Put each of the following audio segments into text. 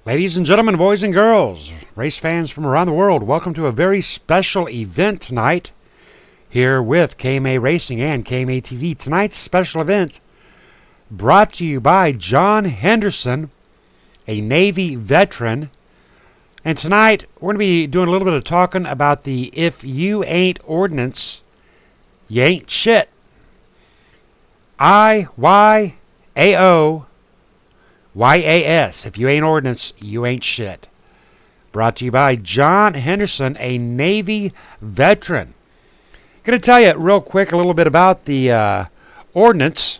Ladies and gentlemen, boys and girls, race fans from around the world, welcome to a very special event tonight here with Kma Racing and Kma TV. Tonight's special event brought to you by John Henderson, a Navy veteran. And tonight we're going to be doing a little bit of talking about the If You Ain't Ordnance, You Ain't Shit. Iyaoyas. If you ain't ordnance, you ain't shit. Brought to you by John Henderson, a Navy veteran. Going to tell you real quick a little bit about the ordnance.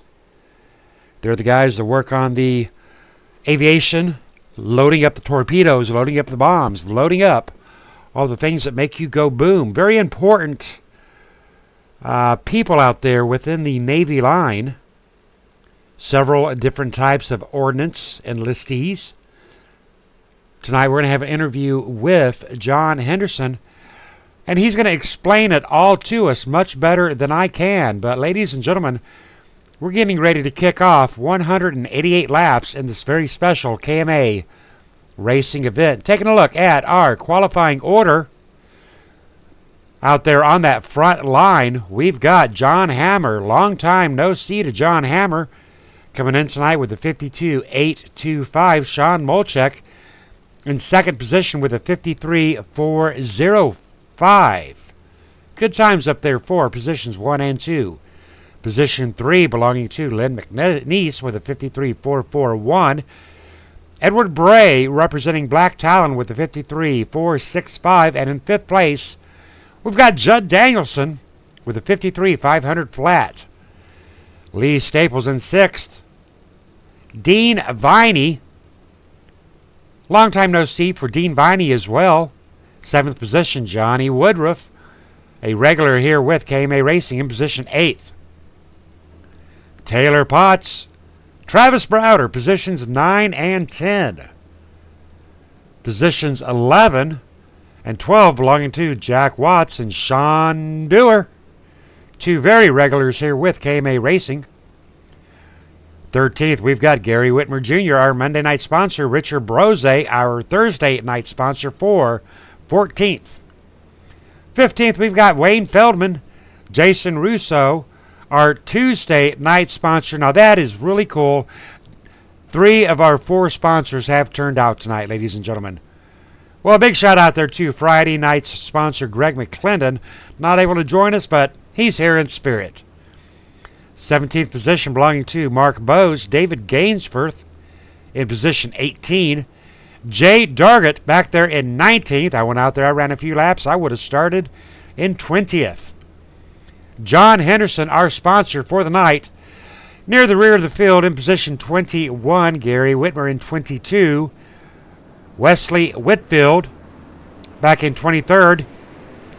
They're the guys that work on the aviation, loading up the torpedoes, loading up the bombs, loading up all the things that make you go boom. Very important people out there within the Navy line. Several different types of ordnance enlistees. Tonight we're going to have an interview with John Henderson, and he's going to explain it all to us much better than I can. But ladies and gentlemen, we're getting ready to kick off 188 laps in this very special Kma Racing event. Taking a look at our qualifying order. Out there on that front line, we've got John Hammer. Long time no see to John Hammer. Coming in tonight with a 52.825. Sean Molchek in second position with a 53.405. Good times up there for positions 1 and 2. Position 3 belonging to Lynn McNeese with a 53.441. Edward Bray representing Black Talon with a 53.465. And in 5th place, we've got Judd Danielson with a 53.500 flat. Lee Staples in 6th. Dean Viney. Long time no see for Dean Viney as well. 7th position, Johnny Woodruff, a regular here with Kma Racing, in position 8th. Taylor Potts. Travis Browder, positions 9 and 10. Positions 11 and 12 belonging to Jack Watts and Sean Dewar. Two very regulars here with Kma Racing. 13th, we've got Gary Whitmer Jr., our Monday night sponsor. Richard Brose, our Thursday night sponsor for 14th. 15th, we've got Wayne Feldman, Jason Russo, our Tuesday night sponsor. Now that is really cool. 3 of our 4 sponsors have turned out tonight, ladies and gentlemen. Well, a big shout out there to Friday night's sponsor, Greg McClendon. Not able to join us, but he's here in spirit. 17th position belonging to Mark Bowes. David Gainsforth in position 18. Jay Dargett back there in 19th. I went out there, I ran a few laps. I would have started in 20th. John Henderson, our sponsor for the night, near the rear of the field in position 21. Gary Whitmer in 22. Wesley Whitfield back in 23rd.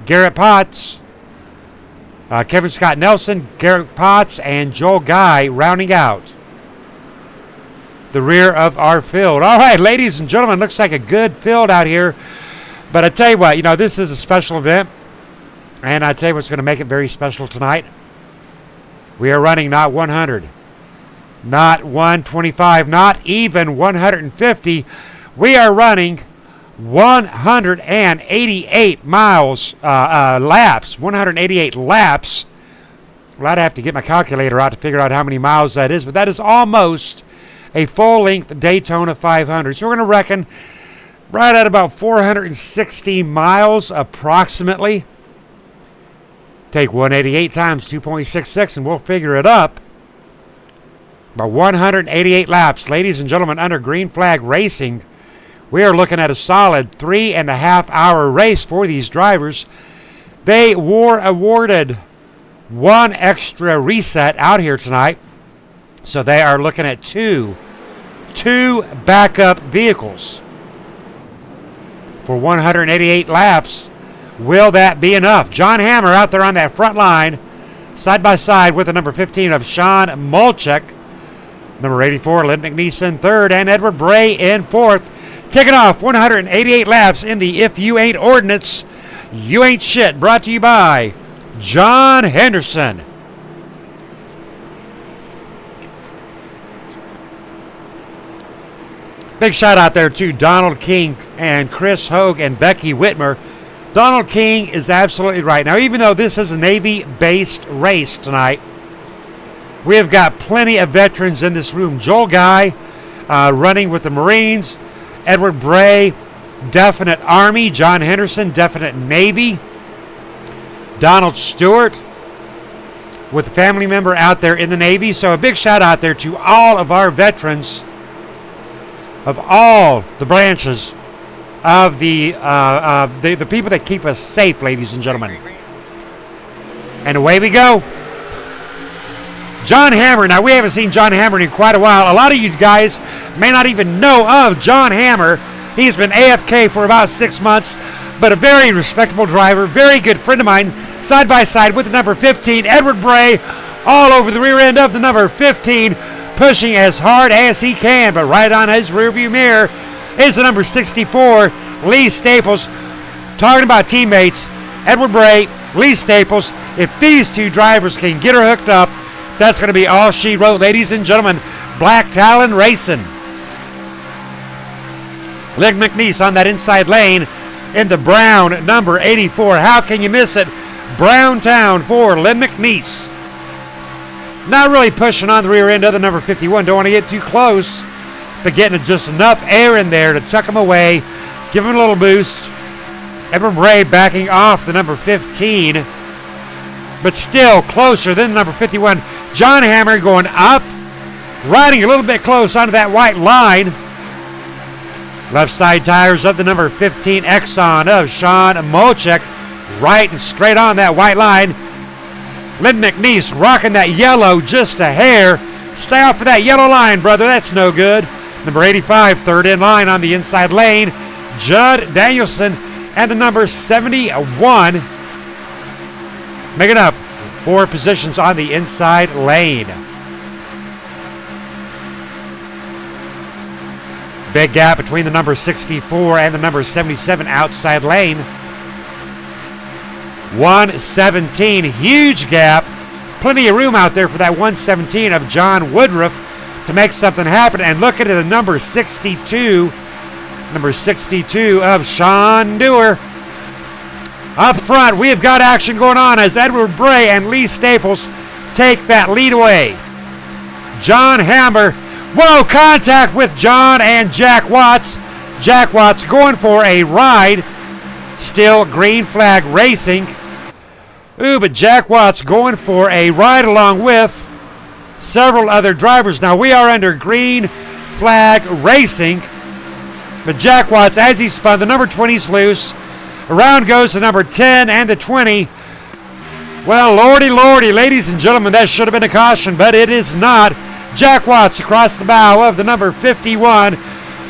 Garrett Potts. Kevin Scott Nelson, Garrett Potts, and Joel Guy rounding out the rear of our field. All right, ladies and gentlemen, looks like a good field out here. But I tell you what, this is a special event. And I tell you what's going to make it very special tonight. We are running not 100, not 125, not even 150. We are running 188 laps. 188 laps. Well, I'd have to get my calculator out to figure out how many miles that is, but that is almost a full-length Daytona 500. So we're going to reckon right at about 460 miles approximately. Take 188 times 2.66 and we'll figure it up. About 188 laps, ladies and gentlemen, under Green Flag Racing. We are looking at a solid 3.5 hour race for these drivers. They were awarded 1 extra reset out here tonight. So they are looking at two backup vehicles for 188 laps. Will that be enough? John Hammer out there on that front line, side by side with the number 15 of Sean Molchek. Number 84, Lynn McNeese in 3rd, and Edward Bray in 4th. Kicking off 188 laps in the If You Ain't Ordnance, You Ain't Shit, brought to you by John Henderson. Big shout out there to Donald King and Chris Hogue and Becky Whitmer. Donald King is absolutely right. Now, even though this is a Navy-based race tonight, we have got plenty of veterans in this room. Joel Guy running with the Marines. Edward Bray, definite Army. John Henderson, definite Navy. Donald Stewart with a family member out there in the Navy. So a big shout out there to all of our veterans of all the branches of the people that keep us safe, ladies and gentlemen. And away we go. John Hammer. Now, we haven't seen John Hammer in quite a while. A lot of you guys may not even know of John Hammer. He's been AFK for about 6 months, but a very respectable driver, very good friend of mine, side by side with the number 15, Edward Bray, all over the rear end of the number 15, pushing as hard as he can, but right on his rearview mirror is the number 64, Lee Staples. Talking about teammates, Edward Bray, Lee Staples. If these two drivers can get her hooked up, that's going to be all she wrote, ladies and gentlemen. Black Talon Racing. Lynn McNeese on that inside lane in the brown number 84. How can you miss it? Brown Town for Lynn McNeese. Not really pushing on the rear end of the number 51. Don't want to get too close, but getting just enough air in there to tuck him away, give him a little boost. Edward Bray backing off the number 15, but still closer than the number 51. John Hammer going up, riding a little bit close onto that white line. Left side tires of the number 15 Exxon of Sean Molchek, right and straight on that white line. Lynn McNeese rocking that yellow just a hair. Stay off of that yellow line, brother. That's no good. Number 85, third in line on the inside lane. Judd Danielson and the number 71 making up 4 positions on the inside lane. Big gap between the number 64 and the number 77 outside lane. 117, huge gap. Plenty of room out there for that 117 of John Woodruff to make something happen. And look at the number 62 of Sean Dewar. Up front, we have got action going on as Edward Bray and Lee Staples take that lead away. John Hammer, whoa, contact with John and Jack Watts. Jack Watts going for a ride. Still green flag racing. Ooh, but Jack Watts going for a ride along with several other drivers. Now we are under green flag racing. But Jack Watts, as he spun, the number 20's loose. Around goes the number 10 and the 20. Well, lordy, lordy, ladies and gentlemen, that should have been a caution, but it is not. Jack Watts across the bow of the number 51.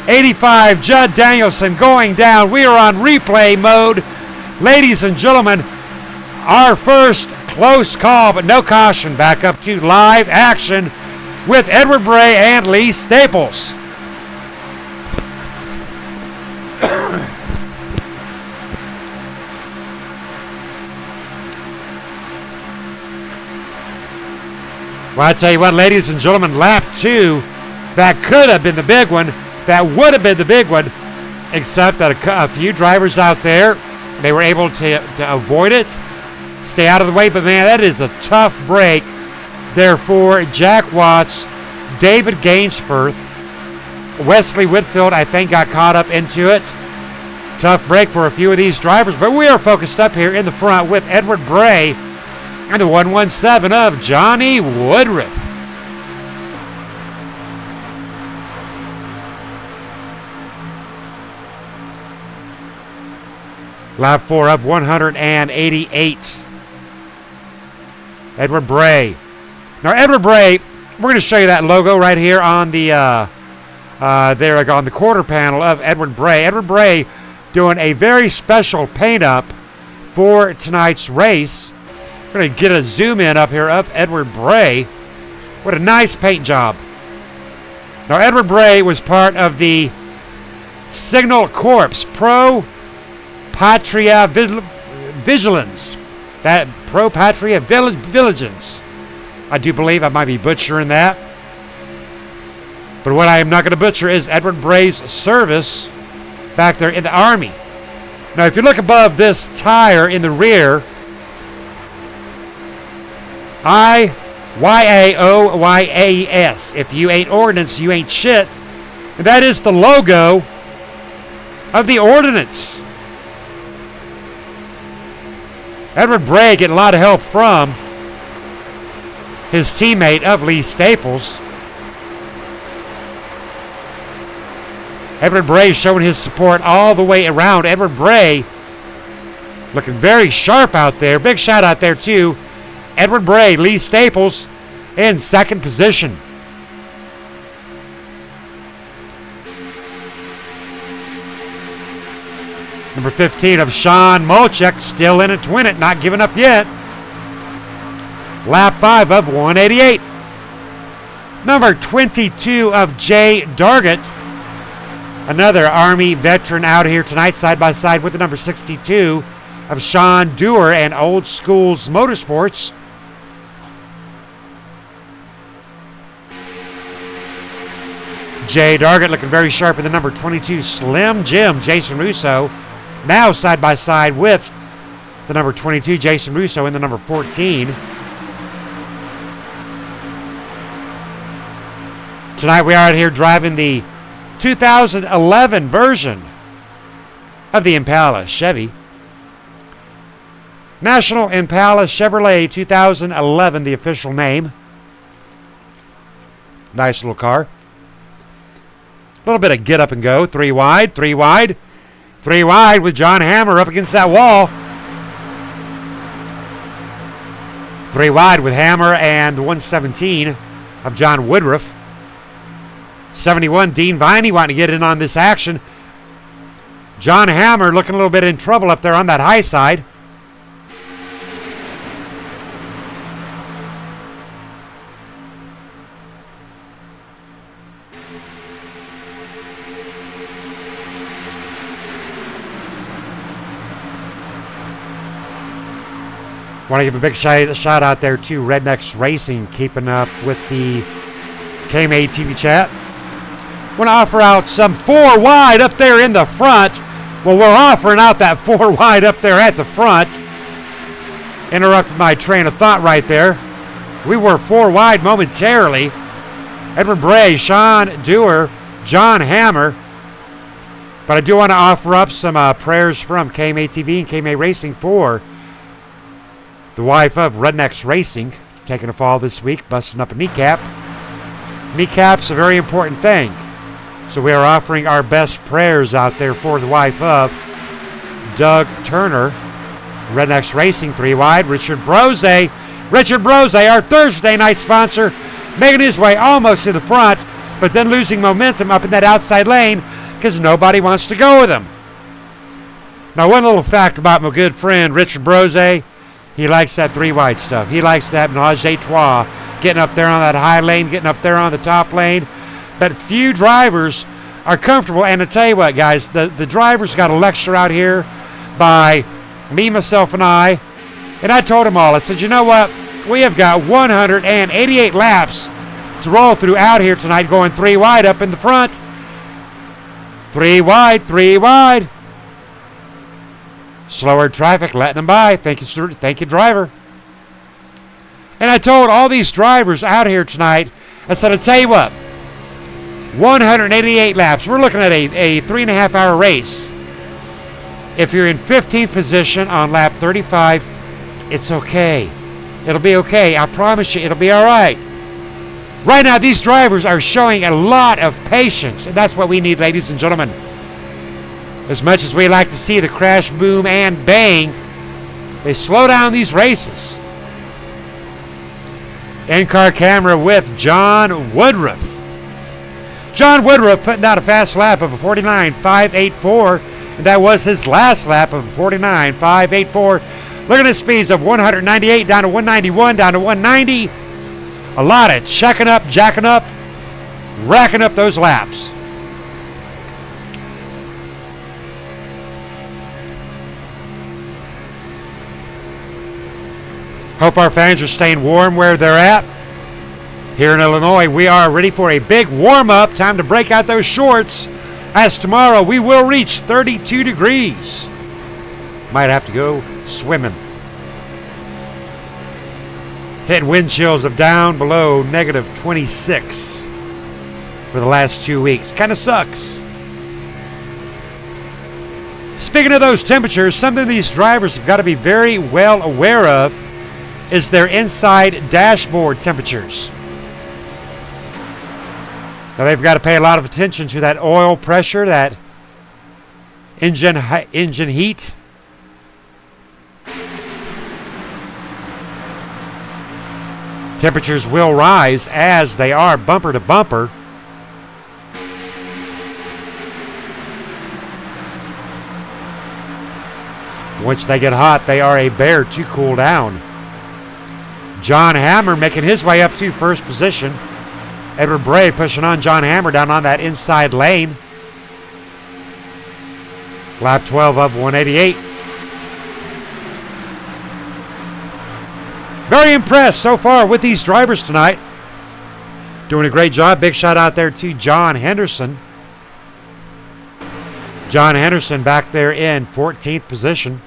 85, Judd Danielson going down. We are on replay mode. Ladies and gentlemen, our first close call, but no caution. Back up to live action with Edward Bray and Lee Staples. Well, I tell you what, ladies and gentlemen, lap 2, that could have been the big one. That would have been the big one, except that a few drivers out there, they were able to avoid it, stay out of the way. But, man, that is a tough break there for Jack Watts, David Gainsforth, Wesley Whitfield, I think, got caught up into it. Tough break for a few of these drivers. But we are focused up here in the front with Edward Bray and the 117 of Johnny Woodruff. Lap 4 of 188. Edward Bray. Now, Edward Bray, we're going to show you that logo right here on the there on the quarter panel of Edward Bray. Edward Bray doing a very special paint up for tonight's race. We're going to get a zoom in up here of Edward Bray. What a nice paint job. Now, Edward Bray was part of the Signal Corps Pro Patria Vigilance. That Pro Patria Vigilance. I do believe I might be butchering that. But what I am not going to butcher is Edward Bray's service back there in the Army. Now, if you look above this tire in the rear, Iyaoyas. If you ain't ordnance, you ain't shit. And that is the logo of the ordnance. Edward Bray getting a lot of help from his teammate of Lee Staples. Edward Bray showing his support all the way around. Edward Bray looking very sharp out there. Big shout out there too. Edward Bray, Lee Staples in second position. Number 15 of Sean Molchek still in it to win it, not giving up yet. Lap 5 of 188. Number 22 of Jay Dargett. Another Army veteran out here tonight, side by side with the number 62 of Sean Dewar and Old Schools Motorsports. Jay Dargett looking very sharp in the number 22 Slim Jim, Jason Russo. Now side by side with the number 22 Jason Russo and the number 14. Tonight we are out here driving the 2011 version of the Impala Chevy. National Impala Chevrolet 2011, the official name. Nice little car. A little bit of get up and go. 3 wide, 3 wide, 3 wide with John Hammer up against that wall. 3 wide with Hammer and 117 of John Woodruff. 71, Dean Viney wanting to get in on this action. John Hammer looking a little bit in trouble up there on that high side. Want to give a big shout out there to Rednecks Racing, keeping up with the Kma TV chat. Want to offer out some 4 wide up there in the front. Well, we're offering out that 4 wide up there at the front. Interrupted my train of thought right there. We were 4 wide momentarily. Edward Bray, Sean Dewar, John Hammer. But I do want to offer up some prayers from Kma TV and Kma Racing for the wife of Rednecks Racing, taking a fall this week, busting up a kneecap. Kneecap's a very important thing. So we are offering our best prayers out there for the wife of Doug Turner. Rednecks Racing, 3 wide. Richard Brose. Richard Brose, our Thursday night sponsor, making his way almost to the front, but then losing momentum up in that outside lane because nobody wants to go with him. Now, one little fact about my good friend Richard Brose, he likes that 3 wide stuff. He likes that menage a trois, getting up there on that high lane, getting up there on the top lane. But few drivers are comfortable. And to tell you what, guys, the drivers got a lecture out here by me, myself, and I. And I told them all, I said, you know what? We have got 188 laps to roll through out here tonight, going 3 wide up in the front. 3 wide, 3 wide. Slower traffic, letting them by. Thank you, driver. And I told all these drivers out here tonight, I said, I'll tell you what, 188 laps. We're looking at a 3.5 hour race. If you're in 15th position on lap 35, it's okay. It'll be okay. I promise you, it'll be all right. Right now, these drivers are showing a lot of patience, and that's what we need, ladies and gentlemen. As much as we like to see the crash, boom, and bang, they slow down these races. In-car camera with John Woodruff. John Woodruff putting out a fast lap of a 49.584, and that was his last lap of a 49.584. Look at his speeds of 198 down to 191, down to 190. A lot of checking up, jacking up, racking up those laps. Hope our fans are staying warm where they're at. Here in Illinois, we are ready for a big warm-up. Time to break out those shorts, as tomorrow we will reach 32 degrees. Might have to go swimming. Hitting wind chills of down below negative 26 for the last 2 weeks. Kind of sucks. Speaking of those temperatures, something these drivers have got to be very well aware of is their inside dashboard temperatures. Now they've got to pay a lot of attention to that oil pressure, that engine heat. Temperatures will rise as they are bumper to bumper. Once they get hot, they are a bear to cool down. John Hammer making his way up to first position. Edward Bray pushing on John Hammer down on that inside lane. Lap 12 of 188. Very impressed so far with these drivers tonight. Doing a great job. Big shout out there to John Henderson. John Henderson back there in 14th position.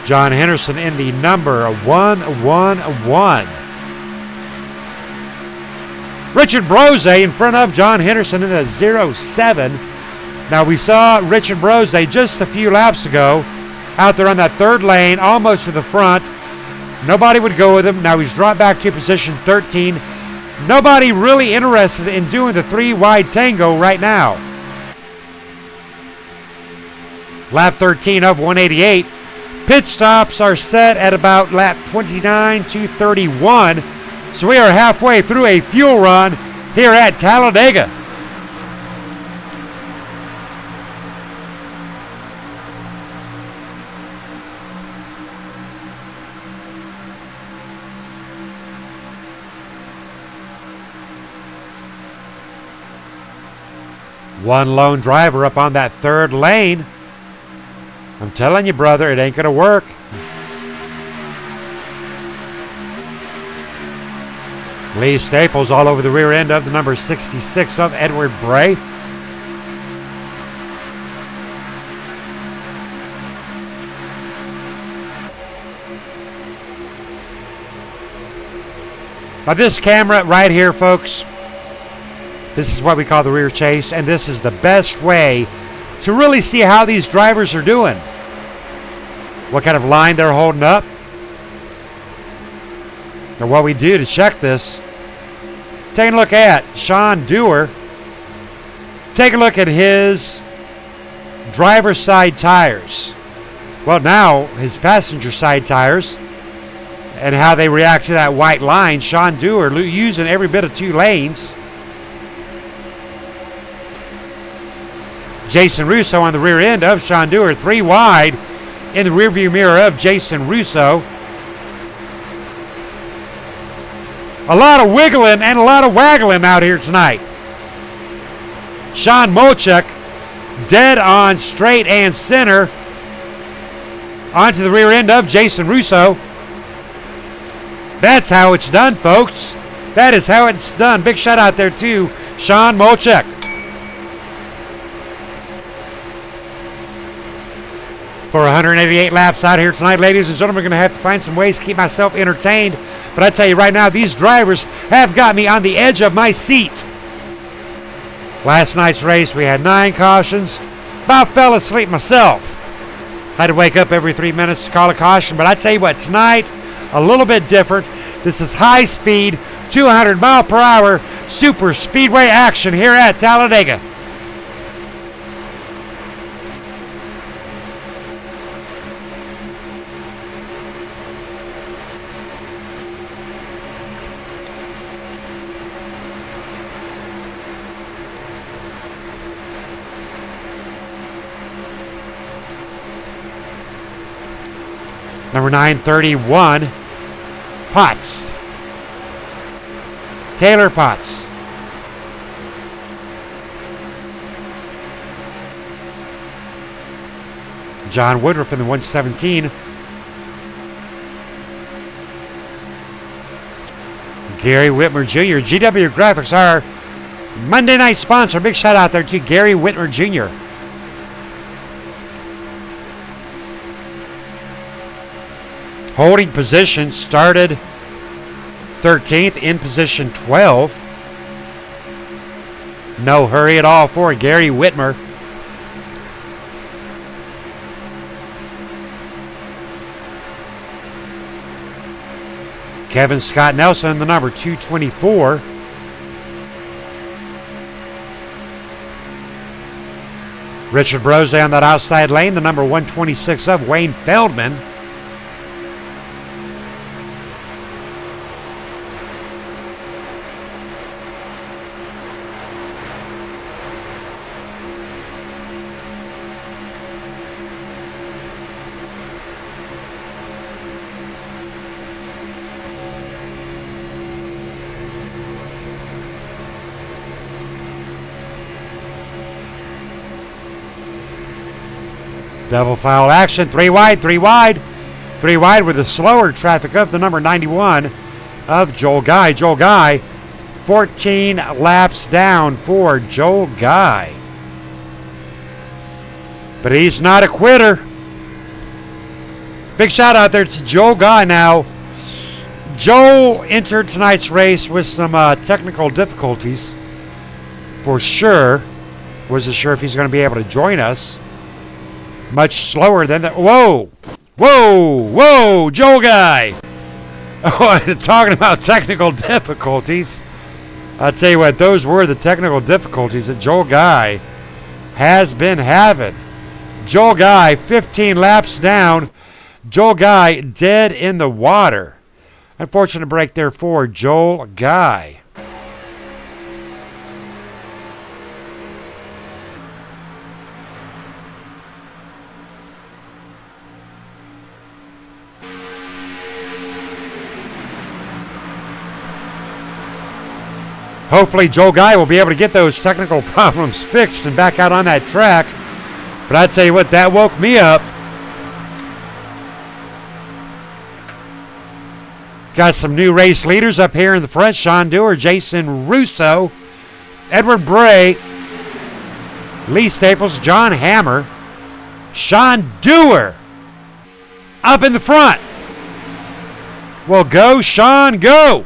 John Henderson in the number 111. Richard Brose in front of John Henderson in a 07. Now we saw Richard Brose just a few laps ago out there on that third lane, almost to the front. Nobody would go with him. Now he's dropped back to position 13. Nobody really interested in doing the 3-wide tango right now. Lap 13 of 188. Pit stops are set at about lap 29 to 31. So we are halfway through a fuel run here at Talladega. One lone driver up on that third lane. I'm telling you, brother, it ain't going to work. Lee Staples all over the rear end of the number 66 of Edward Bray. Now this camera right here, folks, this is what we call the rear chase, and this is the best way to really see how these drivers are doing. What kind of line they're holding up. Now what we do to check this, take a look at Sean Dewar. Take a look at his driver's side tires. Well, now his passenger side tires and how they react to that white line. Sean Dewar using every bit of 2 lanes. Jason Russo on the rear end of Sean Dewar, 3 wide in the rearview mirror of Jason Russo. A lot of wiggling and a lot of waggling out here tonight. Sean Molchek dead on straight and center onto the rear end of Jason Russo. That's how it's done, folks. That is how it's done. Big shout out there to Sean Molchek. For 188 laps out here tonight, ladies and gentlemen, we're going to have to find some ways to keep myself entertained. But I tell you right now, these drivers have got me on the edge of my seat. Last night's race, we had 9 cautions. About fell asleep myself. Had to wake up every 3 minutes to call a caution. But I tell you what, tonight, a little bit different. This is high speed, 200 mile per hour super speedway action here at Talladega. Number 931, Potts. Taylor Potts. John Woodruff in the 117. Gary Whitmer Jr. GW Graphics, our Monday night sponsor. Big shout out there to Gary Whitmer Jr. Holding position started 13th, in position 12. No hurry at all for Gary Whitmer. Kevin Scott Nelson, the number 224. Richard Brose on that outside lane, the number 126 of Wayne Feldman. Double foul action, 3 wide, 3 wide. 3 wide with the slower traffic of the number 91 of Joel Guy. Joel Guy, 14 laps down for Joel Guy. But he's not a quitter. Big shout out there to Joel Guy. Now, Joel entered tonight's race with some technical difficulties. For sure. Wasn't sure if he's going to be able to join us. Much slower than that. Whoa! Whoa! Whoa! Joel Guy! Oh, talking about technical difficulties. I'll tell you what, those were the technical difficulties that Joel Guy has been having. Joel Guy, 15 laps down. Joel Guy dead in the water. Unfortunate break there for Joel Guy. Hopefully Joel Guy will be able to get those technical problems fixed and back out on that track. But I tell you what, that woke me up. Got some new race leaders up here in the front. Sean Dewar, Jason Russo, Edward Bray, Lee Staples, John Hammer, Sean Dewar up in the front. Well, go, Sean, go.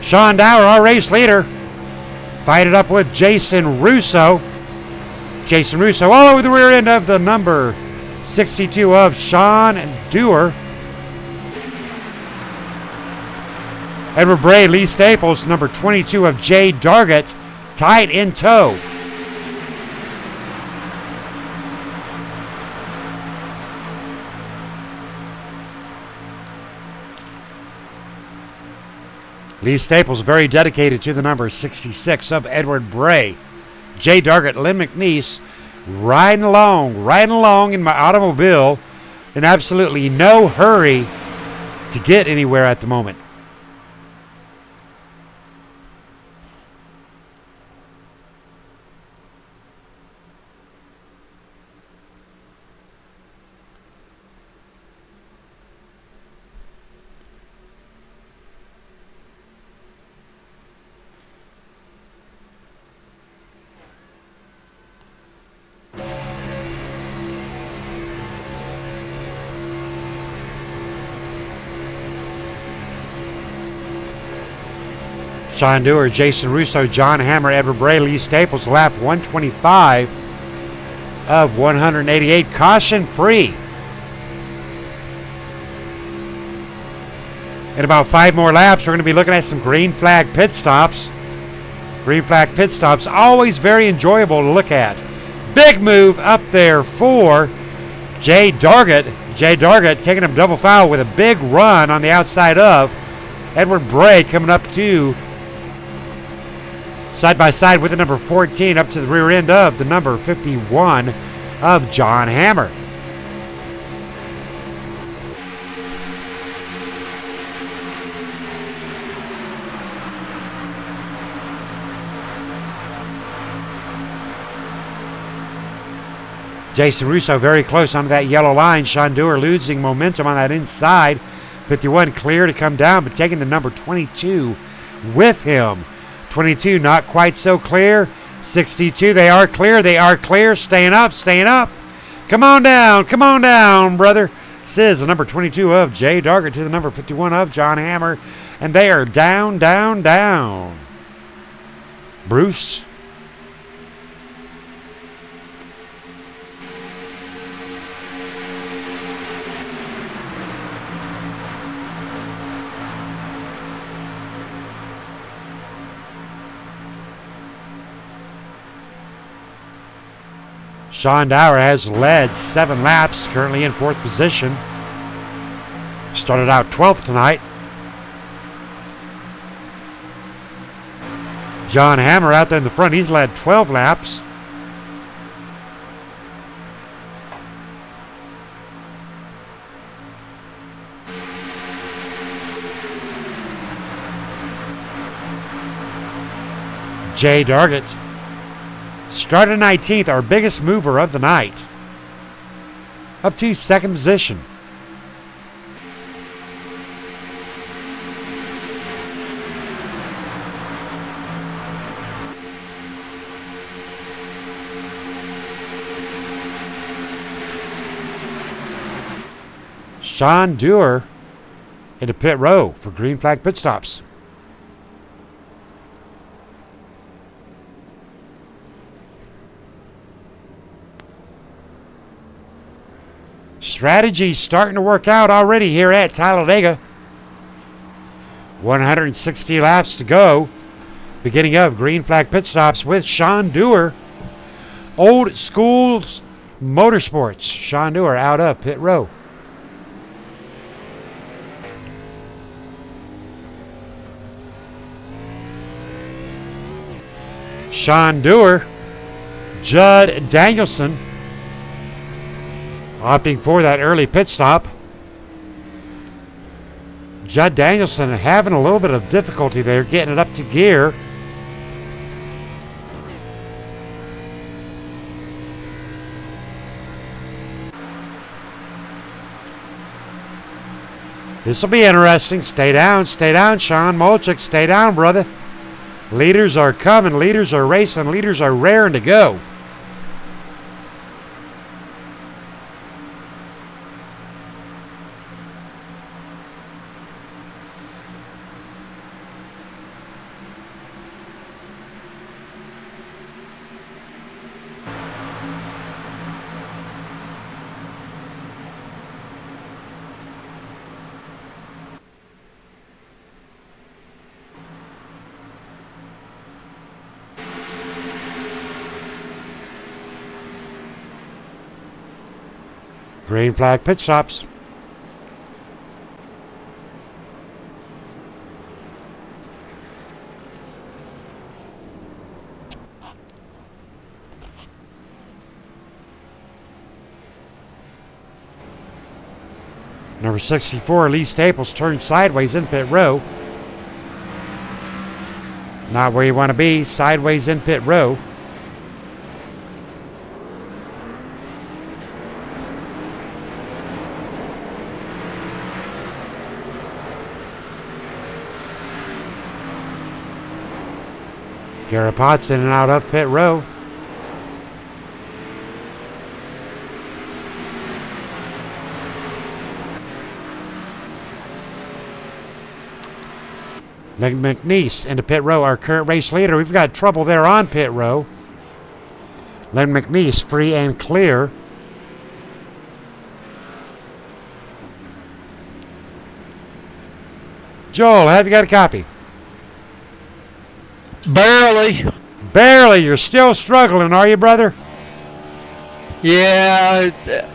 Sean Dower, our race leader. Fight it up with Jason Russo. Jason Russo all over the rear end of the number 62 of Sean Dower. Edward Bray, Lee Staples, number 22 of Jay Dargett, tight in tow. Lee Staples very dedicated to the number 66 of Edward Bray. Jay Dargett, Lynn McNeese, riding along in my automobile in absolutely no hurry to get anywhere at the moment. Sean Dower, Jason Russo, John Hammer, Edward Bray, Lee Staples, lap 125 of 188, caution free. In about 5 more laps, we're going to be looking at some green flag pit stops. Green flag pit stops, always very enjoyable to look at. Big move up there for Jay Dargett. Jay Dargett taking him double foul with a big run on the outside of Edward Bray, coming up to side by side with the number 14 up to the rear end of the number 51 of John Hammer. Jason Russo very close onto that yellow line. Sean Dower losing momentum on that inside. 51 clear to come down, but taking the number 22 with him. 22 not quite so clear. 62, they are clear, staying up. Come on down, brother. Says the number 22 of Jay Dargett to the number 51 of John Hammer, and they are down. Bruce. Sean Dower has led 7 laps, currently in 4th position. Started out 12th tonight. John Hammer out there in the front, he's led 12 laps. Jay Dargett started 19th, our biggest mover of the night, up to 2nd position. Sean Dower into pit row for green flag pit stops. Strategy starting to work out already here at Talladega. 160 laps to go. Beginning of green flag pit stops with Sean Dower. Old Schools Motorsports. Sean Dower out of pit row. Sean Dower, Judd Danielson opting for that early pit stop. Judd Danielson having a little bit of difficulty there getting it up to gear. This will be interesting. Stay down, Sean Molchik. Stay down, brother. Leaders are coming, leaders are racing, leaders are raring to go. Green flag pit stops. Number 64, Lee Staples, turned sideways in pit row. Not where you want to be, sideways in pit row. Garrett Potts in and out of pit row. McNeese into pit row, our current race leader. We've got trouble there on pit row. Len McNeese free and clear. Joel, have you got a copy? Barely. Barely. You're still struggling, are you, brother? Yeah,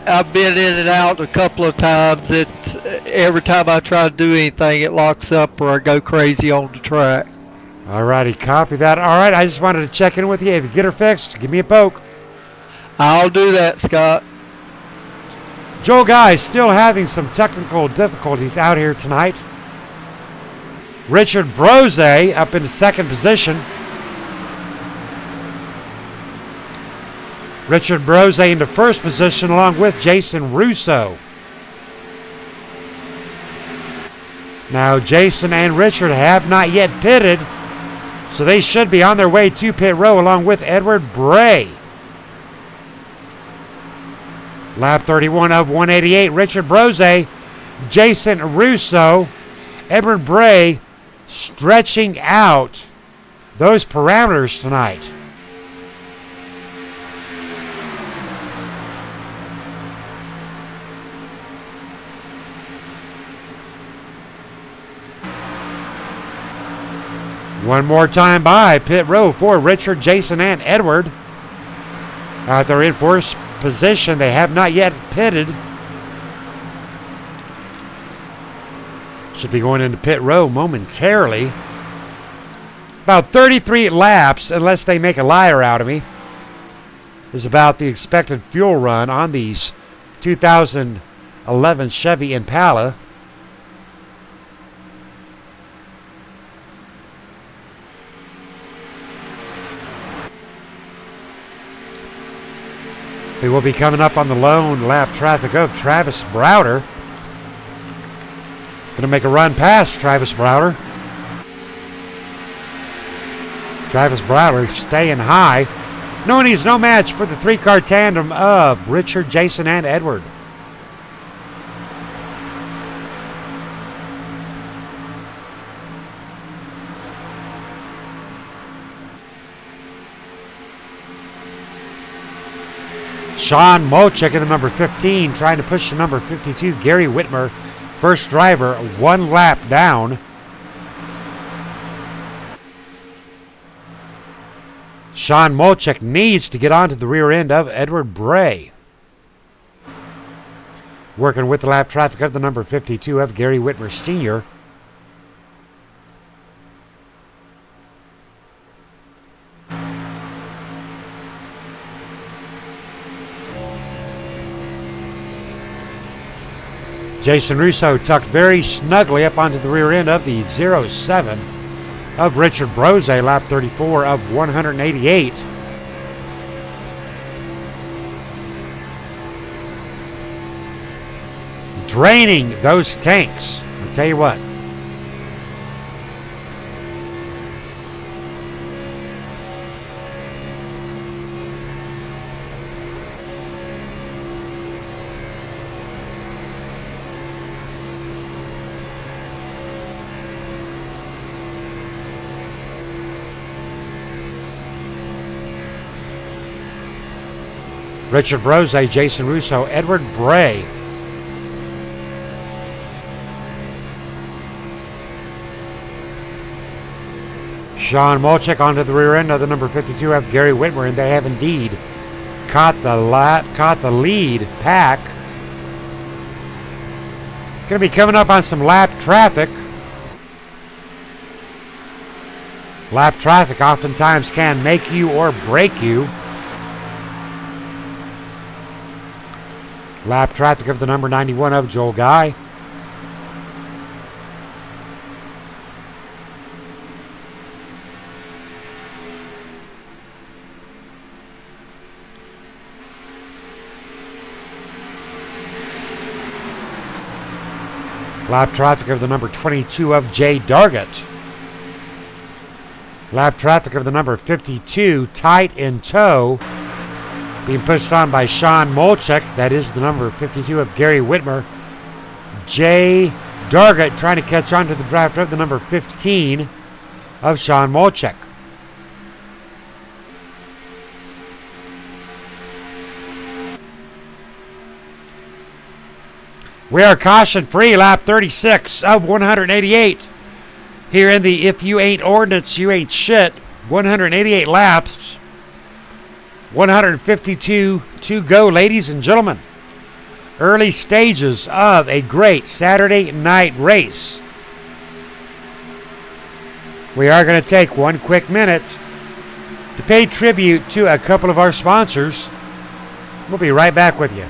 I've been in and out a couple of times. It's every time I try to do anything, it locks up or I go crazy on the track. All righty, copy that. All right, I just wanted to check in with you. If you get her fixed, give me a poke. I'll do that, Scott. Joel Guy still having some technical difficulties out here tonight. Richard Brose up in second position. Richard Brose into first position along with Jason Russo. Now Jason and Richard have not yet pitted, so they should be on their way to pit row along with Edward Bray. Lap 31 of 188, Richard Brose, Jason Russo, Edward Bray stretching out those parameters tonight. One more time by pit row for Richard, Jason, and Edward. They're in first position. They have not yet pitted. Should be going into pit row momentarily. About 33 laps, unless they make a liar out of me, is about the expected fuel run on these 2011 Chevy Impala. They will be coming up on the lone lap traffic of Travis Browder. Going to make a run past Travis Browder. Travis Browder staying high, knowing he's no match for the three-car tandem of Richard, Jason, and Edward. Sean Mochek in the number 15, trying to push the number 52, Gary Whitmer. First driver, one lap down. Sean Mochek needs to get onto the rear end of Edward Bray. Working with the lap traffic of the number 52 of Gary Whitmer Sr. Jason Russo tucked very snugly up onto the rear end of the 07 of Richard Brose, lap 34 of 188. Draining those tanks, I'll tell you what. Richard Brose, Jason Russo, Edward Bray. Sean Molchek onto the rear end of the number 52 of Gary Whitmer, and they have indeed caught the lead pack Going to be coming up on some lap traffic. Lap traffic oftentimes can make you or break you. Lap traffic of the number 91 of Joel Guy. Lap traffic of the number 22 of Jay Dargett. Lap traffic of the number 52, Tight in Tow, being pushed on by Sean Molchek. That is the number 52 of Gary Whitmer. Jay Dargett trying to catch on to the draft of the number 15 of Sean Molchek. We are caution free, lap 36 of 188. Here in the If You Ain't Ordnance, You Ain't Shit, 188 laps, 152 to go, ladies and gentlemen. Early stages of a great Saturday night race. We are going to take one quick minute to pay tribute to a couple of our sponsors. We'll be right back with you.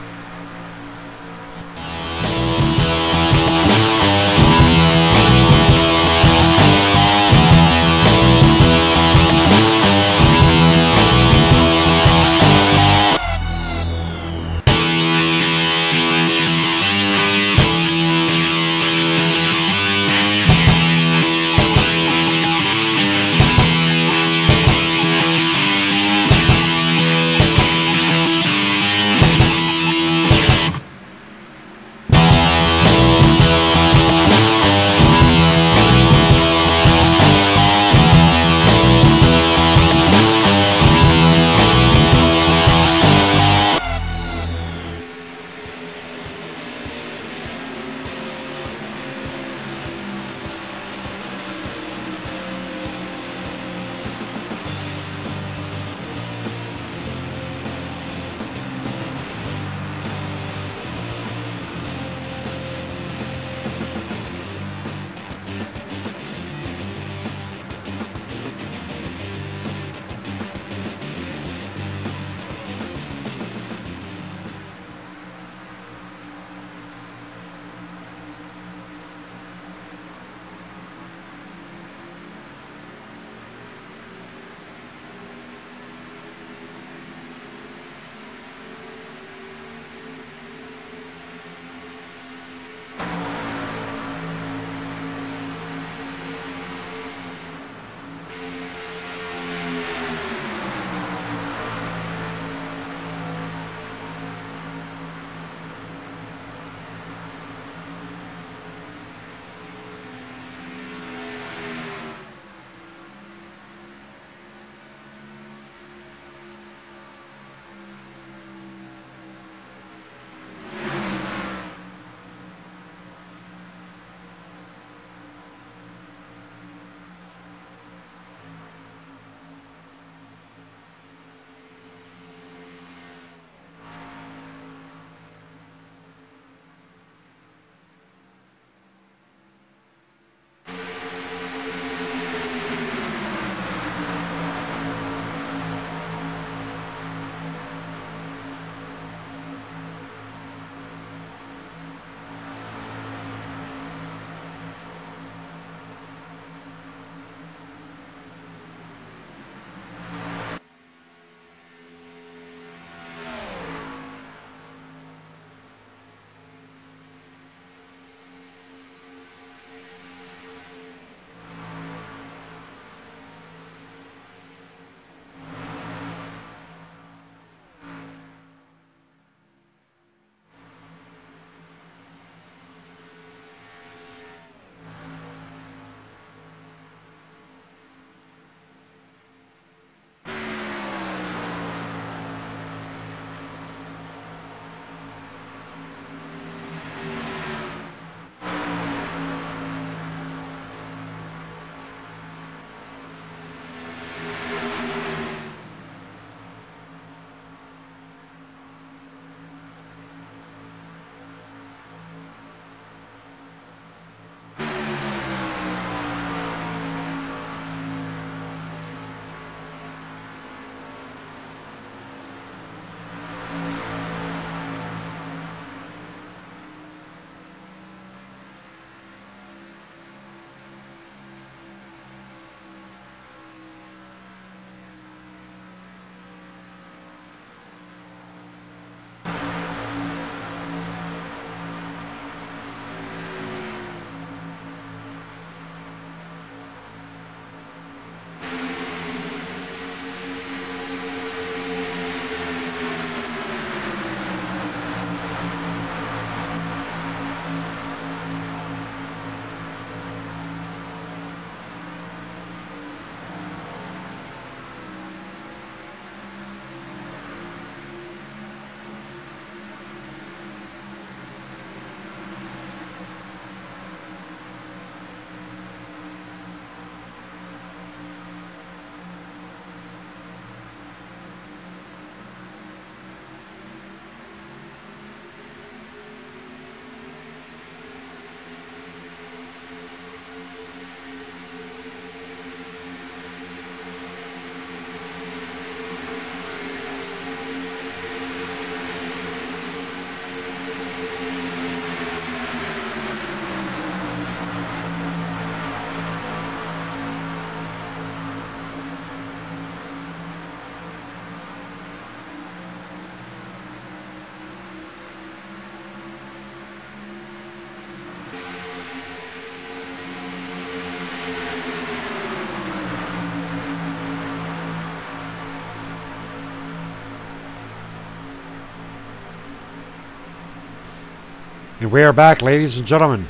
And we are back, ladies and gentlemen.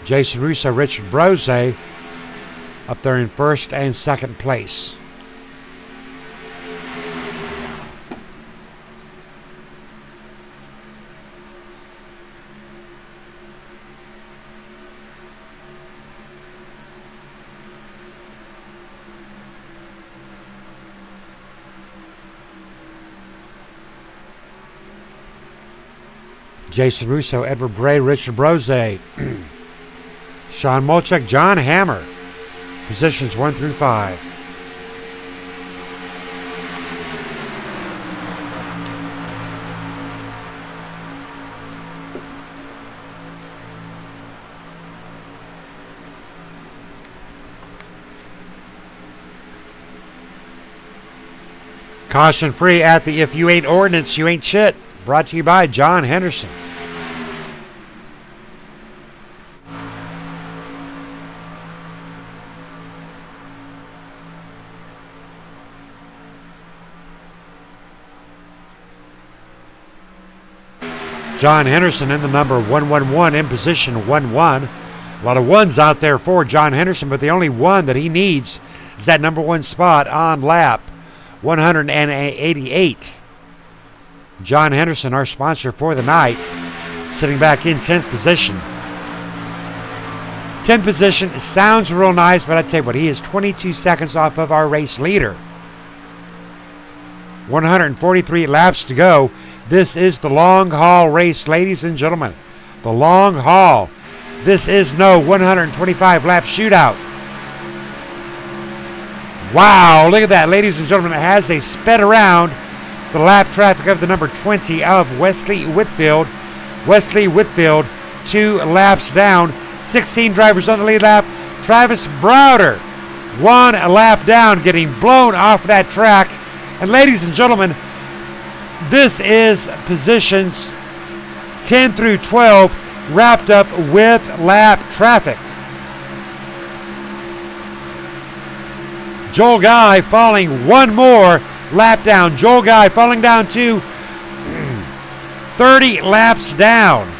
Jason Russo, Richard Brose up there in first and second place. Jason Russo, Edward Bray, Richard Brose, Sean Molchek, John Hammer. Positions 1 through 5. Caution free at the If You Ain't Ordnance, You Ain't Shit. Brought to you by John Henderson. John Henderson in the number 111 in position 1-1. A lot of ones out there for John Henderson, but the only one that he needs is that number 1 spot on lap 188. John Henderson, our sponsor for the night, sitting back in 10th position. 10th position sounds real nice, but I tell you what, he is 22 seconds off of our race leader. 143 laps to go. This is the long haul race, ladies and gentlemen. The long haul. This is no 125 lap shootout. Wow, look at that, ladies and gentlemen. It has a sped around the lap traffic of the number 20 of Wesley Whitfield. Wesley Whitfield, 2 laps down. 16 drivers on the lead lap. Travis Browder, 1 lap down, getting blown off that track. And ladies and gentlemen, this is positions 10 through 12 wrapped up with lap traffic. Joel Guy falling 1 more lap down. Joel Guy falling down to 30 laps down.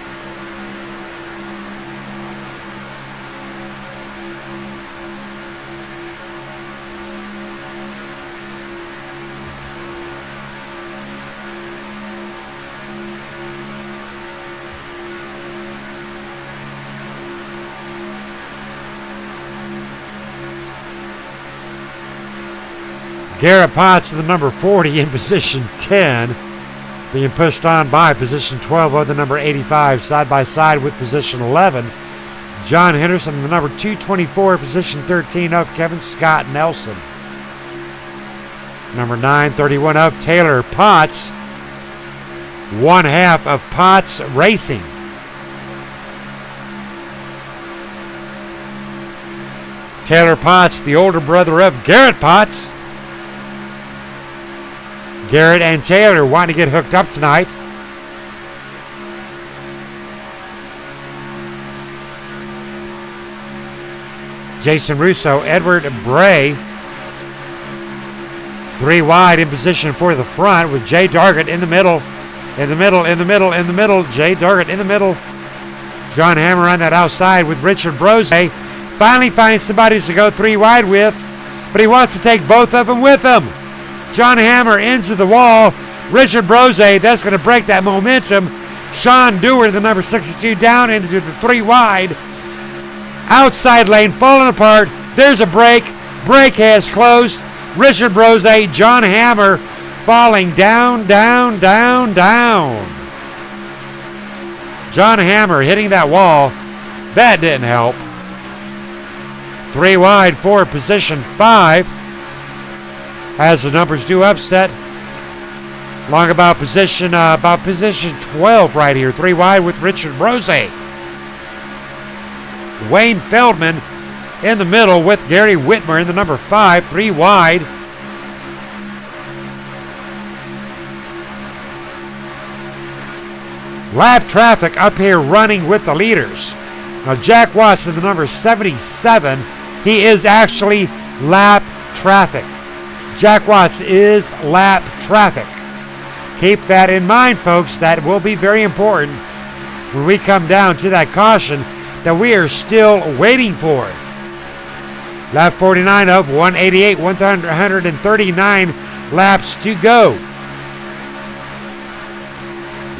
Garrett Potts to the number 40 in position 10, being pushed on by position 12 of the number 85, side by side with position 11. John Henderson, the number 224, position 13 of Kevin Scott Nelson. Number 931 of Taylor Potts, 1/2 of Potts Racing. Taylor Potts, the older brother of Garrett Potts. Garrett and Taylor wanting to get hooked up tonight. Jason Russo, Edward Bray, 3 wide in position for the front with Jay Dargett in the middle. Jay Dargett in the middle. John Hammer on that outside with Richard Brose. Finally finds somebody to go 3 wide with, but he wants to take both of them with him. John Hammer into the wall. Richard Brose, that's going to break that momentum. Sean Dewar, the number 62, down into the 3 wide. Outside lane falling apart. There's a break. Break has closed. Richard Brose, John Hammer falling down. John Hammer hitting that wall. That didn't help. 3 wide for position 5. As the numbers do upset. Long about position 12 right here. 3 wide with Richard Brose. Wayne Feldman in the middle with Gary Whitmer in the number 5. 3 wide. Lap traffic up here running with the leaders. Now Jack Watson, the number 77, he is actually lap traffic. Jack Watts is lap traffic. Keep that in mind, folks. That will be very important. when we come down to that caution that we are still waiting for. Lap 49 of 188, 139 laps to go.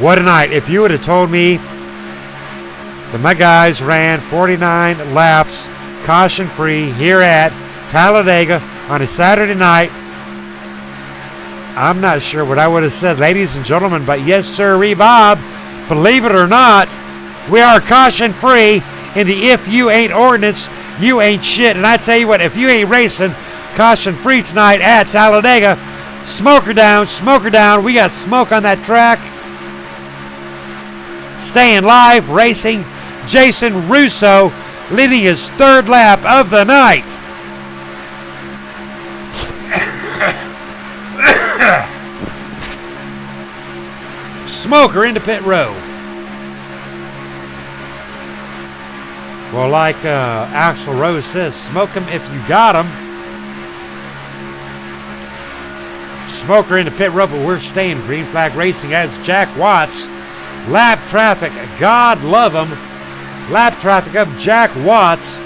What a night. If you would have told me that my guys ran 49 laps caution-free here at Talladega on a Saturday night, I'm not sure what I would have said, ladies and gentlemen, but yes, sir, Bob, believe it or not, we are caution-free in the if you ain't ordinance, you ain't shit. And I tell you what, if you ain't racing caution-free tonight at Talladega, smoke her down, smoke her down. We got smoke on that track. Staying live, racing, Jason Russo leading his third lap of the night. Smoker into pit row. Well, like Axl Rose says, smoke him if you got him. Smoker into pit row, but we're staying green flag racing as Jack Watts. Lap traffic, God love him. Lap traffic of Jack Watts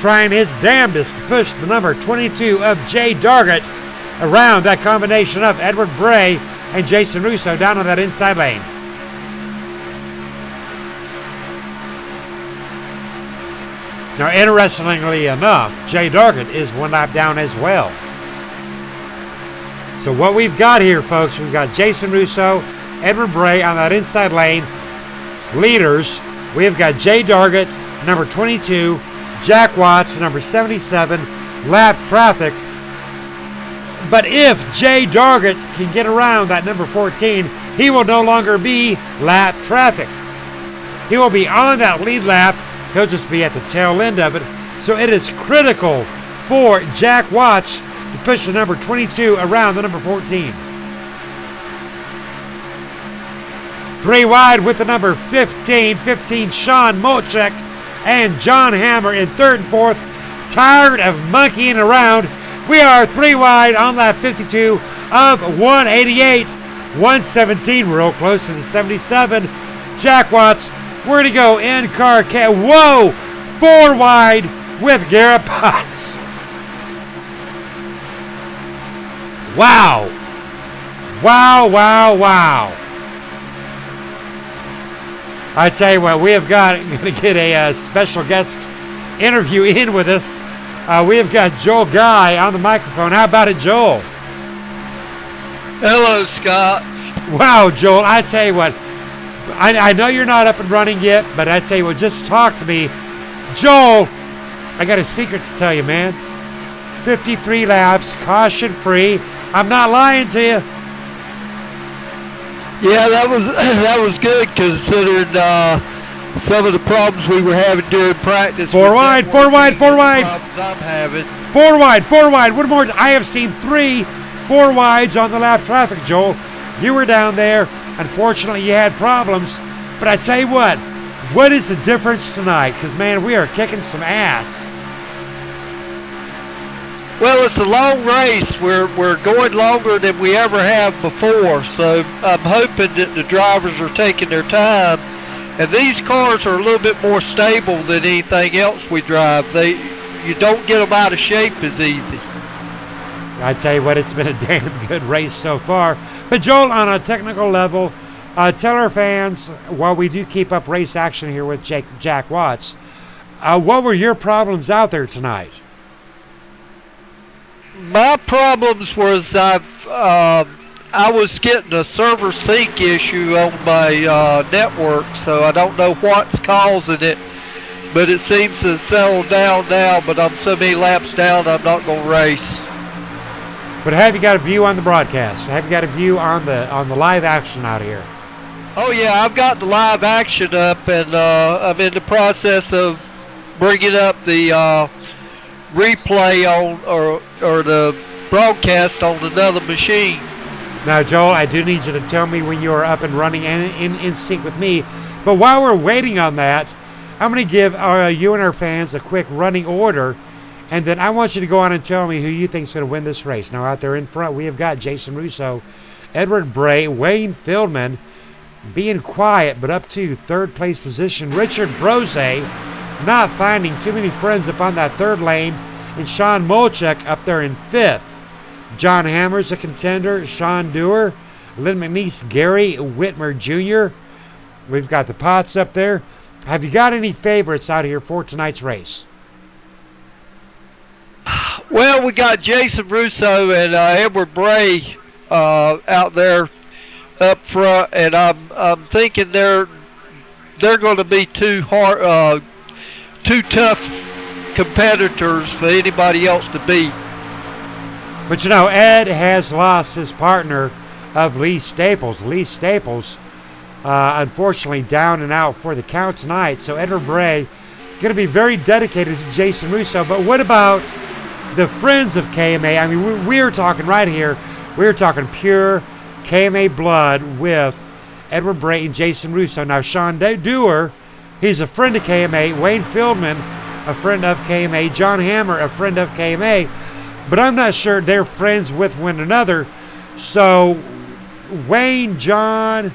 trying his damnedest to push the number 22 of Jay Dargett around that combination of Edward Bray and Jason Russo down on that inside lane. Now, interestingly enough, Jay Dargett is one lap down as well. So what we've got here, folks, we've got Jason Russo, Edward Bray on that inside lane. Leaders, we've got Jay Dargett, number 22, Jack Watts, number 77, lap traffic. But if Jay Dargett can get around that number 14, he will no longer be lap traffic. He will be on that lead lap. He'll just be at the tail end of it. So it is critical for Jack Watts to push the number 22 around the number 14. 3 wide with the number 15. 15, Sean Mochek and John Hammer in third and fourth. Tired of monkeying around. We are 3 wide on lap 52 of 188. 117, real close to the 77. Jack Watts, we're going to go in car. Whoa! 4 wide with Garrett Potts. Wow. Wow, wow, wow. I tell you what, we have got going to get a special guest interview in with us. We have got Joel Guy on the microphone. How about it, Joel? Hello, Scott. Wow, Joel, I tell you what, I know you're not up and running yet, but I tell you what, just talk to me. Joel, I got a secret to tell you, man. 53 laps, caution-free. I'm not lying to you. Yeah, that was good considering some of the problems we were having during practice. 4 wide, 4 wide, 4 wide. Problems I'm having. 4 wide, 4 wide. What more? I have seen 3 4 wides on the lap traffic, Joel. You were down there. Unfortunately, you had problems. But I tell you what is the difference tonight? Because, man, we are kicking some ass. Well, it's a long race. We're going longer than we ever have before. So I'm hoping that the drivers are taking their time. And these cars are a little bit more stable than anything else we drive. You don't get them out of shape as easy. I tell you what, it's been a damn good race so far. But Joel, on a technical level, tell our fans, while we do keep up race action here with Jack Watts, what were your problems out there tonight? My problems was I was getting a server sync issue on my network, so I don't know what's causing it, but it seems to settle down now, but I'm so many laps down I'm not going to race. But have you got a view on the broadcast? Have you got a view on the live action out here? Oh yeah, I've got the live action up, and I'm in the process of bringing up the replay on or the broadcast on another machine. Now, Joel, I do need you to tell me when you are up and running and in sync with me. But while we're waiting on that, I'm going to give you and our fans a quick running order, and then I want you to go on and tell me who you think is going to win this race. Now, out there in front, we have got Jason Russo, Edward Bray, Wayne Fieldman, being quiet, but up to third place position. Richard Brose not finding too many friends up on that third lane, and Sean Molchek up there in fifth. John Hammer's a contender. Sean Dewar, Lynn McNeese, Gary Whitmer Jr. We've got the Potts up there. Have you got any favorites out here for tonight's race? Well, we got Jason Russo and Edward Bray out there up front, and I'm thinking they're going to be too tough competitors for anybody else to beat. But you know, Ed has lost his partner of Lee Staples. Lee Staples, unfortunately, down and out for the count tonight. So Edward Bray going to be very dedicated to Jason Russo. But what about the friends of KMA? I mean, we're talking right here. We're talking pure KMA blood with Edward Bray and Jason Russo. Now, Sean Dewar, he's a friend of KMA. Wayne Fieldman, a friend of KMA. John Hammer, a friend of KMA. But I'm not sure they're friends with one another. So Wayne, John,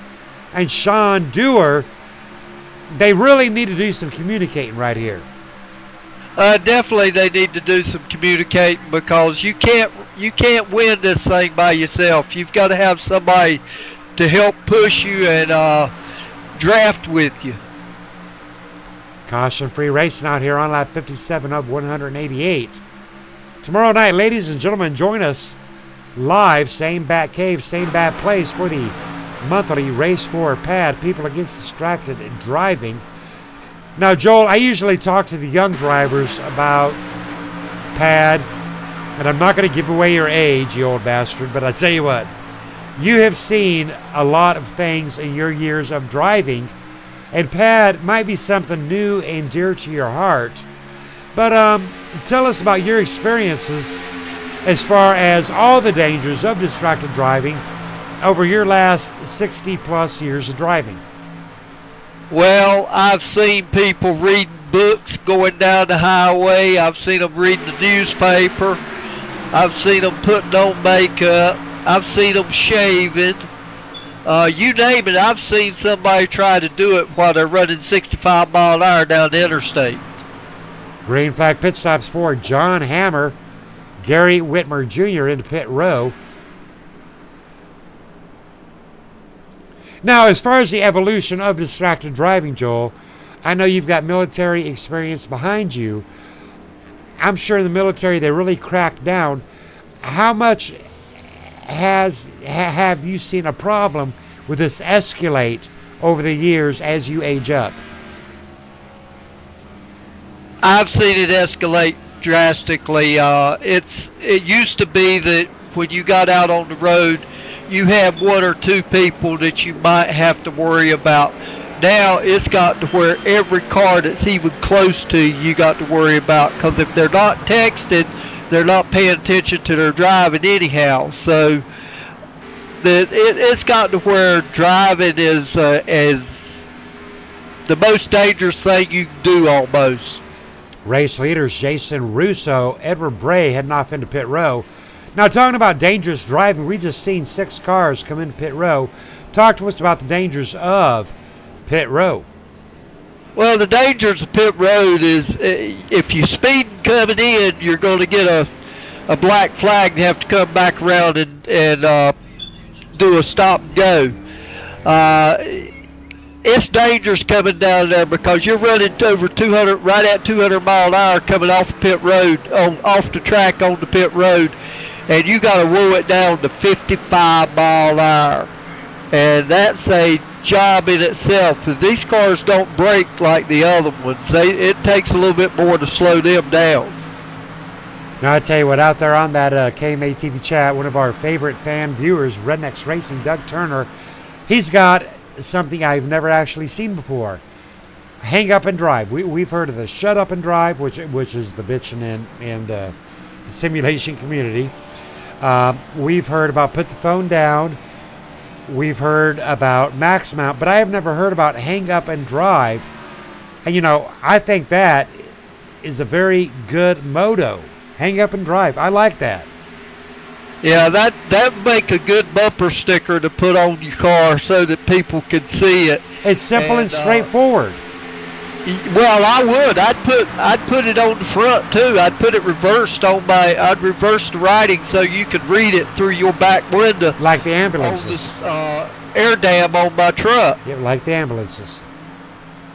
and Sean Dewar, they really need to do some communicating right here. Definitely they need to do some communicating, because you can't win this thing by yourself. You've got to have somebody to help push you and draft with you. Caution-free racing out here on lap 57 of 188. Tomorrow night, ladies and gentlemen, join us live, same bat cave, same bat place, for the monthly Race for PAD, People Against Distracted Driving. Now, Joel, I usually talk to the young drivers about PAD, and I'm not going to give away your age, you old bastard, but I tell you what, you have seen a lot of things in your years of driving, and PAD might be something new and dear to your heart. But tell us about your experiences as far as all the dangers of distracted driving over your last 60-plus years of driving. Well, I've seen people reading books going down the highway. I've seen them reading the newspaper. I've seen them putting on makeup. I've seen them shaving. You name it, I've seen somebody try to do it while they're running 65 mile an hour down the interstate. Green flag pit stops for John Hammer, Gary Whitmer Jr. into pit row. Now, as far as the evolution of distracted driving, Joel, I know you've got military experience behind you. I'm sure in the military they really cracked down. How much have you seen a problem with this escalate over the years as you age up? I've seen it escalate drastically. It used to be that when you got out on the road, you have one or two people that you might have to worry about. Now it's got to where every car that's even close to you got to worry about, because if they're not texting, they're not paying attention to their driving anyhow. So it's got to where driving is the most dangerous thing you can do almost. Race leaders Jason Russo, Edward Bray heading off into pit row. Now, talking about dangerous driving, we just seen 6 cars come into pit row. Talk to us about the dangers of pit row. Well, the dangers of pit road is if you speed coming in, you're going to get a black flag and have to come back around and do a stop and go. It's dangerous coming down there because you're running over 200, right at 200 mile an hour coming off the pit road, off the track on the pit road, and you got to roll it down to 55 mile an hour, and that's a job in itself. If these cars don't brake like the other ones, it takes a little bit more to slow them down. Now, I tell you what, out there on that KMA TV chat, one of our favorite fan viewers, Rednecks Racing, Doug Turner, he's got something I've never actually seen before. Hang up and drive. We've heard of the shut up and drive, which is the bitching in the simulation community. We've heard about put the phone down. We've heard about max mount, but I have never heard about hang up and drive. And you know, I think that is a very good motto. Hang up and drive. I like that. Yeah, that make a good bumper sticker to put on your car so that people can see it. It's simple and straightforward. Well, I would. I'd put it on the front too. I'd put it reversed on my. I'd reverse the writing so you could read it through your back window. Like the ambulances. On this, air dam on my truck. Yeah, like the ambulances.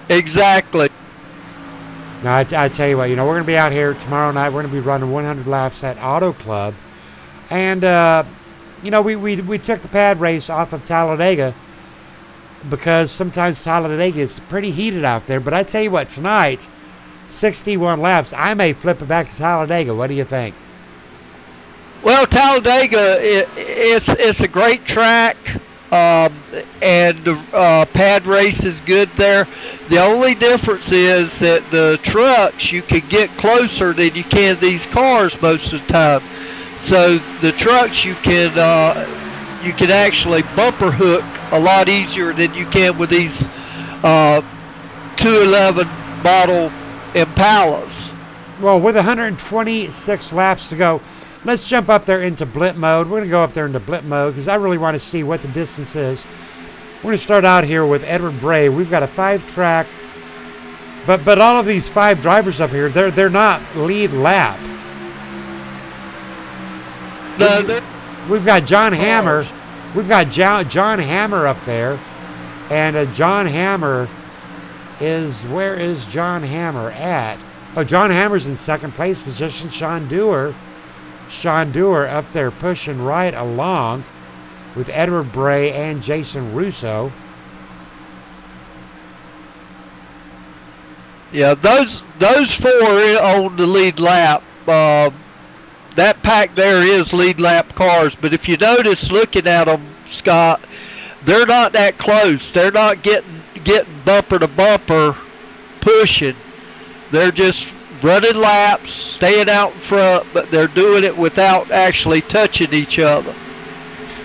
Exactly. Now, I tell you what, we're going to be out here tomorrow night. We're going to be running 100 laps at Auto Club. And, we took the pad race off of Talladega because sometimes Talladega is pretty heated out there. But I tell you what, tonight, 61 laps, I may flip it back to Talladega. What do you think? Well, Talladega, it's a great track. And the pad race is good there. The only difference is that the trucks, you can get closer than you can these cars most of the time. So the trucks you can actually bumper hook a lot easier than you can with these 211 model Impalas. Well, with 126 laps to go, let's jump up there into blip mode. We're going to go up there into blip mode because I really want to see what the distance is. We're going to start out here with Edward Bray. We've got a 5-track, but all of these 5 drivers up here, they're not lead lap. No, we've got John Hammer. We've got John Hammer up there, and John Hammer where is John Hammer at? Oh, John Hammer's in second place position. Sean Dewar up there pushing right along with Edward Bray and Jason Russo. Yeah, those 4 on the lead lap. That pack there is lead lap cars, but if you notice looking at them, Scott, they're not that close. They're not getting bumper to bumper pushing. They're just running laps, staying out in front, but they're doing it without actually touching each other.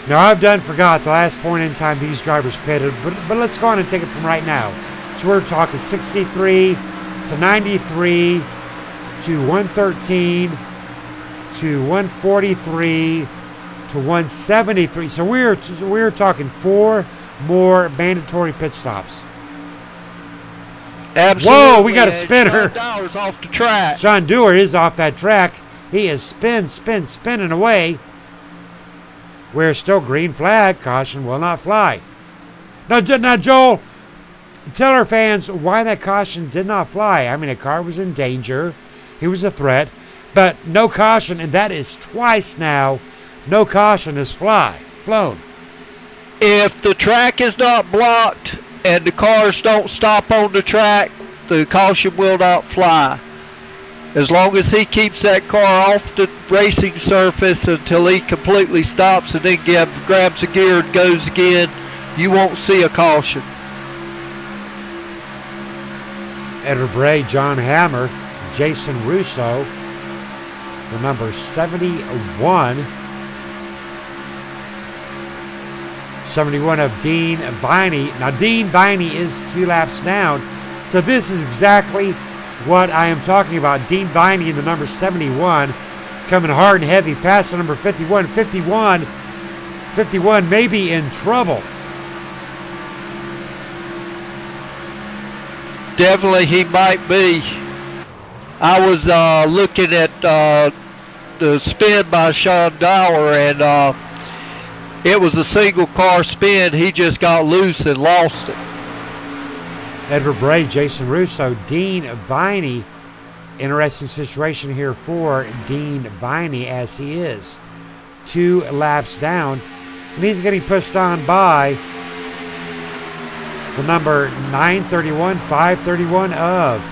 Now, I've forgot the last point in time these drivers pitted, but let's go on and take it from right now. So we're talking 63 to 93 to 113 to 143 to 173. So we're talking 4 more mandatory pit stops. Absolutely. Whoa, we got a spinner. Sean Dewar's off the track. Sean Dewar is off that track. He is spinning away. We're still green flag. Caution will not fly. Now, Joel, tell our fans why that caution did not fly. I mean, a car was in danger. He was a threat. But no caution, and that is twice now. No caution is flown. If the track is not blocked and the cars don't stop on the track, the caution will not fly. As long as he keeps that car off the racing surface until he completely stops and then grabs the gear and goes again, you won't see a caution. Edward Bray, John Hammer, Jason Russo, the number 71. 71 of Dean Viney. Now, Dean Viney is 2 laps down. So this is exactly what I am talking about. Dean Viney in the number 71 coming hard and heavy past the number 51. 51 may be in trouble. Definitely he might be. I was looking at the spin by Sean Dower, and it was a single car spin. He just got loose and lost it. Edward Bray, Jason Russo, Dean Viney. Interesting situation here for Dean Viney as he is 2 laps down. And he's getting pushed on by the number 931, 531 of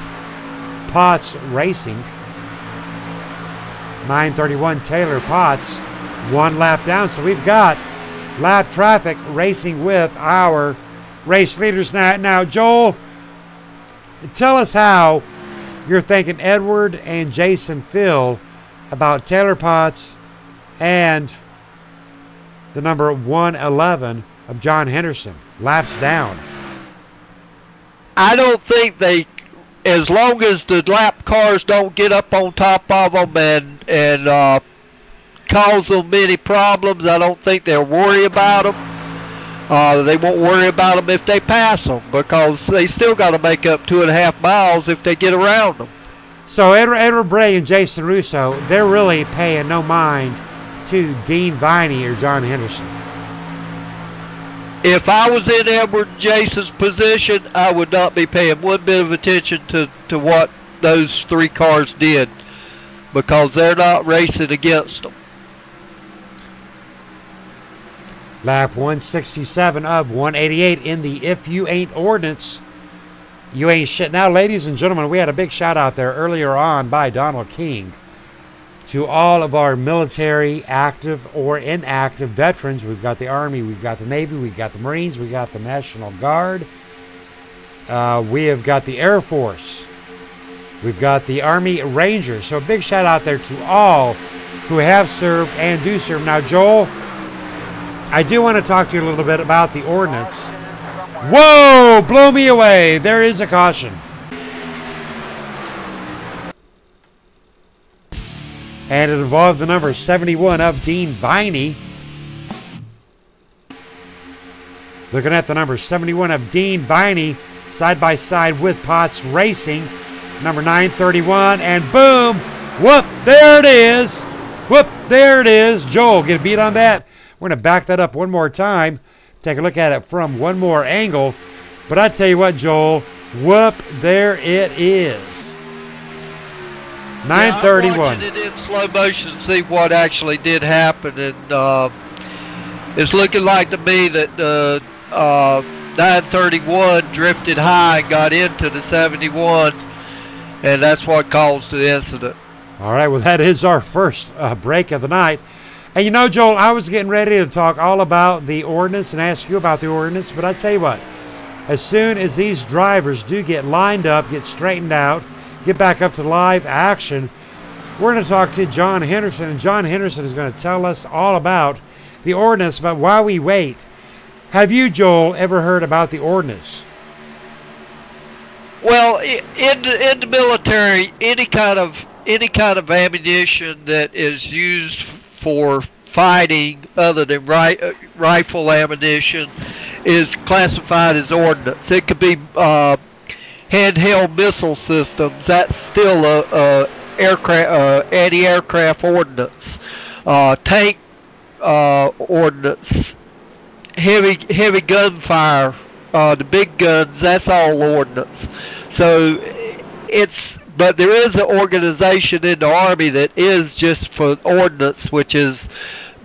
Potts Racing. 931 Taylor Potts, 1 lap down. So we've got lap traffic racing with our race leaders. Now, Joel, tell us how you're thinking Edward and Jason feel about Taylor Potts and the number 111 of John Henderson, laps down. I don't think they, as long as the lap cars don't get up on top of them and cause them many problems. I don't think they'll worry about them. They won't worry about them if they pass them, because they still got to make up 2.5 miles if they get around them. So Edward Bray and Jason Russo, they're really paying no mind to Dean Viney or John Henderson. If I was in Edward and Jason's position, I would not be paying one bit of attention to what those 3 cars did, because they're not racing against them. Lap 167 of 188 in the If You Ain't Ordnance, You Ain't Shit. Now, ladies and gentlemen, we had a big shout out there earlier on by Donald King to all of our military, active or inactive veterans. We've got the Army, we've got the Navy, we've got the Marines, we've got the National Guard. We have got the Air Force. We've got the Army Rangers. So a big shout out there to all who have served and do serve. Now, Joel, I do want to talk to you a little bit about the ordnance. Whoa! Blow me away. There is a caution. And it involved the number 71 of Dean Viney. Looking at the number 71 of Dean Viney, side by side with Potts Racing. Number 931, and boom! Whoop! There it is! Whoop! There it is! Joel, get a beat on that? We're going to back that up one more time. Take a look at it from one more angle. But I tell you what, Joel, whoop, there it is. 931. Yeah, I'm watching it in slow motion to see what actually did happen. And it's looking like to me that 931 drifted high and got into the 71. And that's what caused the incident. All right, well, that is our first break of the night. And you know, Joel, I was getting ready to talk all about the ordinance and ask you about the ordinance, but I tell you what, as soon as these drivers do get lined up, get straightened out, get back up to live action, we're going to talk to John Henderson, and John Henderson is going to tell us all about the ordinance. But while we wait, have you, Joel, ever heard about the ordinance? Well, in the military, any kind of ammunition that is used for fighting other than rifle ammunition is classified as ordnance. It could be handheld missile systems. That's still a anti-aircraft ordnance. Tank ordnance. Heavy gunfire. The big guns. That's all ordnance. So but there is an organization in the Army that is just for ordnance, which is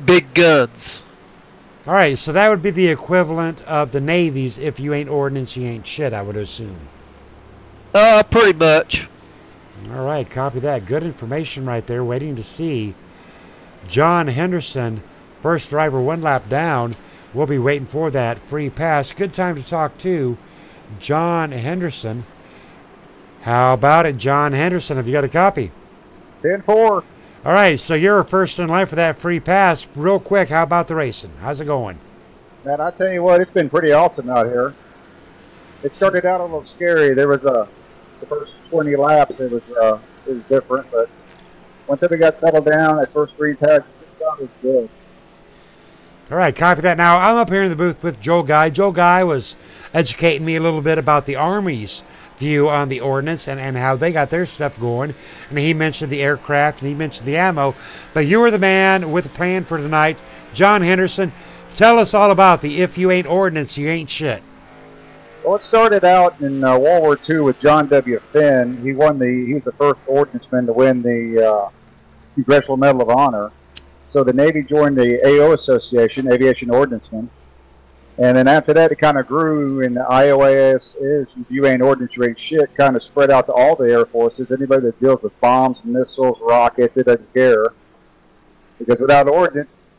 big guns. All right, so that would be the equivalent of the Navy's If You Ain't Ordnance, You Ain't Shit, I would assume. Pretty much. All right, copy that. Good information right there. Waiting to see John Henderson, first driver, 1 lap down. We'll be waiting for that free pass. Good time to talk to John Henderson. How about it, John Henderson? Have you got a copy? 10-4. All right, so you're first in line for that free pass. Real quick, how about the racing? How's it going? Man, I tell you what, it's been pretty awesome out here. It started out a little scary. There was the first 20 laps, it was different, but once everybody got settled down, that first green patch, it was good. All right, copy that. Now, I'm up here in the booth with Joe Guy. Joe Guy was educating me a little bit about the Army's view on the ordnance and how they got their stuff going. And he mentioned the aircraft and he mentioned the ammo. But you were the man with the plan for tonight. John Henderson, tell us all about the If You Ain't Ordnance, You Ain't Shit. Well, it started out in World War II with John W. Finn. He was the first ordnanceman to win the Congressional Medal of Honor. So the Navy joined the AO Association, Aviation Ordnancemen. And then after that, it kind of grew, and the IOAS is, if you ain't ordnance, you ain't shit, kind of spread out to all the Air Forces. Anybody that deals with bombs, missiles, rockets, it doesn't care. Because without ordnance,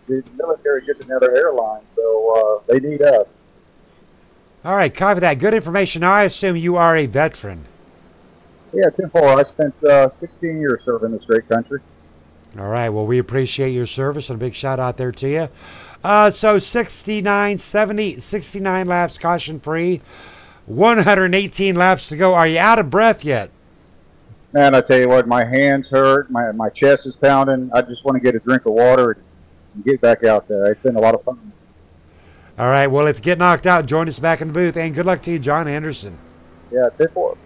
the military is just another airline, so they need us. All right, copy that. Good information. Now, I assume you are a veteran. Yeah, 10-4. I spent 16 years serving this great country. All right, well, we appreciate your service, and a big shout out there to you. So 69 laps caution free, 118 laps to go. Are you out of breath yet? Man, I tell you what, my hands hurt, my chest is pounding. I just want to get a drink of water and get back out there. It's been a lot of fun. All right, well, if you get knocked out, join us back in the booth. And good luck to you, John Anderson. Yeah, 10-4.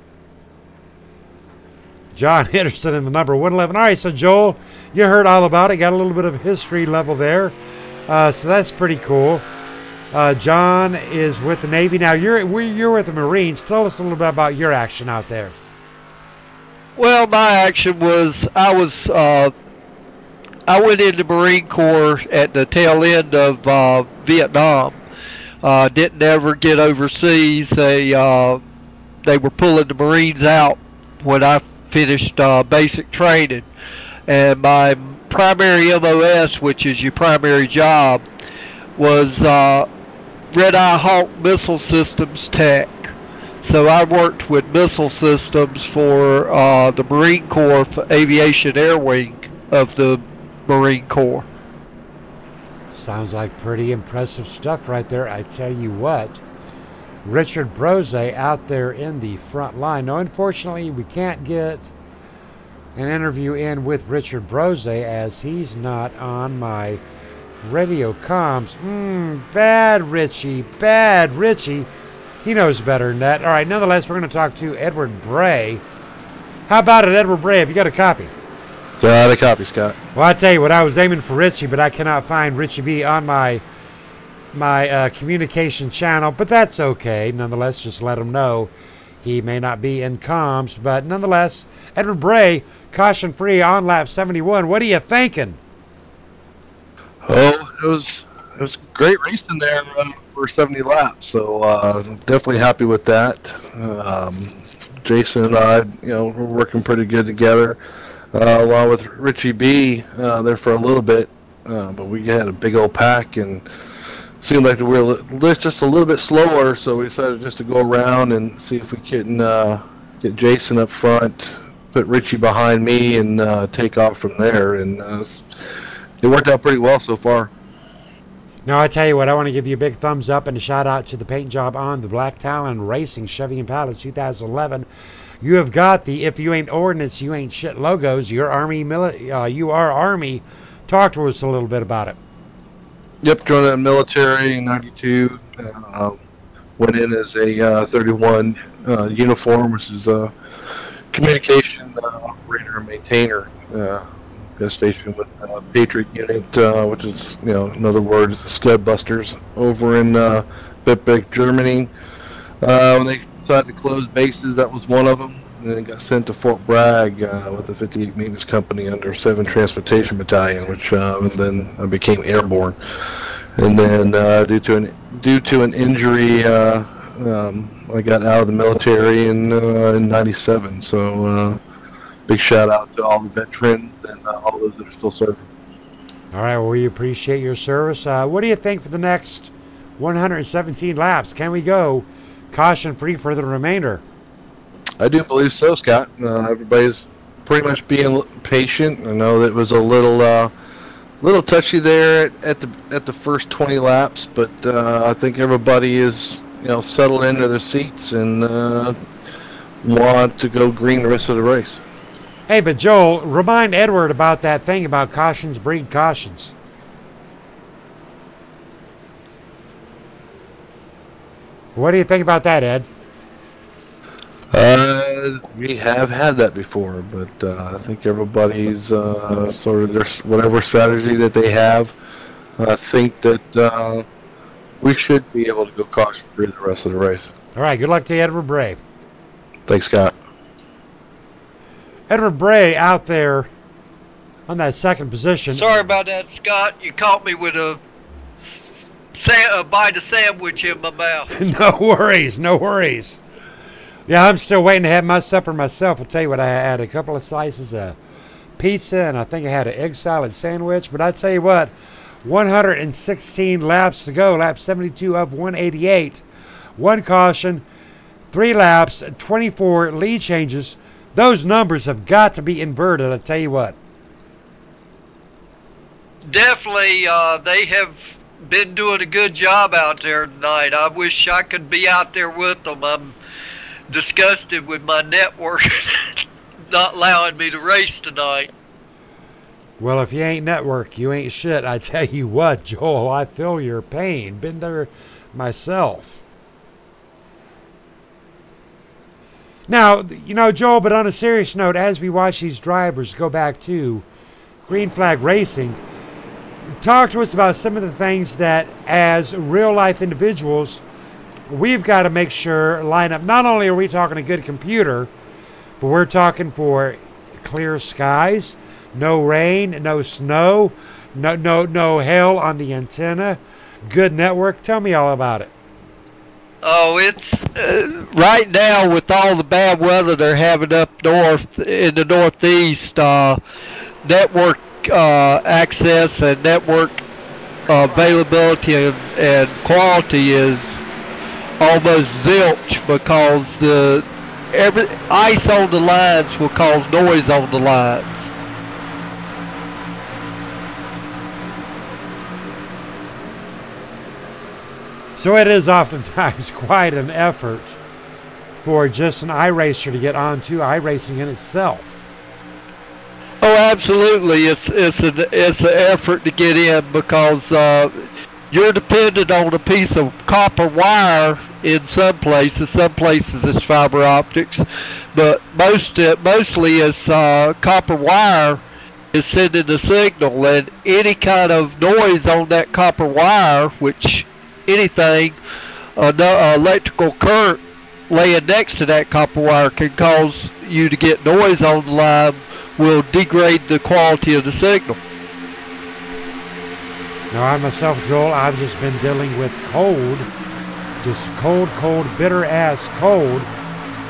John Anderson in the number 111. All right, so Joel, you heard all about it. Got a little bit of history level there. So that's pretty cool. John is with the Navy. Now, you're with the Marines. Tell us a little bit about your action out there. Well, my action was I went into Marine Corps at the tail end of Vietnam. Didn't ever get overseas. They were pulling the Marines out when I finished basic training, and my primary MOS, which is your primary job, was Red Eye Hawk Missile Systems Tech. So I worked with missile systems for the Marine Corps Aviation Air Wing of the Marine Corps. Sounds like pretty impressive stuff right there. I tell you what, Richard Brose out there in the front line. Now, unfortunately, we can't get an interview in with Richard Brose as he's not on my radio comms. Bad Richie. He knows better than that. All right, nonetheless, we're going to talk to Edward Bray. How about it, Edward Bray? Have you got a copy? Got a copy, Scott. Well, I tell you what, I was aiming for Richie, but I cannot find Richie B on my communication channel, but that's okay. Nonetheless, just let him know he may not be in comms. But nonetheless, Edward Bray, caution free on lap 71. What are you thinking? Oh, it was great racing there for 70 laps. So definitely happy with that. Jason and I, we're working pretty good together, along with Richie B there for a little bit. But we had a big old pack and seemed like we were just a little bit slower, so we decided just to go around and see if we can get Jason up front, put Richie behind me, and take off from there. And it worked out pretty well so far. Now, I tell you what, I want to give you a big thumbs up and a shout out to the paint job on the Black Talon Racing Chevy Impala 2011. You have got the "If you ain't ordnance, you ain't shit" logos. You are Army. Talk to us a little bit about it. Yep, joined the military in '92. Went in as a 31 uniform, which is a communication operator and maintainer. Got stationed with Patriot Unit, which is, in other words, Scud Busters over in Bitbeck, Germany. When they decided to close bases, that was one of them. And then got sent to Fort Bragg with the 58 Maintenance Company under 7 Transportation Battalion, which and then I became airborne. And then due to an injury, I got out of the military in '97. So big shout out to all the veterans and all those that are still serving. All right, well, we appreciate your service. What do you think for the next 117 laps? Can we go caution-free for the remainder? I do believe so, Scott. Everybody's pretty much being patient. I know that it was a little touchy there at the first 20 laps, but I think everybody is settled into their seats and want to go green the rest of the race. Hey, but Joel, remind Edward about that thing about cautions breed cautions. What do you think about that, Ed? We have had that before, but I think everybody's sort of their whatever strategy that they have. I think that we should be able to go caution free the rest of the race. All right, good luck to you, Edward Bray. Thanks, Scott. Edward Bray out there on that second position. Sorry about that, Scott. You caught me with a bite of sandwich in my mouth. No worries, no worries. Yeah, I'm still waiting to have my supper myself. I'll tell you what, I had a couple of slices of pizza, and I think I had an egg salad sandwich. But I tell you what, 116 laps to go, lap 72 of 188. 1 caution, 3 laps, 24 lead changes. Those numbers have got to be inverted, I tell you what. Definitely, they have been doing a good job out there tonight. I wish I could be out there with them. I'm disgusted with my network not allowing me to race tonight. Well, if you ain't network, you ain't shit. I tell you what, Joel, I feel your pain. Been there myself. Now, you know, Joel, but on a serious note, as we watch these drivers go back to Green Flag Racing, talk to us about some of the things that, as real-life individuals, we've got to make sure line up. Not only are we talking a good computer, but we're talking for clear skies, no rain, no snow, no hail on the antenna, good network. Tell me all about it. Oh, it's right now with all the bad weather they're having up north in the Northeast. Network access and network availability and quality is almost zilch, because every ice on the lines will cause noise on the lines. So it is oftentimes quite an effort for just an iRacer to get onto iRacing in itself. Oh, absolutely! It's an effort to get in, because you're dependent on a piece of copper wire in some places. Some places it's fiber optics, but mostly it's copper wire is sending the signal, and any kind of noise on that copper wire, which anything, electrical current laying next to that copper wire can cause you to get noise on the line, will degrade the quality of the signal. Now, I myself, Joel, I've just been dealing with cold, just cold, bitter ass cold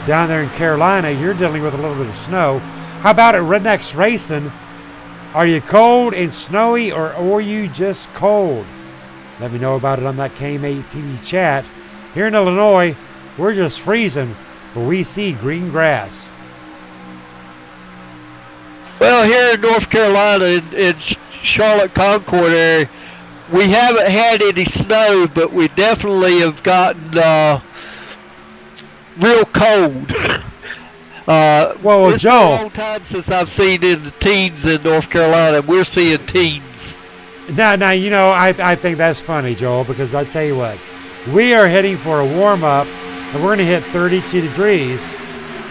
down there in Carolina. You're dealing with a little bit of snow. How about it, Rednecks Racing? Are you cold and snowy, or are you just cold? Let me know about it on that KMA TV chat. Here in Illinois, we're just freezing, but we see green grass. Well, here in North Carolina, in Charlotte Concord area, we haven't had any snow, but we definitely have gotten real cold. Well, it's Joel, a long time since I've seen in the teens in North Carolina. We're seeing teens. Now, you know, I think that's funny, Joel, because I tell you what, we are heading for a warm-up, and we're going to hit 32 degrees,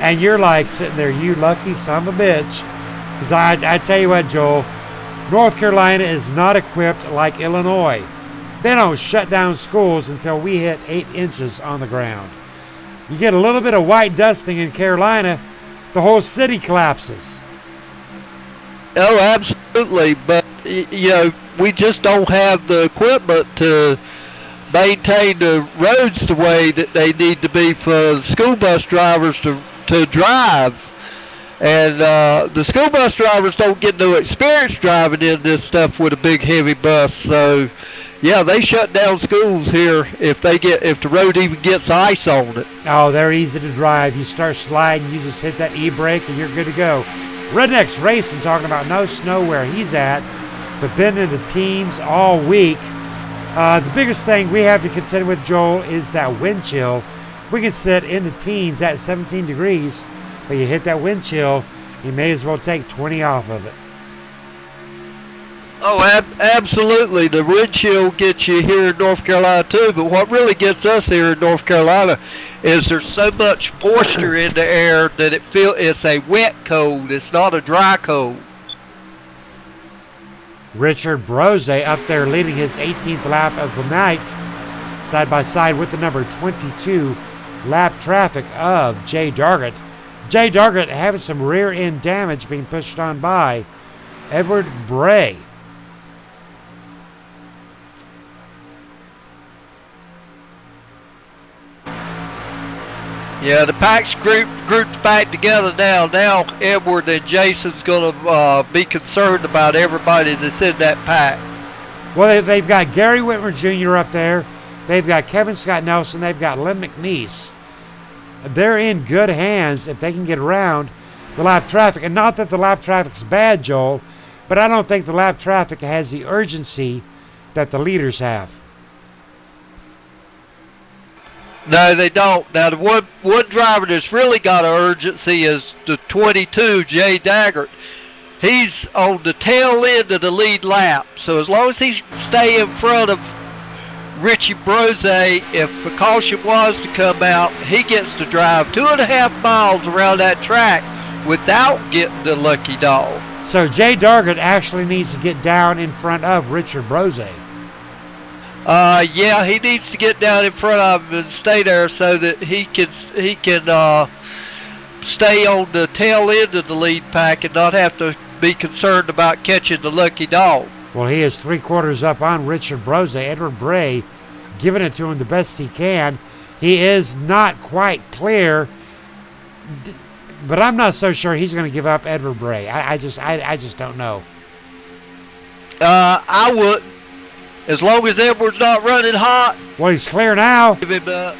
and you're like sitting there, you lucky son of a bitch, because I tell you what, Joel, North Carolina is not equipped like Illinois. They don't shut down schools until we hit 8 inches on the ground. You get a little bit of white dusting in Carolina, the whole city collapses. Oh, absolutely, but you know, we just don't have the equipment to maintain the roads the way that they need to be for school bus drivers to drive. And the school bus drivers don't get no experience driving in this stuff with a big heavy bus. So yeah, they shut down schools here if the road even gets ice on it. Oh, they're easy to drive. You start sliding, you just hit that e-brake and you're good to go. Rednecks Racing talking about no snow where he's at, but been in the teens all week. The biggest thing we have to contend with, Joel, is that wind chill. We can sit in the teens at 17 degrees, but you hit that wind chill, you may as well take 20 off of it. Oh, absolutely. The wind chill gets you here in North Carolina too, but what really gets us here in North Carolina is there's so much moisture in the air that it's a wet cold. It's not a dry cold. Richard Brose up there leading his 18th lap of the night, side by side with the number 22 lap traffic of Jay Dargett. Jay Dargett having some rear end damage being pushed on by Edward Bray. Yeah, the pack's grouped back together now. Now Edward and Jason's going to be concerned about everybody that's in that pack. Well, they've got Gary Whitmer Jr. up there. They've got Kevin Scott Nelson. They've got Lynn McNeese. They're in good hands if they can get around the lap traffic. And not that the lap traffic's bad, Joel, but I don't think the lap traffic has the urgency that the leaders have. No, they don't. Now, the one driver that's really got an urgency is the 22, Jay Daggett. He's on the tail end of the lead lap. So as long as he stay in front of Richie Brose, if the caution was to come out, he gets to drive 2.5 miles around that track without getting the lucky dog. So Jay Dargett actually needs to get down in front of Richard Brose. Yeah, he needs to get down in front of him and stay there so that he can stay on the tail end of the lead pack and not have to be concerned about catching the lucky dog. Well, he is 3/4 up on Richard Brose. Edward Bray giving it to him the best he can. He is not quite clear, but I'm not so sure he's going to give up Edward Bray. I just don't know. I would. As long as Edward's not running hot. Well, he's clear now. Give him up.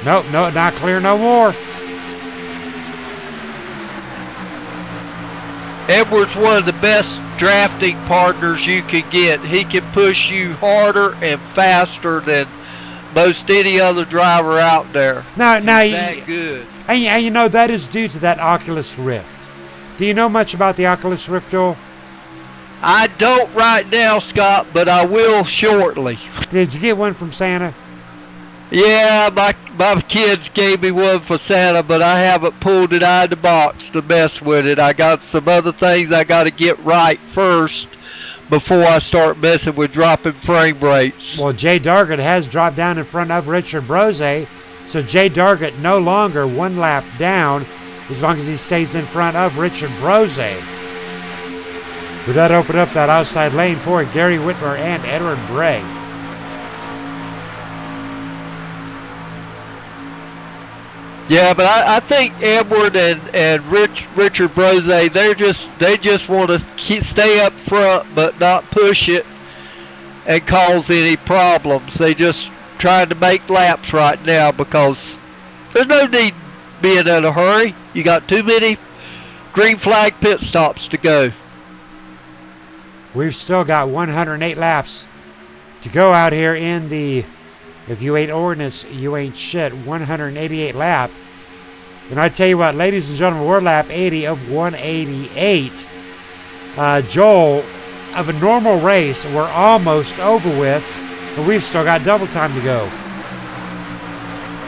Nope, no, not clear no more. Edward's one of the best drafting partners you can get. He can push you harder and faster than most any other driver out there. Now, that good. And you know that is due to that Oculus Rift. Do you know much about the Oculus Rift, Joel? I don't right now, Scott, but I will shortly. Did you get one from Santa? Yeah, my kids gave me one for Santa, but I haven't pulled it out of the box to mess with it. I got some other things I got to get right first before I start messing with dropping frame rates. Well, Jay Dargett has dropped down in front of Richard Brose, so Jay Dargett no longer one lap down as long as he stays in front of Richard Brose. Would that open up that outside lane for Gary Whitmer and Edward Bray? Yeah, but I think Edward and Richard Brose, they just want to stay up front but not push it and cause any problems. They just trying to make laps right now because there's no need being in a hurry. You got too many green flag pit stops to go. We've still got 108 laps to go out here in the, if you ain't ordnance, you ain't shit, 188 lap. And I tell you what, ladies and gentlemen, we're lap 80 of 188. Joel, of a normal race, we're almost over with, but we've still got double time to go.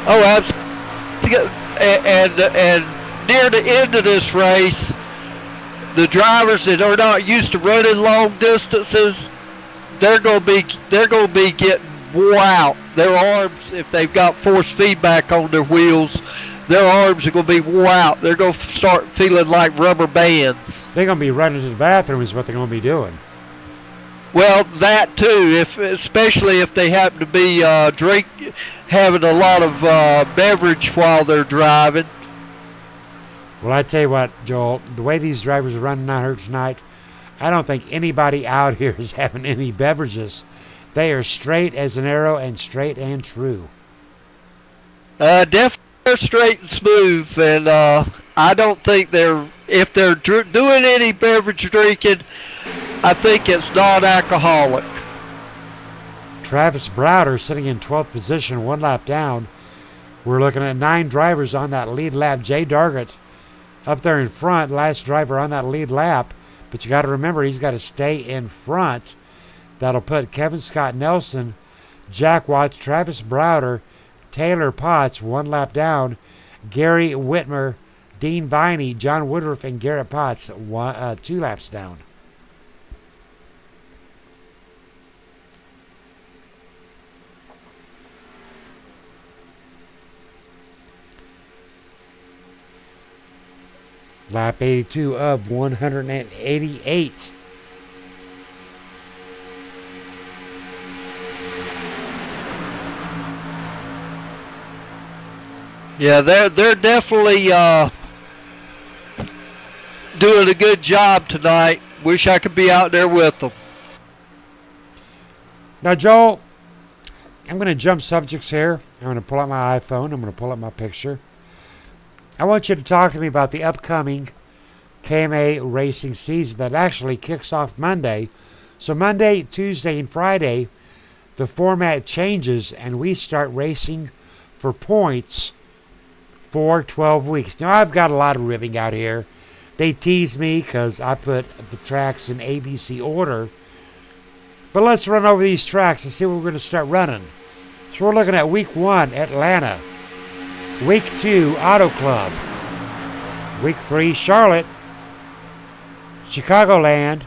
Oh, absolutely. And near the end of this race, the drivers that are not used to running long distances, they're gonna be getting wore out. Their arms, if they've got force feedback on their wheels, their arms are gonna be wore out. They're gonna start feeling like rubber bands. They're gonna be running to the bathroom is what they're gonna be doing. Well, that too, especially if they happen to be having a lot of beverage while they're driving. Well, I tell you what, Joel, the way these drivers are running out here tonight, I don't think anybody out here is having any beverages. They are straight as an arrow and straight and true. Definitely straight and smooth, and I don't think if they're doing any beverage drinking, I think it's non-alcoholic. Travis Browder sitting in 12th position, one lap down. We're looking at 9 drivers on that lead lap. Jay Dargett up there in front, last driver on that lead lap. But you got to remember, he's got to stay in front. That'll put Kevin Scott Nelson, Jack Watts, Travis Browder, Taylor Potts, one lap down. Gary Whitmer, Dean Viney, John Woodruff, and Garrett Potts, 2 laps down. Lap 82 of 188. Yeah, they're definitely doing a good job tonight. Wish I could be out there with them. Now, Joel, I'm going to jump subjects here. I'm going to pull out my iPhone. I'm going to pull up my picture. I want you to talk to me about the upcoming Kma Racing season that actually kicks off Monday. So Monday, Tuesday, and Friday, the format changes and we start racing for points for 12 weeks. Now, I've got a lot of ribbing out here. They tease me because I put the tracks in ABC order. But let's run over these tracks and see what we're going to start running. So we're looking at Week 1, Atlanta. Week 2, Auto Club. Week 3, Charlotte. Chicagoland.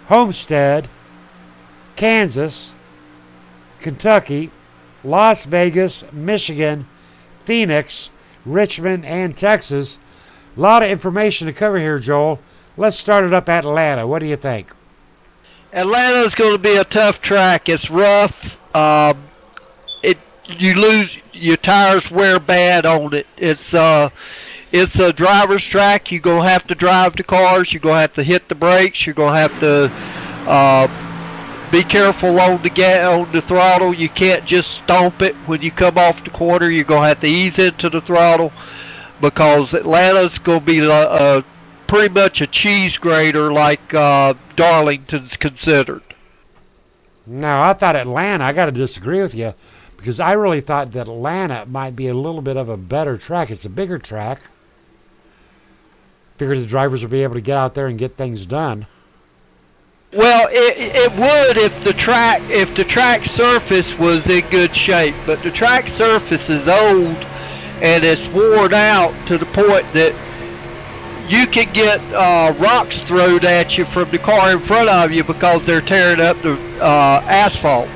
Homestead. Kansas. Kentucky. Las Vegas, Michigan, Phoenix, Richmond, and Texas. A lot of information to cover here, Joel. Let's start it up at Atlanta. What do you think? Atlanta's going to be a tough track. It's rough. You lose, your tires wear bad on it. It's a driver's track. You're going to have to drive the cars. You're going to have to hit the brakes. You're going to have to be careful on the throttle. You can't just stomp it when you come off the corner. You're going to have to ease into the throttle because Atlanta's going to be pretty much a cheese grater like Darlington's considered. No, I thought Atlanta, I got to disagree with you because I really thought that Atlanta might be a little bit of a better track. It's a bigger track. Figured the drivers would be able to get out there and get things done. Well, it would if the track surface was in good shape, but the track surface is old and it's worn out to the point that you can get rocks thrown at you from the car in front of you because they're tearing up the asphalt.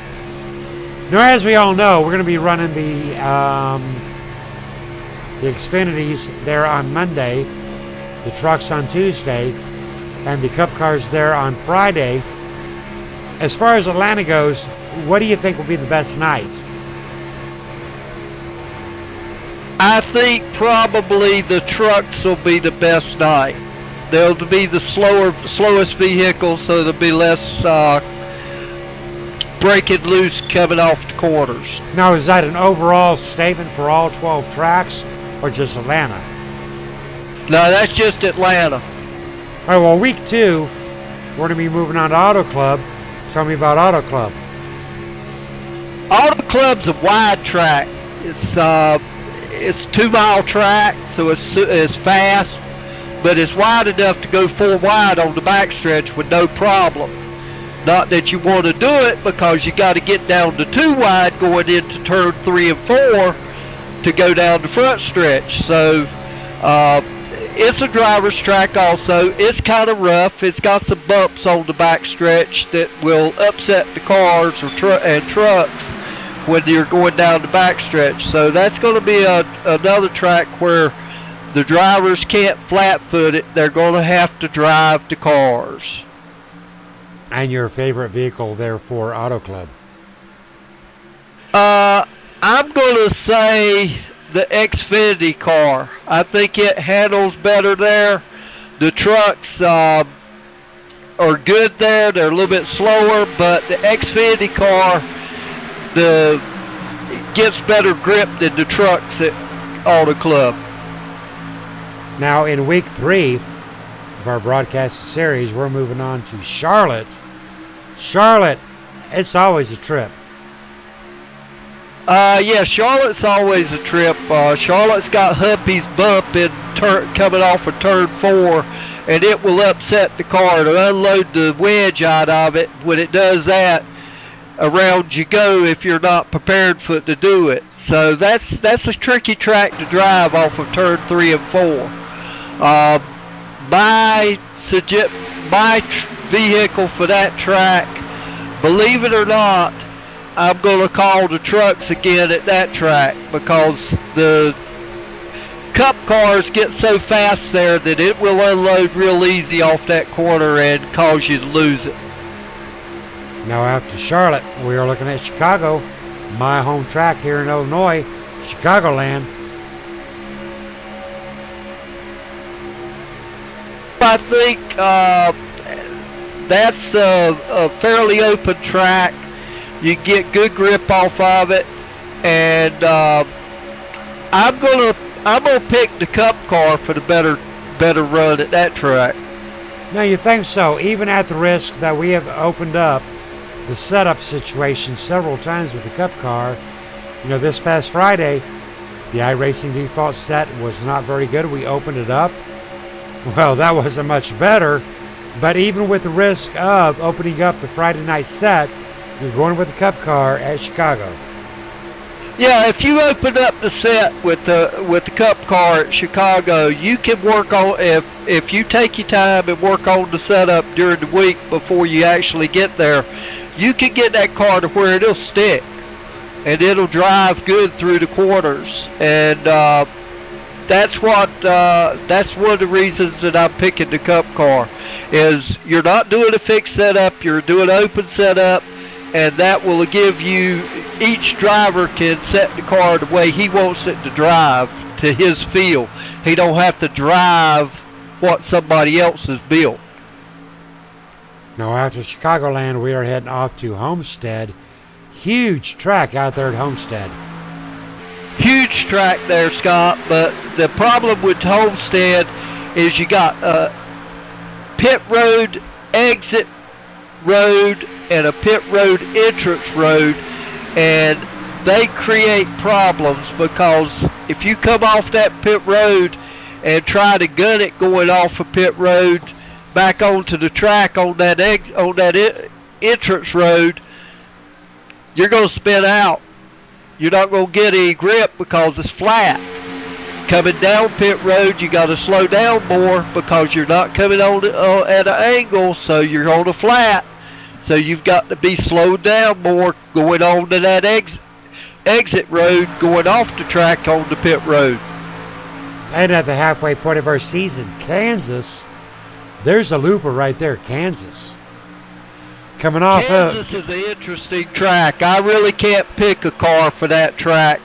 Now, as we all know, we're going to be running the Xfinities there on Monday, the trucks on Tuesday, and the Cup cars there on Friday. As far as Atlanta goes, what do you think will be the best night? I think probably the trucks will be the best night. They'll be the slowest vehicles, so there'll be less breaking loose coming off the corners. Now, is that an overall statement for all 12 tracks or just Atlanta? No, that's just Atlanta. All right, well, week 2, we're going to be moving on to Auto Club. Tell me about Auto Club. Auto Club's a wide track. It's 2-mile track, so it's fast, but it's wide enough to go 4 wide on the backstretch with no problem. Not that you want to do it because you got to get down to 2 wide going into turn 3 and 4 to go down the front stretch. So it's a driver's track also. It's kind of rough. It's got some bumps on the backstretch that will upset the cars and trucks when you're going down the backstretch. So that's going to be another track where the drivers can't flat-foot it. They're going to have to drive the cars. And your favorite vehicle there for Auto Club? I'm going to say the Xfinity car. I think it handles better there. The trucks are good there. They're a little bit slower, but the Xfinity car gets better grip than the trucks at Auto Club. Now, in week 3 of our broadcast series, we're moving on to Charlotte. Charlotte, it's always a trip. Yeah, Charlotte's always a trip. Charlotte's got Humpy's bump coming off of turn 4, and it will upset the car to unload the wedge out of it. When it does that, around you go if you're not prepared to do it. So that's a tricky track to drive off of turn 3 and 4. My vehicle for that track, believe it or not, I'm going to call the trucks again at that track because the Cup cars get so fast there that it will unload real easy off that corner and cause you to lose it. Now, after Charlotte, we are looking at Chicago, my home track here in Illinois, Chicagoland. I think that's a fairly open track. You get good grip off of it, and I'm gonna pick the Cup car for the better run at that track. Now, you think so? Even at the risk that we have opened up the setup situation several times with the Cup car. You know, this past Friday, the iRacing default set was not very good. We opened it up. Well, that wasn't much better. But even with the risk of opening up the Friday night set, you're going with the Cup car at Chicago. Yeah, if you open up the set with the Cup car at Chicago, you can work on, if you take your time and work on the setup during the week before you actually get there, you can get that car to where it'll stick and it'll drive good through the corners. And that's one of the reasons that I'm picking the Cup car, is you're not doing a fixed setup, you're doing open setup, and that will give you, each driver can set the car the way he wants it to drive to his feel. He don't have to drive what somebody else has built. Now after Chicagoland, we are heading off to Homestead. Huge track out there at Homestead. Huge track there, Scott, but the problem with Homestead is you got pit road, exit road, and a pit road entrance road, and they create problems because if you come off that pit road and try to gun it going off a pit road back onto the track on that entrance road, you're going to spin out. You're not going to get any grip because it's flat. Coming down pit road, you got to slow down more because you're not coming on at an angle, so you're on a flat. So you've got to be slowed down more going on to that exit road, going off the track on the pit road. And at the halfway point of our season, Kansas, there's a looper right there, Kansas. Coming off Kansas is an interesting track. I really can't pick a car for that track.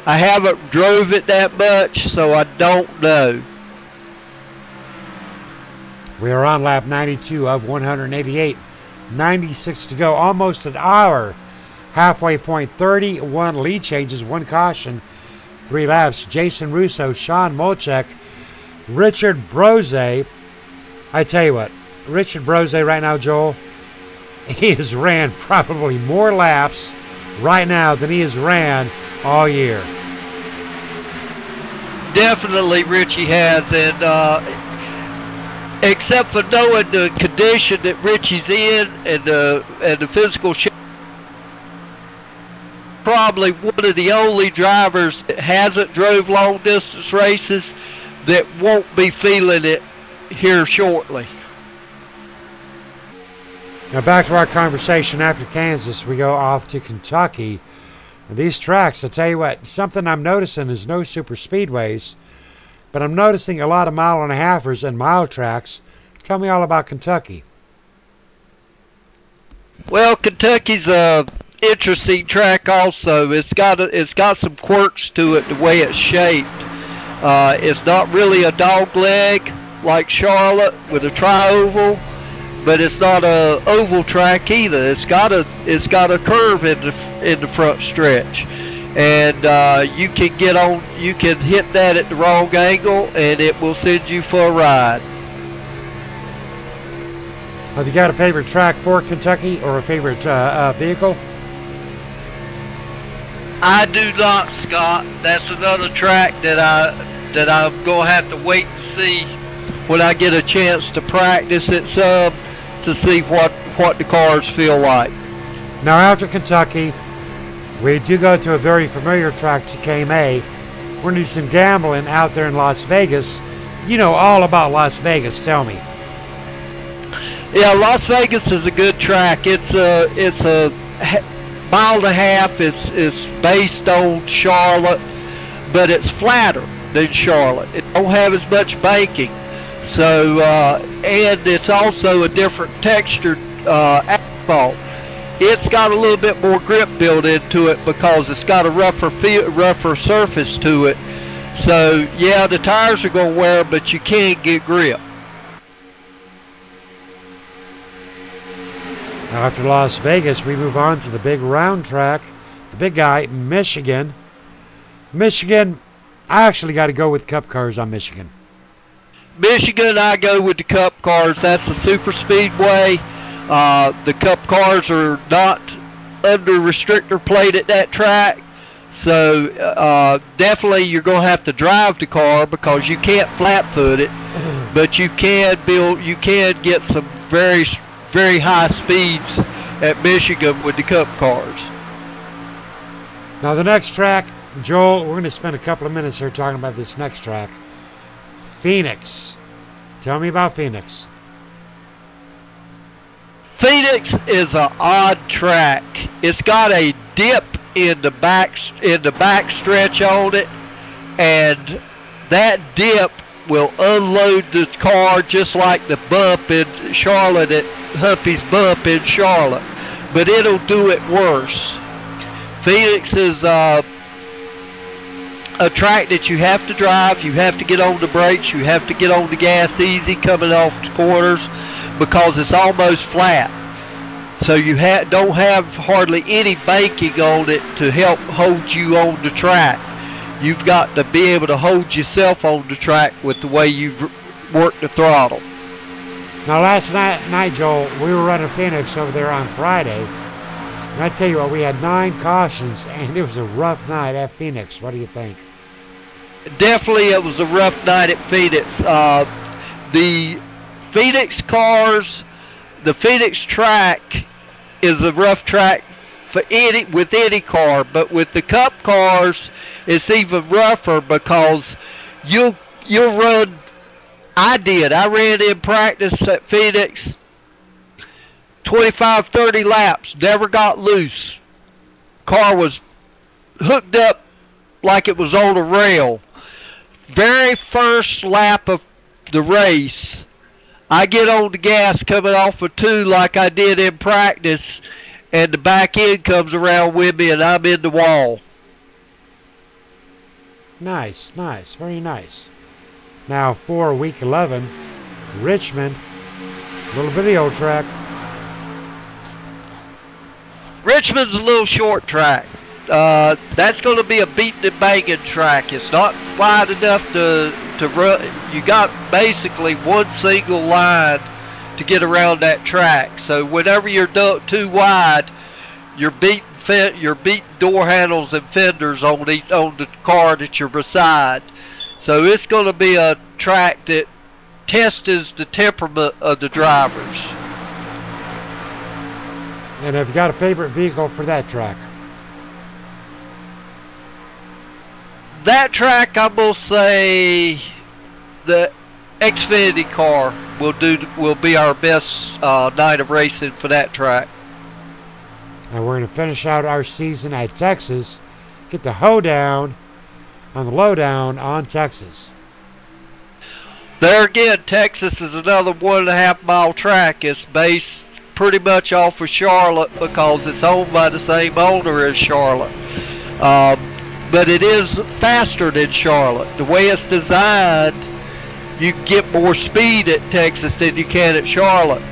I haven't drove it that much, so I don't know. We are on lap 92 of 188. 96 to go, almost an hour. Halfway point, 31 lead changes, 1 caution, 3 laps. Jason Russo, Sean Molchek, Richard Brose. I tell you what, Richard Brose right now, Joel, he has ran probably more laps right now than he has ran all year. Definitely Richie has, and except for knowing the condition that Richie's in and the physical shape, probably one of the only drivers that hasn't drove long distance races that won't be feeling it here shortly. Now back to our conversation after Kansas, we go off to Kentucky. These tracks, I'll tell you what, something I'm noticing is no super speedways, but I'm noticing a lot of mile-and-a-halfers and mile tracks. Tell me all about Kentucky. Well, Kentucky's a interesting track also. It's got some quirks to it the way it's shaped. It's not really a dog leg like Charlotte with a tri-oval, but it's not a oval track either. It's got a curve in the front stretch, and you can hit that at the wrong angle, and it will send you for a ride. Have you got a favorite track for Kentucky or a favorite vehicle? I do not, Scott. That's another track that I'm gonna have to wait and see when I get a chance to practice it some, to see what the cars feel like. Now after Kentucky, we do go to a very familiar track to Kma. We're going to do some gambling out there in Las Vegas. You know all about Las Vegas, tell me. Yeah, Las Vegas is a good track. It's a mile and a half. It's based on Charlotte, but it's flatter than Charlotte. It don't have as much banking. So, and it's also a different textured asphalt. It's got a little bit more grip built into it because it's got a rougher surface to it. So, yeah, the tires are going to wear, but you can get grip. Now after Las Vegas, we move on to the big round track, the big guy, Michigan. Michigan, I actually got to go with Cup cars on Michigan. Michigan, I go with the Cup cars. That's a super speedway. The Cup cars are not under restrictor plate at that track. So definitely you're going to have to drive the car because you can't flat foot it, but you can get some very, very high speeds at Michigan with the Cup cars. Now the next track, Joel, we're going to spend a couple of minutes here talking about this next track. Phoenix. Tell me about Phoenix. Phoenix is an odd track. It's got a dip in the back stretch on it, and that dip will unload the car just like the bump in Charlotte at Humpy's Bump in Charlotte, but it'll do it worse. Phoenix is a track that you have to drive. You have to get on the brakes. You have to get on the gas easy coming off the corners because it's almost flat. So you don't have hardly any banking on it to help hold you on the track. You've got to be able to hold yourself on the track with the way you've worked the throttle. Now last night, Joel, we were running Phoenix over there on Friday. And I tell you what, we had 9 cautions, and it was a rough night at Phoenix. What do you think? Definitely it was a rough night at Phoenix. The Phoenix cars, the Phoenix track is a rough track for with any car, but with the Cup cars, it's even rougher because you'll run. I ran in practice at Phoenix 25-30 laps, never got loose. Car was hooked up like it was on a rail. Very first lap of the race, I get on the gas coming off of 2 like I did in practice, and the back end comes around with me and I'm in the wall. Nice, nice, very nice. Now for week 11, Richmond, little video track. Richmond's a little short track. That's going to be a beating and banging track. It's not wide enough to run. You got basically one single line to get around that track. So whenever you're too wide, you're beating door handles and fenders on the car that you're beside. So it's going to be a track that tests the temperament of the drivers. And have you got a favorite vehicle for that track? That track, I'm going to say the Xfinity car will be our best night of racing for that track. And we're going to finish out our season at Texas. Get the hoedown on the lowdown on Texas. There again, Texas is another 1.5 mile track. It's based pretty much off of Charlotte because it's owned by the same owner as Charlotte. But it is faster than Charlotte. The way it's designed, you can get more speed at Texas than you can at Charlotte.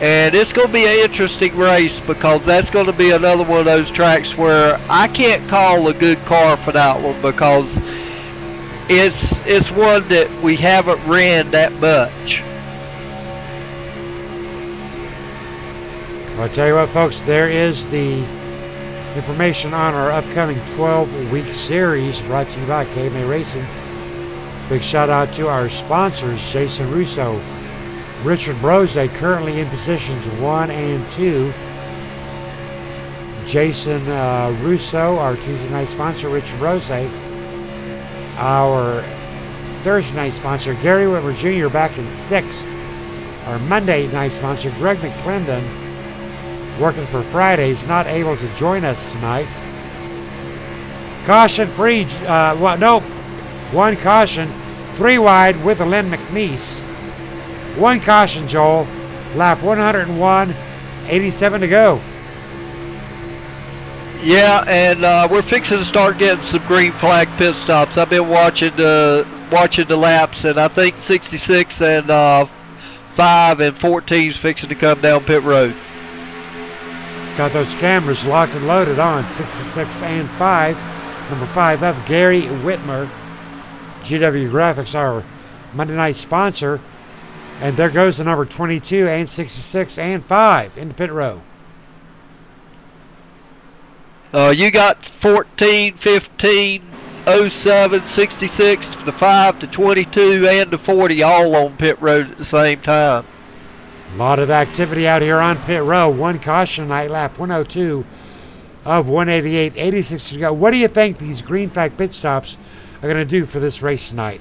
And it's going to be an interesting race because that's going to be another one of those tracks where I can't call a good car for that one because it's one that we haven't ran that much. I'll tell you what, folks, there is the information on our upcoming 12-week series brought to you by Kma Racing. Big shout out to our sponsors, Jason Russo, Richard Brose, currently in positions 1 and 2. Jason Russo, our Tuesday night sponsor, Richard Brose. Our Thursday night sponsor, Gary Whitmer Jr., back in 6th. Our Monday night sponsor, Greg McClendon, working for Fridays, not able to join us tonight. Caution free, one caution, 3 wide with a Lynn McNeese. 1 caution, Joel. Lap 101, 87 to go. Yeah, and we're fixing to start getting some green flag pit stops. I've been watching the laps, and I think 66 and 5 and 14 is fixing to come down pit road. Got those cameras locked and loaded on 66 and 5. Number 5 of Gary Whitmer. GW Graphics, our Monday night sponsor. And there goes the number 22 and 66 and 5 into pit row. You got 14, 15, 07, 66, the 5, the 22, and the 40 all on pit road at the same time. A lot of activity out here on pit row. One caution night lap, 102 of 188, 86 to go. What do you think these green flag pit stops are going to do for this race tonight?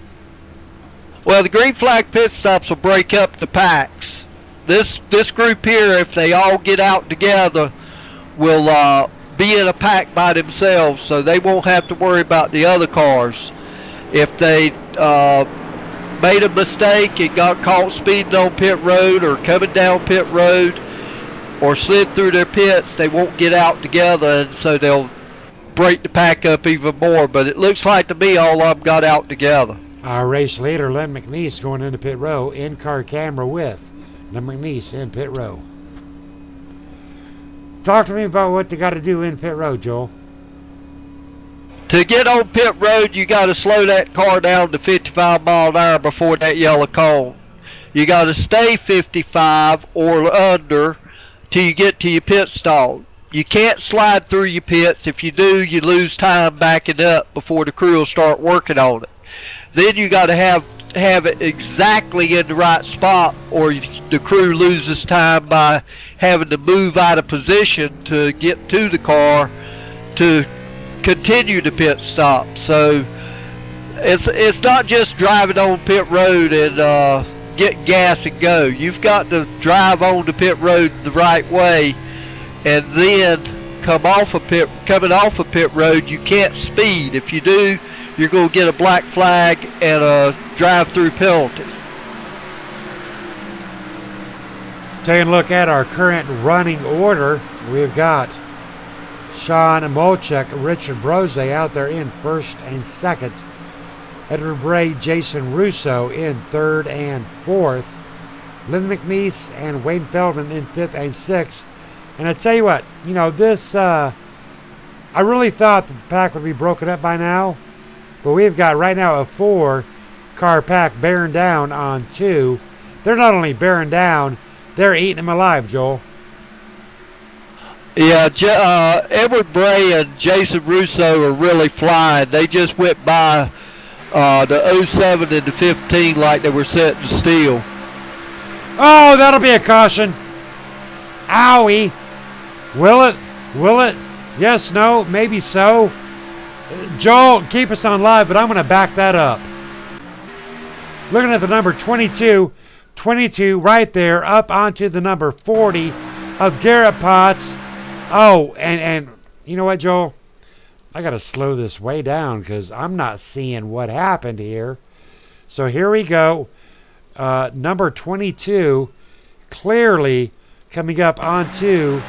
Well, the green flag pit stops will break up the packs. This group here, if they all get out together, will be in a pack by themselves, so they won't have to worry about the other cars. If they made a mistake and got caught speeding on pit road or coming down pit road or slid through their pits, they won't get out together, and so they'll break the pack up even more. But it looks like to me all of them got out together. Our race leader, Len McNeese, going into pit row. In-car camera with Len McNeese in pit row. Talk to me about what you got to do in pit road, Joel. To get on pit road, you got to slow that car down to 55 mile an hour before that yellow cone. You got to stay 55 or under till you get to your pit stall. You can't slide through your pits. If you do, you lose time backing up before the crew will start working on it. Then you got to have it exactly in the right spot, or the crew loses time by having to move out of position to get to the car to continue the pit stop. So it's not just driving on pit road and get gas and go. You've got to drive on the pit road the right way, and then coming off of pit road, you can't speed. If you do, you're going to get a black flag and a drive-through penalty. Taking a look at our current running order, we've got Sean Molchek, Richard Brose out there in first and second. Edward Bray, Jason Russo in third and fourth. Lynn McNeese and Wayne Feldman in fifth and sixth. And I tell you what, you know, this, I really thought that the pack would be broken up by now. But we've got right now a 4-car pack bearing down on 2. They're not only bearing down, they're eating them alive, Joel. Yeah, Edward Bray and Jason Russo are really flying. They just went by the 07 and the 15 like they were setting steel. Oh, that'll be a caution. Owie. Will it? Will it? Yes, no, maybe so. Joel, keep us on live, but I'm going to back that up. Looking at the number 22 right there, up onto the number 40 of Garrett Potts. Oh, and you know what, Joel? I got to slow this way down because I'm not seeing what happened here. So here we go. Number 22 clearly coming up onto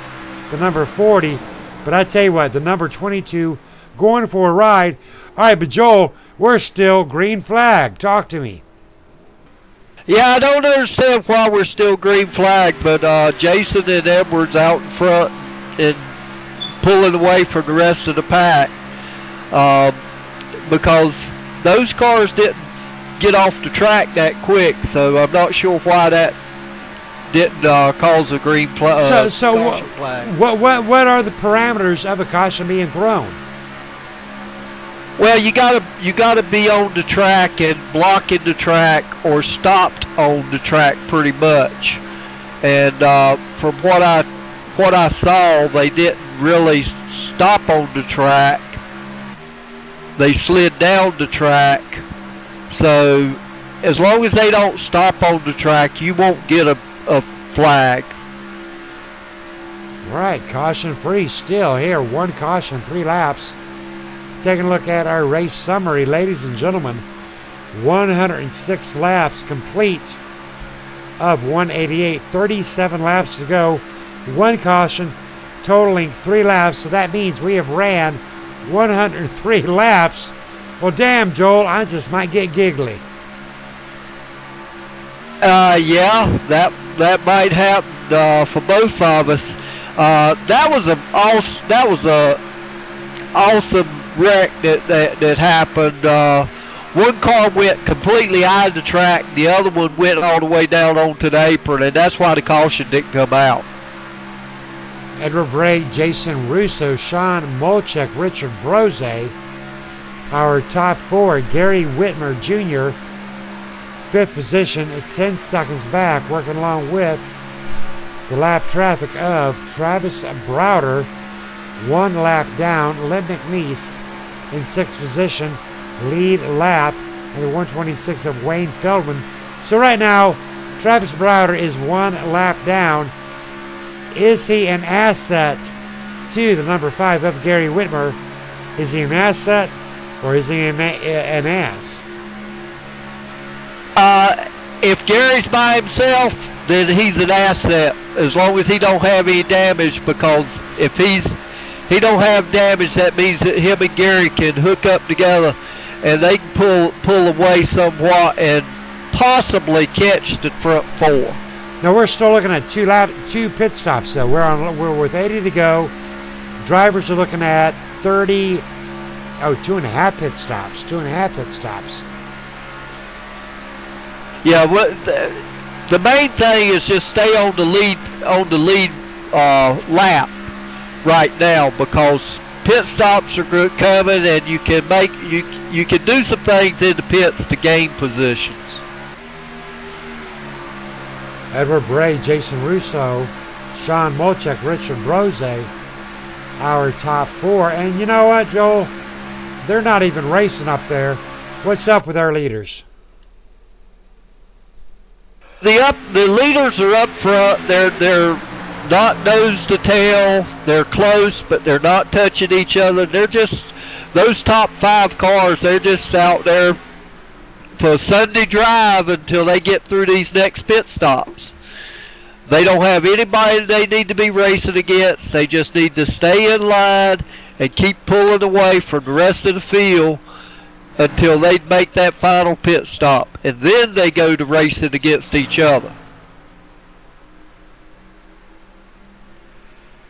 the number 40. But I tell you what, the number 22 going for a ride. All right, but Joel, we're still green flag. Talk to me. Yeah, I don't understand why we're still green flag, but Jason and Edwards out in front and pulling away from the rest of the pack because those cars didn't get off the track that quick, so I'm not sure why that didn't cause a green flag. What are the parameters of a caution being thrown? Well, you gotta be on the track and blocking the track or stopped on the track pretty much. And from what I saw, they didn't really stop on the track. They slid down the track. So as long as they don't stop on the track, you won't get a flag. Right, caution free still here. 1 caution, 3 laps. Taking a look at our race summary, ladies and gentlemen. 106 laps complete of 188. 37 laps to go. 1 caution, totaling 3 laps. So that means we have ran 103 laps. Well, damn, Joel, I just might get giggly. Yeah, that might happen for both of us. That was a awesome wreck that happened one car went completely out of the track, the other one went all the way down onto the apron, and that's why the caution didn't come out. Edward Bray, Jason Russo, Sean Molchek, Richard Brose. Our top 4, Gary Whitmer Jr., 5th position at 10 seconds back, working along with the lap traffic of Travis Browder, 1 lap down. Len McNeese in 6th position, lead lap, and the 126 of Wayne Feldman. So right now, Travis Browder is 1 lap down. Is he an asset to the number 5 of Gary Whitmer? Is he an asset or is he an ass? If Gary's by himself, then he's an asset as long as he don't have any damage, because if he don't have damage, that means that him and Gary can hook up together and they can pull away somewhat and possibly catch the front 4. Now we're still looking at 2 pit stops though. We're with 80 to go. Drivers are looking at 30. Oh, 2.5 pit stops. 2.5 pit stops. Yeah, the main thing is just stay on the lead lap right now, because pit stops are coming, and you can do some things in the pits to gain positions. Edward Bray, Jason Russo, Sean Molchek, Richard Brose, our top 4. And you know what, Joel? They're not even racing up there. What's up with our leaders? The leaders are up front. They're not nose to tail. They're close, but they're not touching each other. They're just, those top 5 cars, they're just out there for a Sunday drive until they get through these next pit stops. They don't have anybody they need to be racing against. They just need to stay in line and keep pulling away from the rest of the field until they make that final pit stop, and then they go to racing against each other.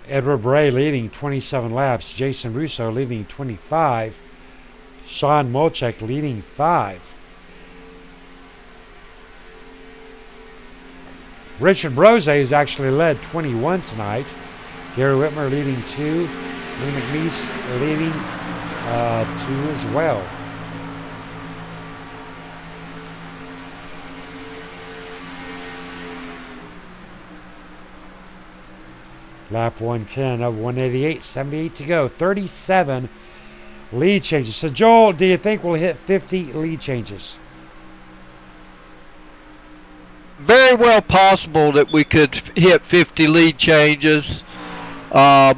Edward Bray leading 27 laps, Jason Russo leading 25, Sean Molchek leading 5. Richard Brose has actually led 21 tonight. Gary Whitmer leading 2, Lee McNeese leading 2 as well. Lap 110 of 188, 78 to go, 37 lead changes. So Joel, do you think we'll hit 50 lead changes? Very well possible that we could hit 50 lead changes. But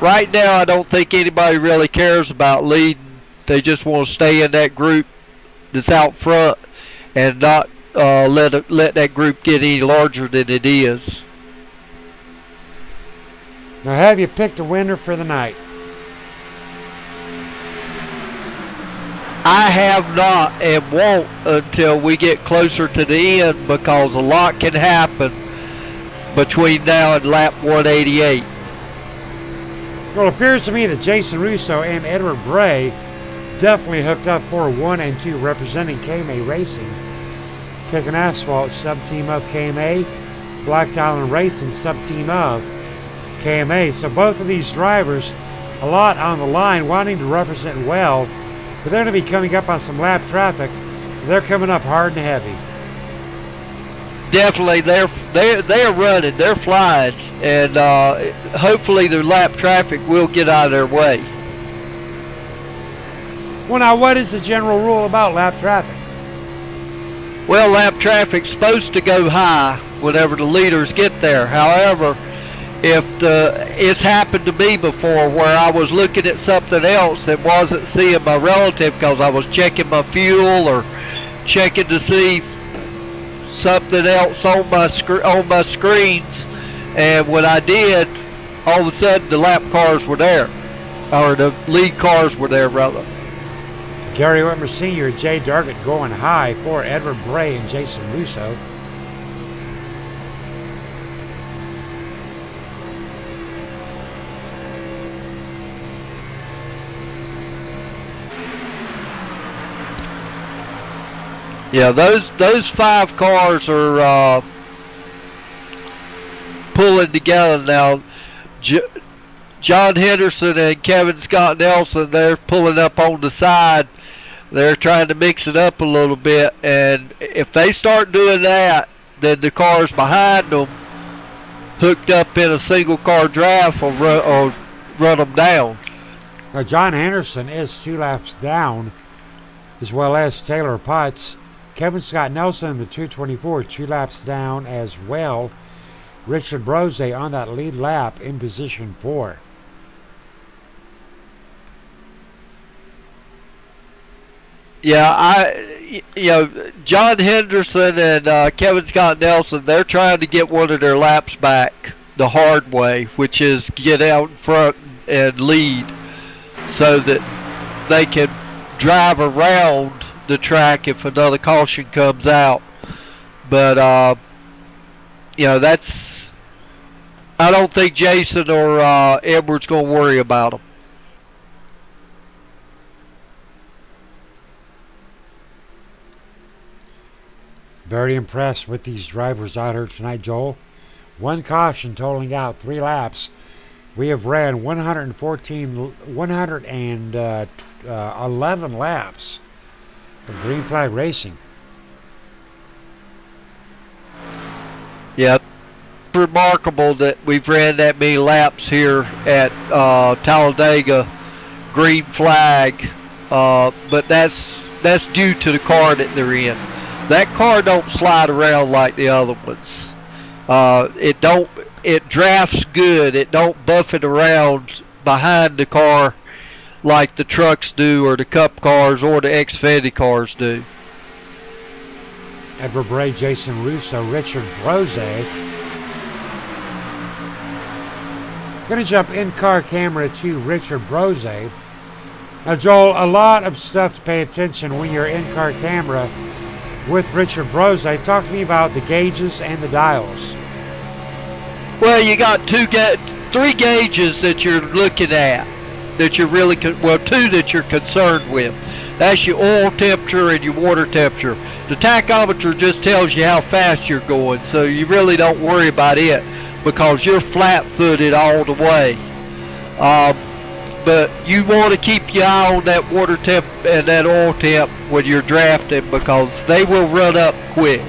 right now I don't think anybody really cares about leading. They just want to stay in that group that's out front and not let that group get any larger than it is. Now, have you picked a winner for the night? I have not, and won't until we get closer to the end, because a lot can happen between now and lap 188. Well, it appears to me that Jason Russo and Edward Bray definitely hooked up for 1 and 2, representing Kma Racing. Kicking Asphalt, sub-team of Kma. Black Island Racing, sub-team of Kma. So both of these drivers, a lot on the line, wanting to represent well, but they're going to be coming up on some lap traffic. They're coming up hard and heavy. Definitely, they're running, they're flying, and hopefully their lap traffic will get out of their way. Well, now, what is the general rule about lap traffic? Well, lap traffic's supposed to go high whenever the leaders get there. However, it's happened to me before where I was looking at something else and wasn't seeing my relative because I was checking my fuel or checking to see something else on my screens, and when I did, all of a sudden the lap cars were there, or the lead cars were there rather. Gary Whitmer Sr., Jay Dargett going high for Edward Bray and Jason Russo. Yeah, those 5 cars are pulling together now. John Henderson and Kevin Scott Nelson, they're pulling up on the side. They're trying to mix it up a little bit, and if they start doing that, then the cars behind them, hooked up in a single car draft, will run them down. Now, John Henderson is 2 laps down, as well as Taylor Potts. Kevin Scott Nelson in the 224, 2 laps down as well. Richard Brose on that lead lap in position 4. Yeah, John Henderson and Kevin Scott Nelson, they're trying to get one of their laps back the hard way, which is get out in front and lead so that they can drive around the track if another caution comes out. But, that's, I don't think Jason or Edwards going to worry about them. Very impressed with these drivers out here tonight, Joel. 1 caution totaling out 3 laps. We have ran 111 laps of green flag racing. Yeah, remarkable that we've ran that many laps here at Talladega green flag, but that's due to the car that they're in. That car don't slide around like the other ones. It drafts good. It don't buffet around behind the car like the trucks do, or the Cup cars, or the Xfinity cars do. Edward Bray, Jason Russo, Richard Brose. Going to jump in-car camera to Richard Brose. Now, Joel, a lot of stuff to pay attention when you're in-car camera with Richard Brose. Talk to me about the gauges and the dials. Well, you got 3 gauges that you're looking at, that you're really, 2 that you're concerned with. That's your oil temperature and your water temperature. The tachometer just tells you how fast you're going, so you really don't worry about it because you're flat-footed all the way. But you want to keep your eye on that water temp and that oil temp when you're drafting, because they will run up quick.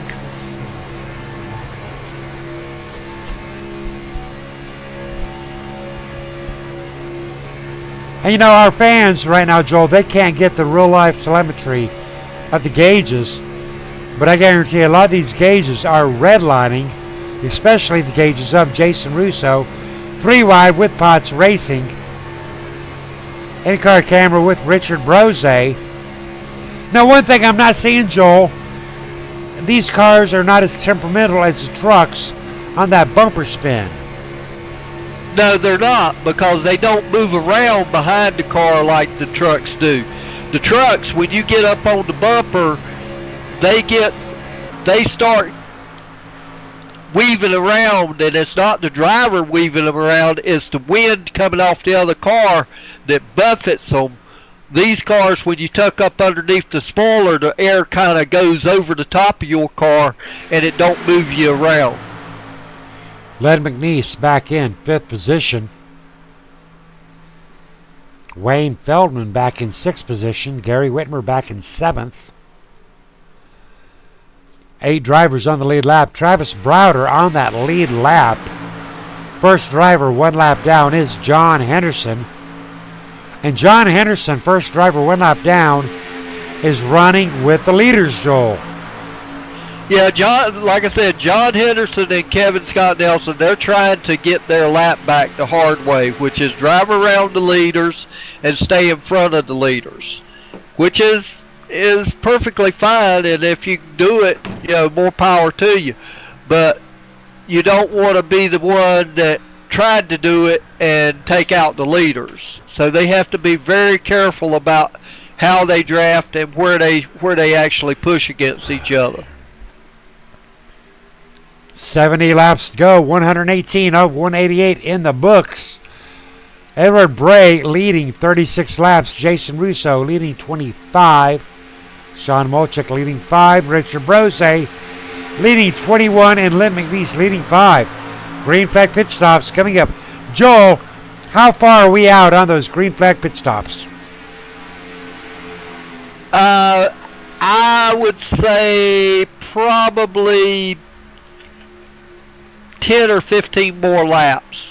And our fans right now, Joel, they can't get the real-life telemetry of the gauges, but I guarantee a lot of these gauges are redlining, especially the gauges of Jason Russo. 3 wide with Potts Racing. In-car camera with Richard Brose. Now, one thing I'm not seeing, Joel, these cars are not as temperamental as the trucks on that bumper spin. No, they're not, because they don't move around behind the car like the trucks do. The trucks, when you get up on the bumper, they start weaving around, and it's not the driver weaving them around, it's the wind coming off the other car that buffets them. These cars, when you tuck up underneath the spoiler, the air kind of goes over the top of your car and it don't move you around. Len McNeese back in 5th position. Wayne Feldman back in 6th position. Gary Whitmer back in 7th. 8 drivers on the lead lap. Travis Browder on that lead lap. First driver 1 lap down is John Henderson. And John Henderson, first driver 1 lap down, is running with the leaders, Joel. Yeah, like I said, John Henderson and Kevin Scott Nelson, they're trying to get their lap back the hard way, which is drive around the leaders and stay in front of the leaders, which is perfectly fine, and if you can do it, more power to you. But you don't want to be the one that tried to do it and take out the leaders. So they have to be very careful about how they draft and where they actually push against each other. 70 laps to go, 118 of 188 in the books. Edward Bray leading 36 laps, Jason Russo leading 25. Sean Molchik leading 5. Richard Brose leading 21. And Lynn McNeese leading 5. Green flag pit stops coming up. Joel, how far are we out on those green flag pit stops? I would say probably 10 or 15 more laps.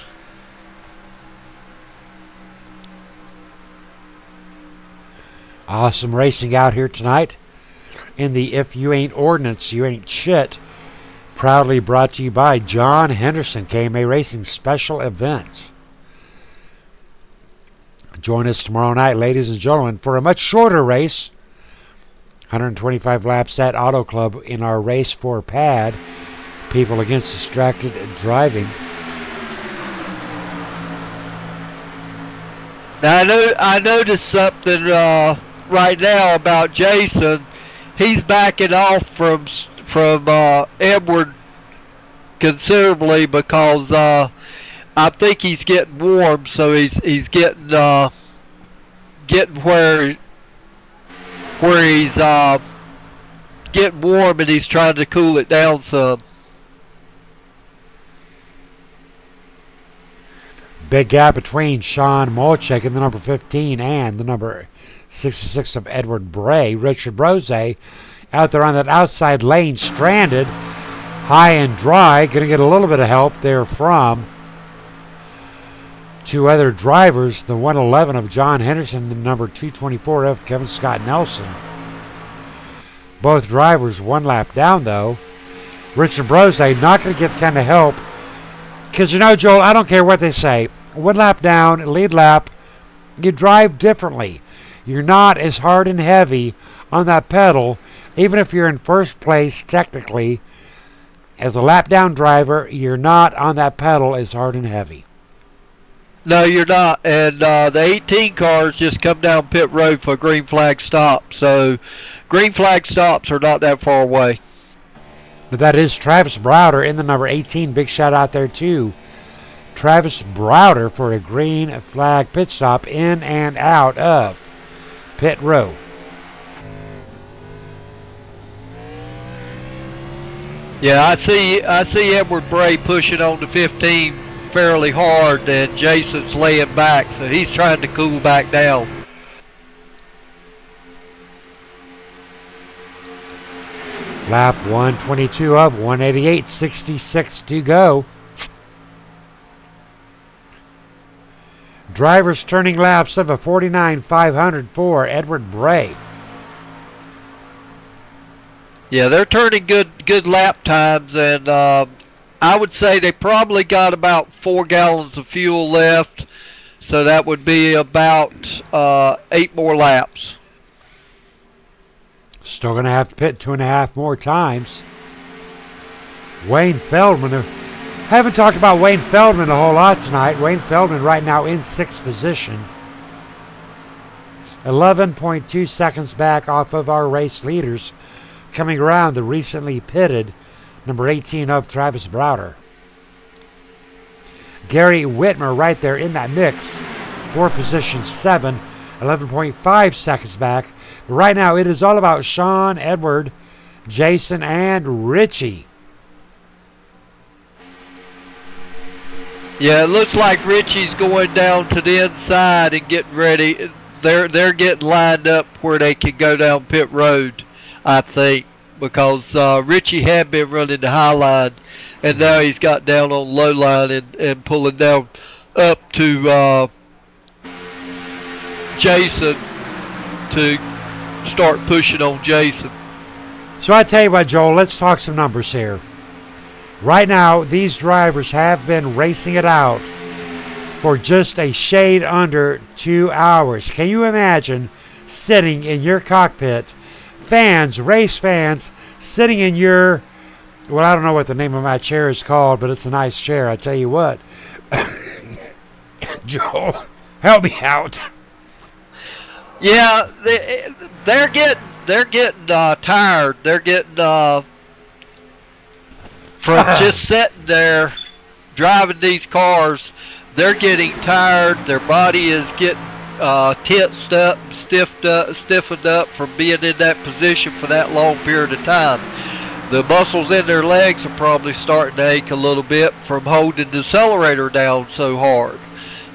Awesome racing out here tonight in the If You Ain't Ordnance, You Ain't Shit. Proudly brought to you by John Henderson, Kma Racing special event. Join us tomorrow night, ladies and gentlemen, for a much shorter race. 125 laps at Auto Club in our race for pad. People Against Distracted Driving. Now I noticed something right now about Jason. He's backing off from Edward considerably because I think he's getting warm, so he's getting where he's getting warm, and he's trying to cool it down some. Big gap between Sean Molchik and the number 15 and the number 66 of Edward Bray. Richard Brose out there on that outside lane, stranded, high and dry. Going to get a little bit of help there from two other drivers, the 111 of John Henderson, the number 224 of Kevin Scott Nelson. Both drivers one lap down, though. Richard Brose not going to get the kind of help because, you know, Joel, I don't care what they say. One lap down, lead lap, you drive differently. You're not as hard and heavy on that pedal, even if you're in first place technically. As a lap down driver, you're not on that pedal as hard and heavy. No, you're not. And the 18 cars just come down pit road for a green flag stop. So green flag stops are not that far away. But that is Travis Browder in the number 18. Big shout out there too. Travis Browder for a green flag pit stop in and out of pit row. Yeah, I see Edward Bray pushing on to 15 fairly hard, and Jason's laying back, so he's trying to cool back down. Lap 122 of 188, 66 to go. Drivers turning laps of a 49.500 for Edward Bray. Yeah, they're turning good lap times, and I would say they probably got about 4 gallons of fuel left, so that would be about 8 more laps. Still going to have to pit 2.5 more times. Wayne Feldman. Haven't talked about Wayne Feldman a whole lot tonight. Wayne Feldman right now in 6th position. 11.2 seconds back off of our race leaders. Coming around the recently pitted number 18 of Travis Browder. Gary Whitmer right there in that mix for position 7. 11.5 seconds back. Right now it is all about Sean, Edward, Jason, and Richie. Yeah, it looks like Richie's going down to the inside and getting ready. They're getting lined up where they can go down pit road, I think, because Richie had been running the high line, and now he's got down on low line and pulling down up to Jason to start pushing on Jason. So I tell you what, Joel, let's talk some numbers here. Right now, these drivers have been racing it out for just a shade under 2 hours. Can you imagine sitting in your cockpit, fans, race fans, sitting in your, well, I don't know what the name of my chair is called, but it's a nice chair, I tell you what. Joel, help me out. Yeah, they're getting tired. They're getting from just sitting there driving these cars. They're getting tired. Their body is getting tensed up, stiffened up from being in that position for that long period of time. The muscles in their legs are probably starting to ache a little bit from holding the accelerator down so hard.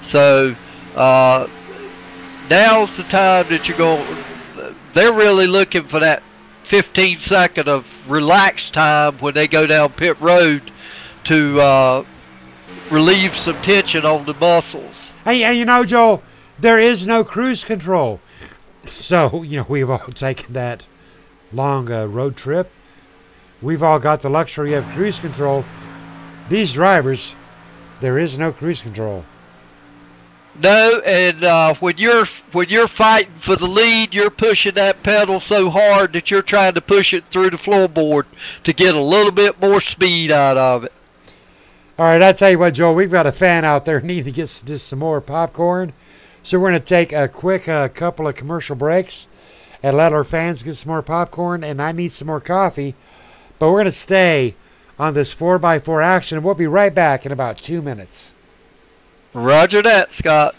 So now's the time that you're going. They're really looking for that 15-second of relaxed time when they go down pit road to relieve some tension on the muscles. Hey, you know, Joel, there is no cruise control. So, you know, we've all taken that long road trip. We've all got the luxury of cruise control. These drivers, there is no cruise control. No, and when you're fighting for the lead, you're pushing that pedal so hard that you're trying to push it through the floorboard to get a little bit more speed out of it. All right, I tell you what, Joel, we've got a fan out there needing to get just some more popcorn. So we're going to take a quick couple of commercial breaks and let our fans get some more popcorn, and I need some more coffee. But we're going to stay on this 4x4 action, and we'll be right back in about 2 minutes. Roger that, Scott.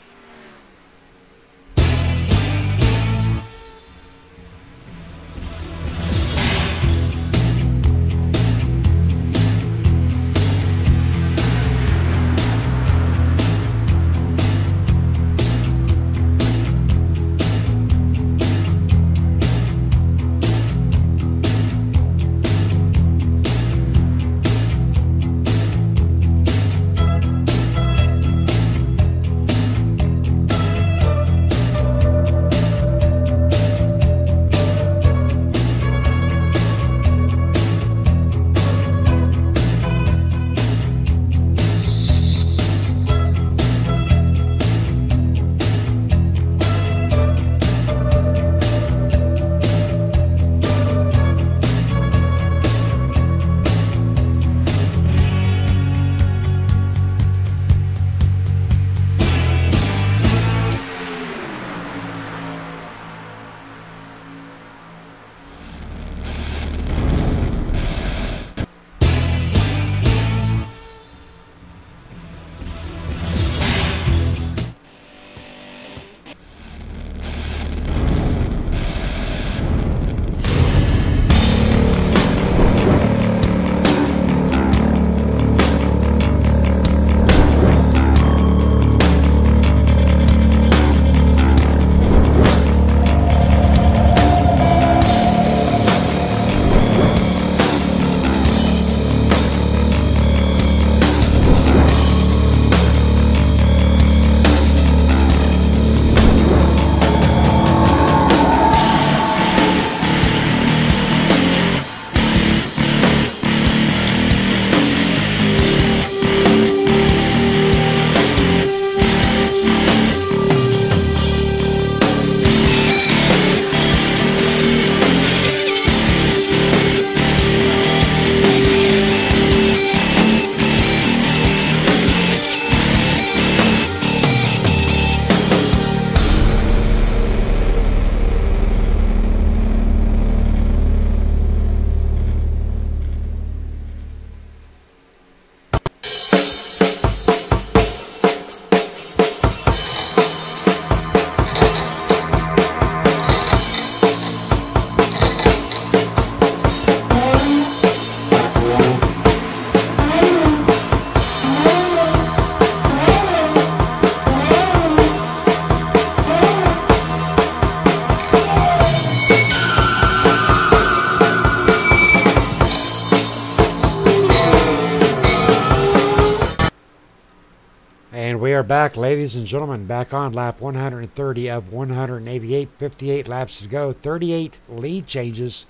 Back, ladies and gentlemen, back on lap 130 of 188, 58 laps to go, 38 lead changes.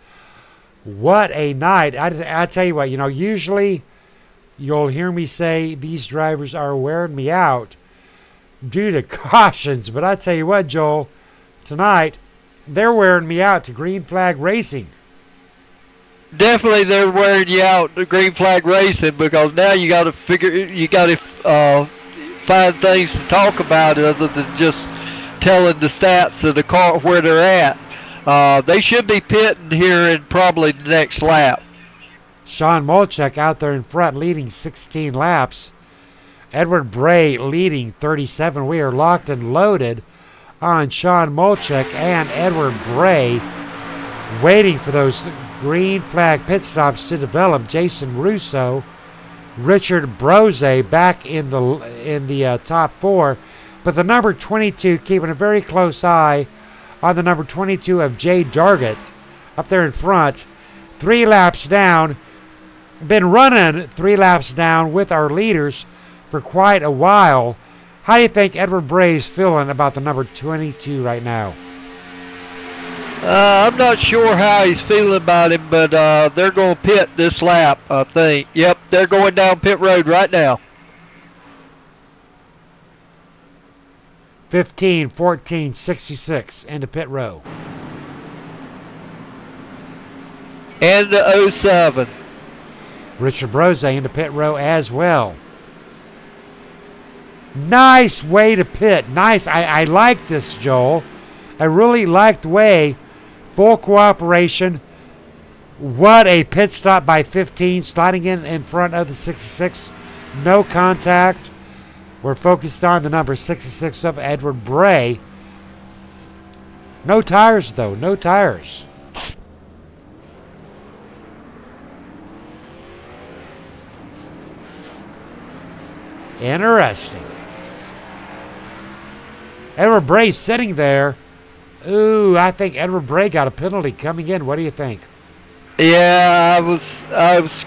What a night. I tell you what, you know, usually you'll hear me say these drivers are wearing me out due to cautions, but I tell you what, Joel, tonight they're wearing me out to Green Flag Racing. Definitely they're wearing you out to Green Flag Racing, because now you got to find things to talk about other than just telling the stats of the car where they're at. They should be pitting here in probably the next lap. Sean Molchek out there in front leading 16 laps. Edward Bray leading 37. We are locked and loaded on Sean Molchek and Edward Bray, waiting for those green flag pit stops to develop. Jason Russo, Richard Brose back in the top 4, but the number 22 keeping a very close eye on the number 22 of Jay Dargett up there in front. 3 laps down. Been running 3 laps down with our leaders for quite a while. How do you think Edward Bray's feeling about the number 22 right now? I'm not sure how he's feeling about him, but they're going to pit this lap, I think. Yep, they're going down pit road right now. 15, 14, 66 into pit row. And the 07. Richard Brose into pit row as well. Nice way to pit. Nice. I like this, Joel. I really like the way. Full cooperation. What a pit stop by 15, sliding in front of the 66. No contact. We're focused on the number 66 of Edward Bray. No tires, though. No tires. Interesting. Edward Bray sitting there. Ooh, I think Edward Bray got a penalty coming in. What do you think? Yeah, I was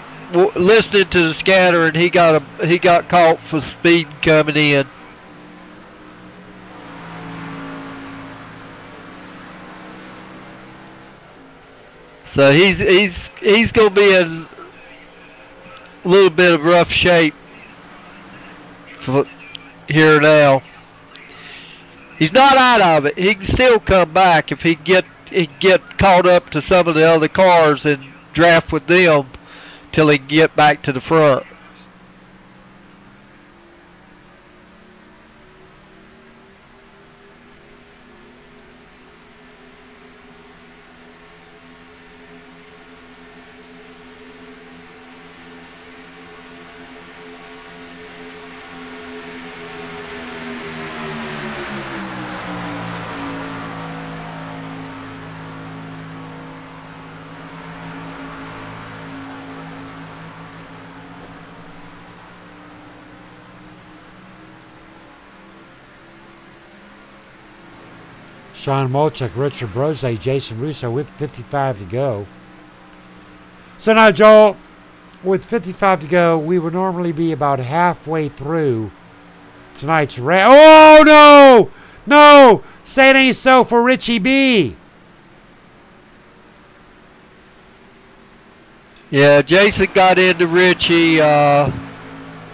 listening to the scanner, and he got caught for speed coming in. So he's going to be in a little bit of rough shape here now. He's not out of it. He can still come back if he get caught up to some of the other cars and draft with them till he can get back to the front. Sean Molchek, Richard Brose, Jason Russo with 55 to go. So now, Joel, with 55 to go, we would normally be about halfway through tonight's race. Oh, no! No! Say it ain't so for Richie B. Yeah, Jason got into Richie.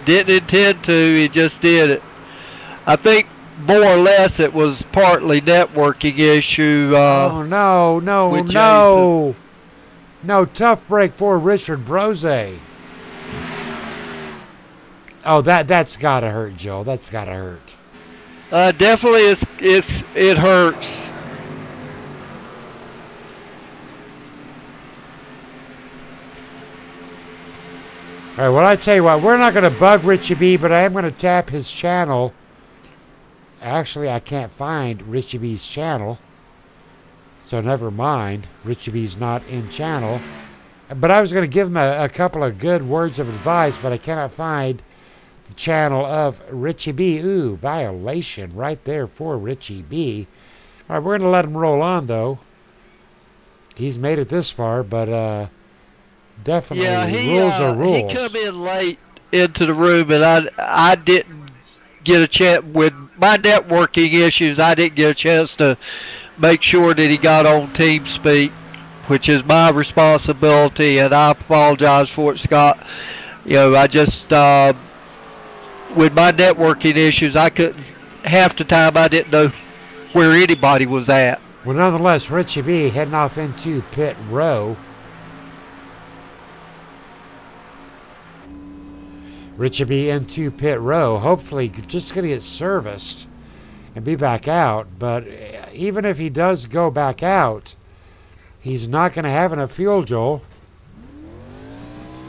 Didn't intend to. He just did it. I think more or less it was partly networking issue. Oh, no, no, no. No, tough break for Richard Brose. Oh, that's got to hurt, Joel. That's got to hurt. Definitely it hurts. All right, well, I tell you what, we're not going to bug Richie B, but I am going to tap his channel. Actually, I can't find Richie B's channel, so never mind. Richie B's not in channel. But I was going to give him a couple of good words of advice, but I cannot find the channel of Richie B. Ooh, violation right there for Richie B. All right, we're going to let him roll on, though. He's made it this far, but definitely rules are rules. He come in late into the room, and I didn't get a chance with my networking issues. I didn't get a chance to make sure that he got on TeamSpeak, which is my responsibility, and I apologize for it, Scott. You know, I just with my networking issues, I couldn't. Half the time, I didn't know where anybody was at. Well, nonetheless, Richie B heading off into pit row. Richie B into pit row, hopefully just going to get serviced and be back out. But even if he does go back out, he's not going to have enough fuel, Joel.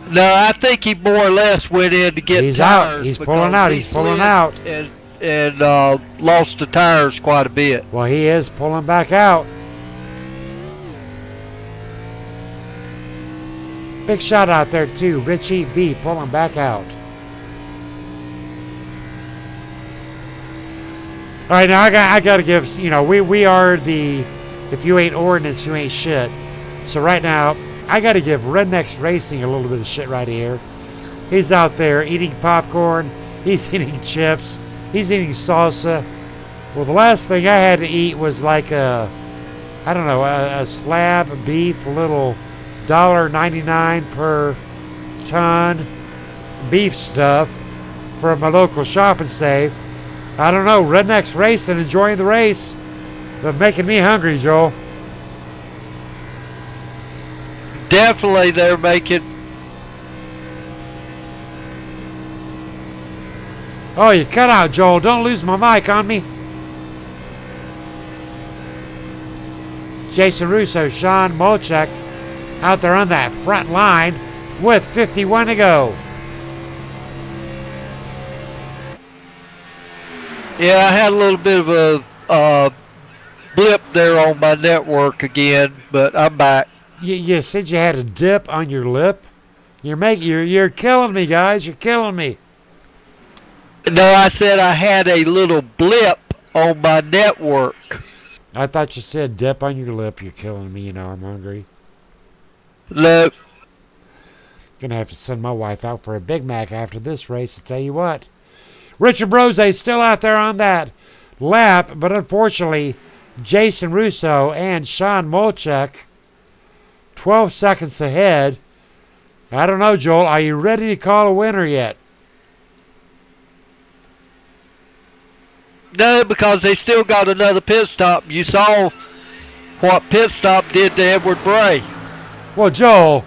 No, I think he more or less went in to get He's tires. out. He's pulling out. He's pulling out. And and lost the tires quite a bit. Well, he is pulling back out. Big shout out there too, Richie B pulling back out. All right, now I got to give, you know, we are the, if you ain't ordnance, you ain't shit. So right now, I got to give Rednecks Racing a little bit of shit right here. He's out there eating popcorn. He's eating chips. He's eating salsa. Well, the last thing I had to eat was like a, I don't know, a slab of beef, a little $1.99 per ton beef stuff from my local Shop and Save. I don't know, Rednecks Racing, enjoying the race, but making me hungry, Joel. Definitely they're making... Oh, you cut out, Joel. Don't lose my mic on me. Jason Russo, Sean Molchek out there on that front line with 51 to go. Yeah, I had a little bit of a blip there on my network again, but I'm back. You said you had a dip on your lip? You're killing me, guys. You're killing me. No, I said I had a little blip on my network. I thought you said dip on your lip. You're killing me. You know I'm hungry. Look. Gonna have to send my wife out for a Big Mac after this race. I'll tell you what. Richard Brose still out there on that lap, but unfortunately, Jason Russo and Sean Molchek 12 seconds ahead. I don't know, Joel. Are you ready to call a winner yet? No, because they still got another pit stop. You saw what pit stop did to Edward Bray. Well, Joel.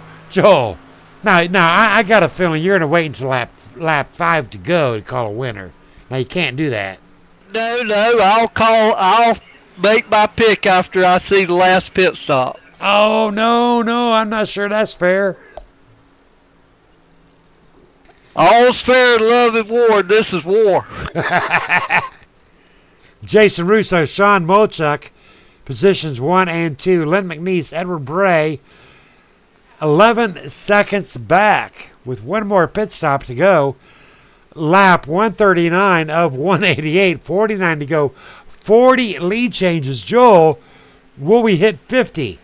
Now, I got a feeling you're going to wait until lap 5 to go to call a winner. Now, you can't do that. No, I'll make my pick after I see the last pit stop. Oh, no, I'm not sure that's fair. All's fair in love and war, and this is war. Jason Russo, Sean Molchuk, positions 1 and 2. Len McNeese, Edward Bray, 11 seconds back with one more pit stop to go. Lap 139 of 188, 49 to go. 40 lead changes. Joel, will we hit 50?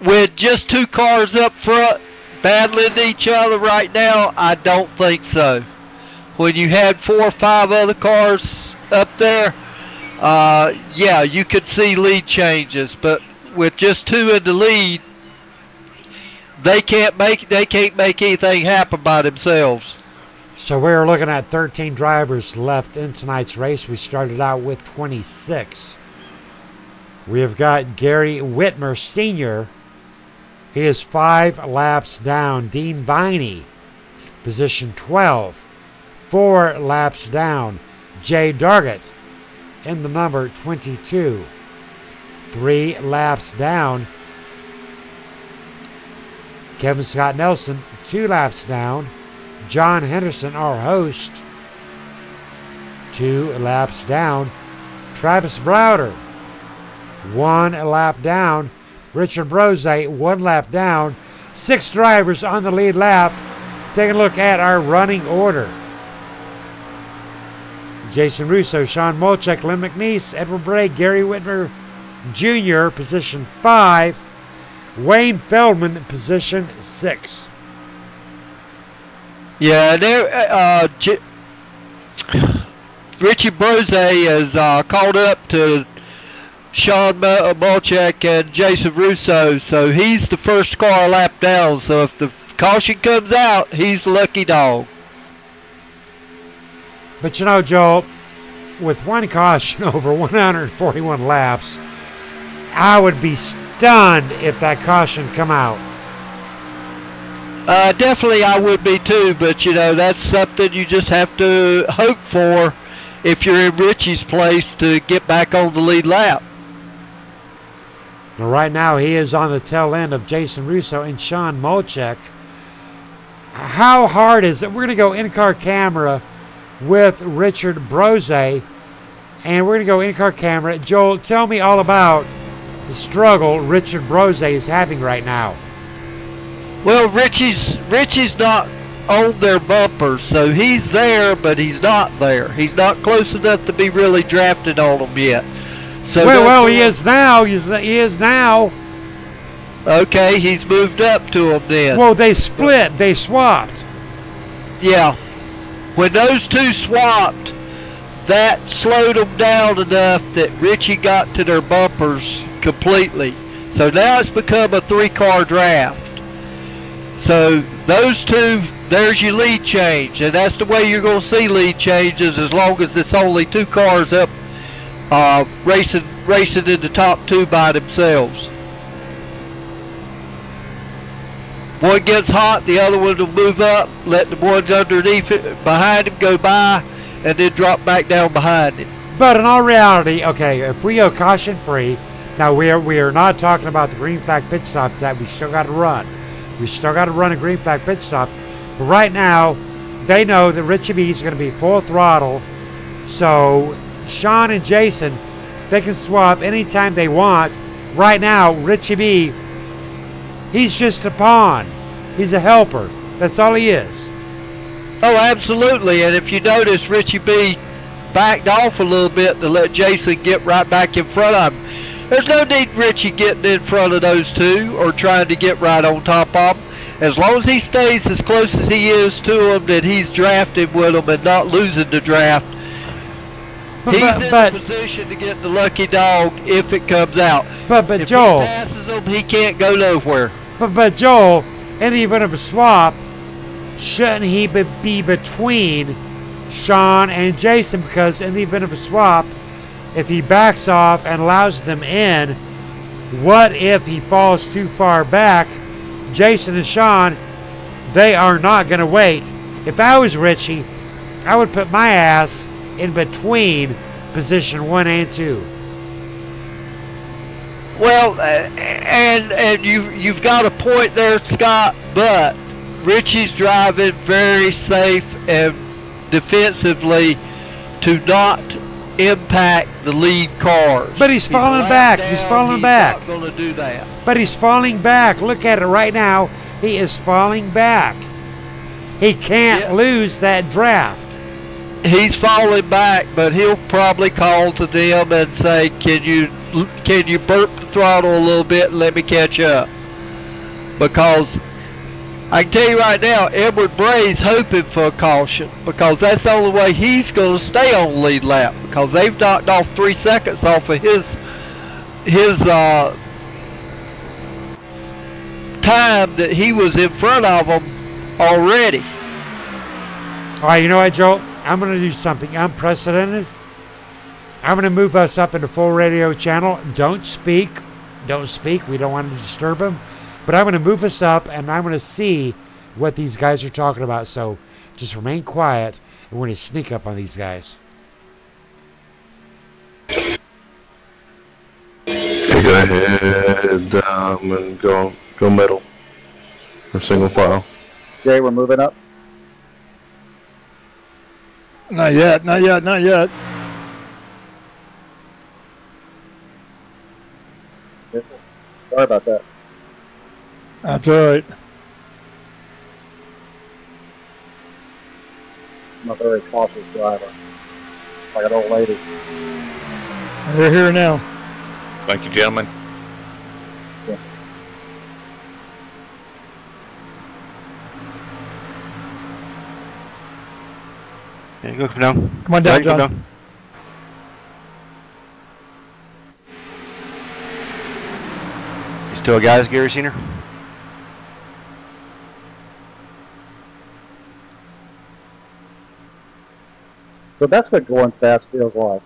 With just two cars up front battling each other right now, I don't think so. When you had 4 or 5 other cars up there, yeah, you could see lead changes, but with just 2 in the lead, they can't make anything happen by themselves. So we're looking at 13 drivers left in tonight's race. We started out with 26. We have got Gary Whitmer Sr. He is 5 laps down. Dean Viney, position 12. 4 laps down. Jay Dargett in the number 22. 3 laps down. Kevin Scott Nelson, 2 laps down. John Henderson, our host, 2 laps down. Travis Browder, 1 lap down. Richard Brose, 1 lap down. 6 drivers on the lead lap. Taking a look at our running order. Jason Russo, Sean Molchek, Len McNeese, Edward Bray, Gary Whitmer Jr., position 5. Wayne Feldman, position 6. Yeah, Richie Brose is caught up to Sean Molchek and Jason Russo, so he's the first car lap down. So if the caution comes out, he's the lucky dog. But you know, Joel, with one caution over 141 laps, I would be stunned if that caution come out. Definitely I would be too, but you know, that's something you just have to hope for if you're in Richie's place to get back on the lead lap. Now, right now he is on the tail end of Jason Russo and Sean Molchek. how hard is it? We're going to go in-car camera with Richard Brose, and we're going to go in-car camera. Joel, tell me all about the struggle Richard Brose is having right now. Well, Richie's not on their bumpers, so he's there, but he's not there. He's not close enough to be really drafted on them yet. So well, he is now. He is now. Okay, he's moved up to them then. Well, they split. They swapped. Yeah. When those two swapped, that slowed them down enough that Richie got to their bumpers completely. So now it's become a 3-car draft. So those two, there's your lead change, and that's the way you're going to see lead changes as long as it's only 2 cars up racing in the top 2 by themselves. One gets hot, the other one will move up, let the ones underneath it, behind him go by, and then drop back down behind him. But in all reality, okay, if we go caution free, now we are not talking about the green flag pit stop that we still got to run. We still got to run a green flag pit stop. But right now, they know that Richie B is going to be full throttle. So Sean and Jason, they can swap anytime they want. Right now, Richie B, he's just a pawn. He's a helper. That's all he is. Oh, absolutely. And if you notice, Richie B backed off a little bit to let Jason get right back in front of him. There's no need Richie getting in front of those two or trying to get right on top of them. As long as he stays as close as he is to them, that he's drafting with them and not losing the draft, he's in a position to get the lucky dog if it comes out. But if Joel, he passes them, he can't go nowhere. But Joel, in the event of a swap, shouldn't he be between Sean and Jason? Because in the event of a swap, if he backs off and allows them in, what if he falls too far back? Jason and Sean, they are not going to wait. If I was Richie, I would put my ass in between position 1 and 2. Well, and you've got a point there, Scott, but Richie's driving very safe and defensively to not impact the lead cars. But he's falling back. He's falling back. He's not going to do that. But he's falling back. Look at it right now. He is falling back. He can't lose that draft. He's falling back, but he'll probably call to them and say, can you burp the throttle a little bit and let me catch up? Because I can tell you right now, Edward Bray's hoping for a caution, because that's the only way he's going to stay on the lead lap, because they've knocked off 3 seconds off of his time that he was in front of them already. All right, you know what, Joel? I'm going to do something unprecedented. I'm going to move us up into full radio channel. Don't speak. Don't speak. We don't want to disturb him. But I'm going to move us up, and I'm going to see what these guys are talking about. So just remain quiet, and we're going to sneak up on these guys. Okay, go ahead and go middle or single file. Jay, we're moving up. Not yet, not yet, not yet. Sorry about that. That's all right. I'm a very cautious driver. Like an old lady. We're here now. Thank you, gentlemen. Yeah. Yeah, go down. Come on down, John. You still got us, Gary Senior? So that's what going fast feels like.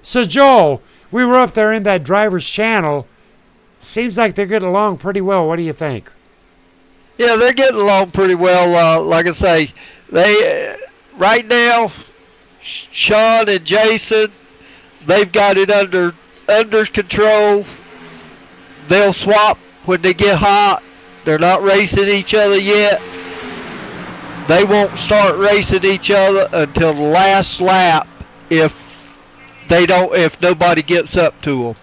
So, Joel, we were up there in that driver's channel. Seems like they're getting along pretty well. What do you think? Yeah, they're getting along pretty well. Like I say, they right now, Sean and Jason, they've got it under control. They'll swap when they get hot. They're not racing each other yet. They won't start racing each other until the last lap if nobody gets up to them.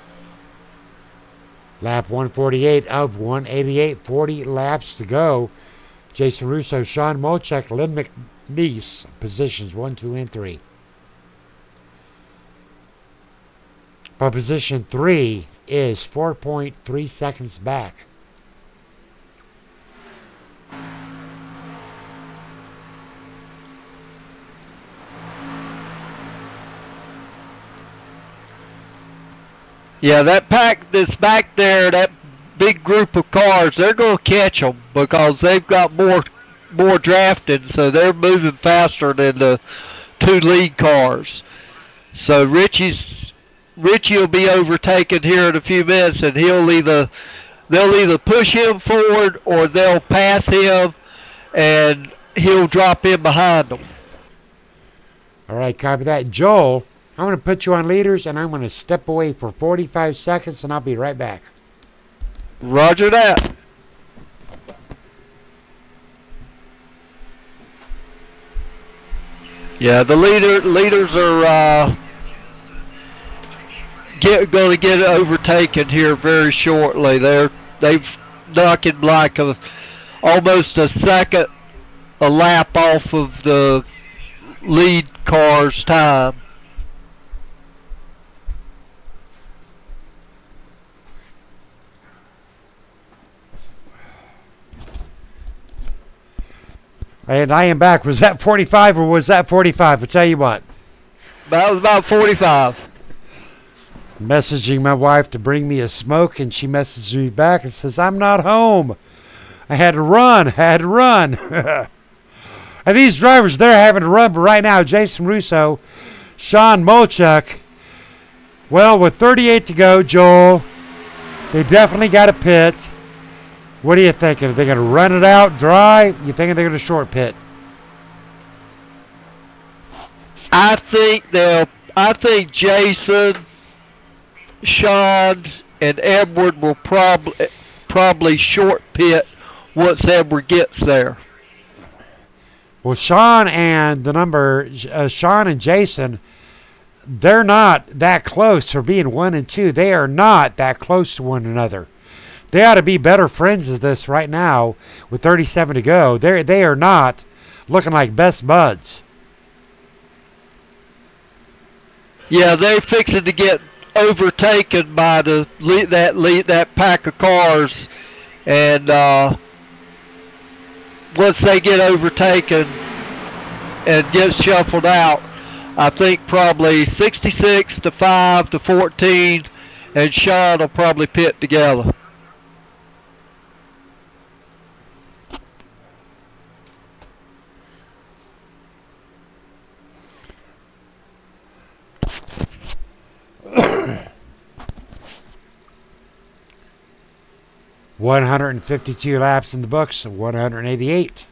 Lap 148 of 188, 40 laps to go. Jason Russo, Sean Molchek, Lynn McNeese, positions 1, 2, and 3. But position 3 is 4.3 seconds back. Yeah, that pack that's back there, that big group of cars, they're going to catch them because they've got more drafting, so they're moving faster than the 2 lead cars. So Richie will be overtaken here in a few minutes, and they'll either push him forward or they'll pass him, and he'll drop in behind them. All right, copy that. Joel, I'm going to put you on leaders, and I'm going to step away for 45 seconds, and I'll be right back. Roger that. Yeah, the leaders are going to get overtaken here very shortly. They've knocking like almost a second a lap off of the lead car's time. And I am back. Was that 45 or was that 45? I'll tell you what. That was about 45. Messaging my wife to bring me a smoke, and she messaged me back and says, I'm not home. I had to run. And these drivers, they're having to run. But right now, Jason Russo, Sean Molchuk, well, with 38 to go, Joel, they definitely got a pit. What are you thinking? Are they going to run it out dry? You thinking they're going to short pit? I think Jason, Sean, and Edward will probably short pit once Edward gets there. Well, Sean and Sean and Jason, they're not that close to being 1 and 2. They are not that close to one another. They ought to be better friends of this right now with 37 to go. They are not looking like best buds. Yeah, they're fixing to get overtaken by that pack of cars, and once they get overtaken and get shuffled out, I think probably 66 to 5 to 14, and Sean will probably pit together. $152 laps in the books, 188.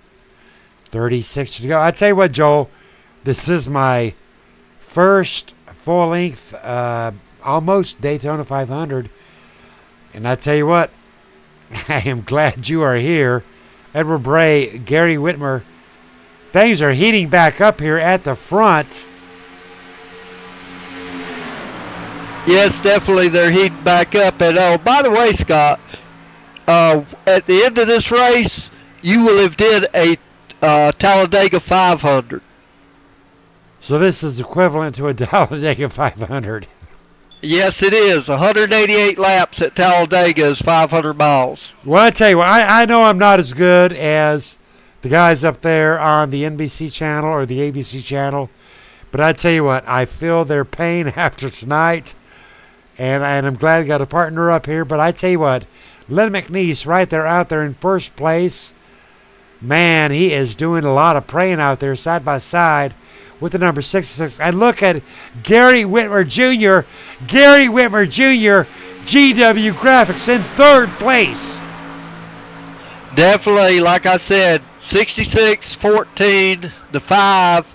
36 to go. I tell you what, Joel, this is my first full-length, almost Daytona 500. And I tell you what, I am glad you are here. Edward Bray, Gary Whitmer, things are heating back up here at the front. Yes, definitely they're heating back up. And oh, by the way, Scott, at the end of this race, you will have did a Talladega 500. So this is equivalent to a Talladega 500. Yes, it is. 188 laps at Talladega is 500 miles. Well, I tell you what, I know I'm not as good as the guys up there on the NBC channel or the ABC channel, but I tell you what, I feel their pain after tonight, and I'm glad I got a partner up here. But I tell you what, Len McNeese right there out there in first place, man, he is doing a lot of praying out there side by side with the number 66. And look at Gary Whitmer Jr. Gary Whitmer Jr., GW Graphics in third place. Definitely, like I said, 66, 14, the 5,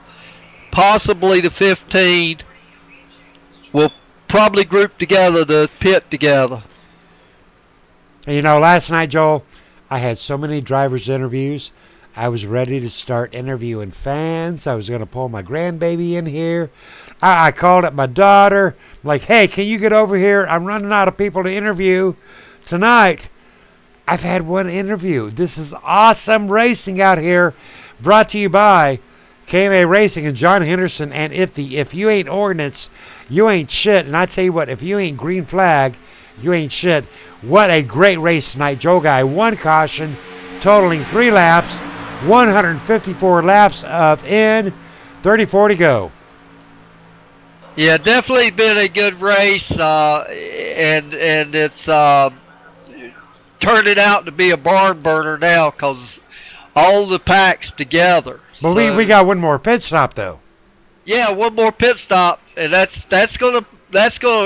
possibly the 15 will probably group together to pit together. And, you know, last night, Joel, I had so many drivers' interviews. I was ready to start interviewing fans. I was going to pull my grandbaby in here. I called up my daughter, like, hey, can you get over here? I'm running out of people to interview tonight. I've had one interview. This is awesome racing out here, brought to you by Kma Racing and John Henderson. And if you ain't ordnance, you ain't shit. And I tell you what, if you ain't green flag, you ain't shit. What a great race tonight. Joe Guy, 1 caution, totaling 3 laps, 154 laps of in, 34 to go. Yeah, definitely been a good race, and it's turning out to be a barn burner now because all the packs together. But so, we got one more pit stop though. Yeah, one more pit stop, and that's gonna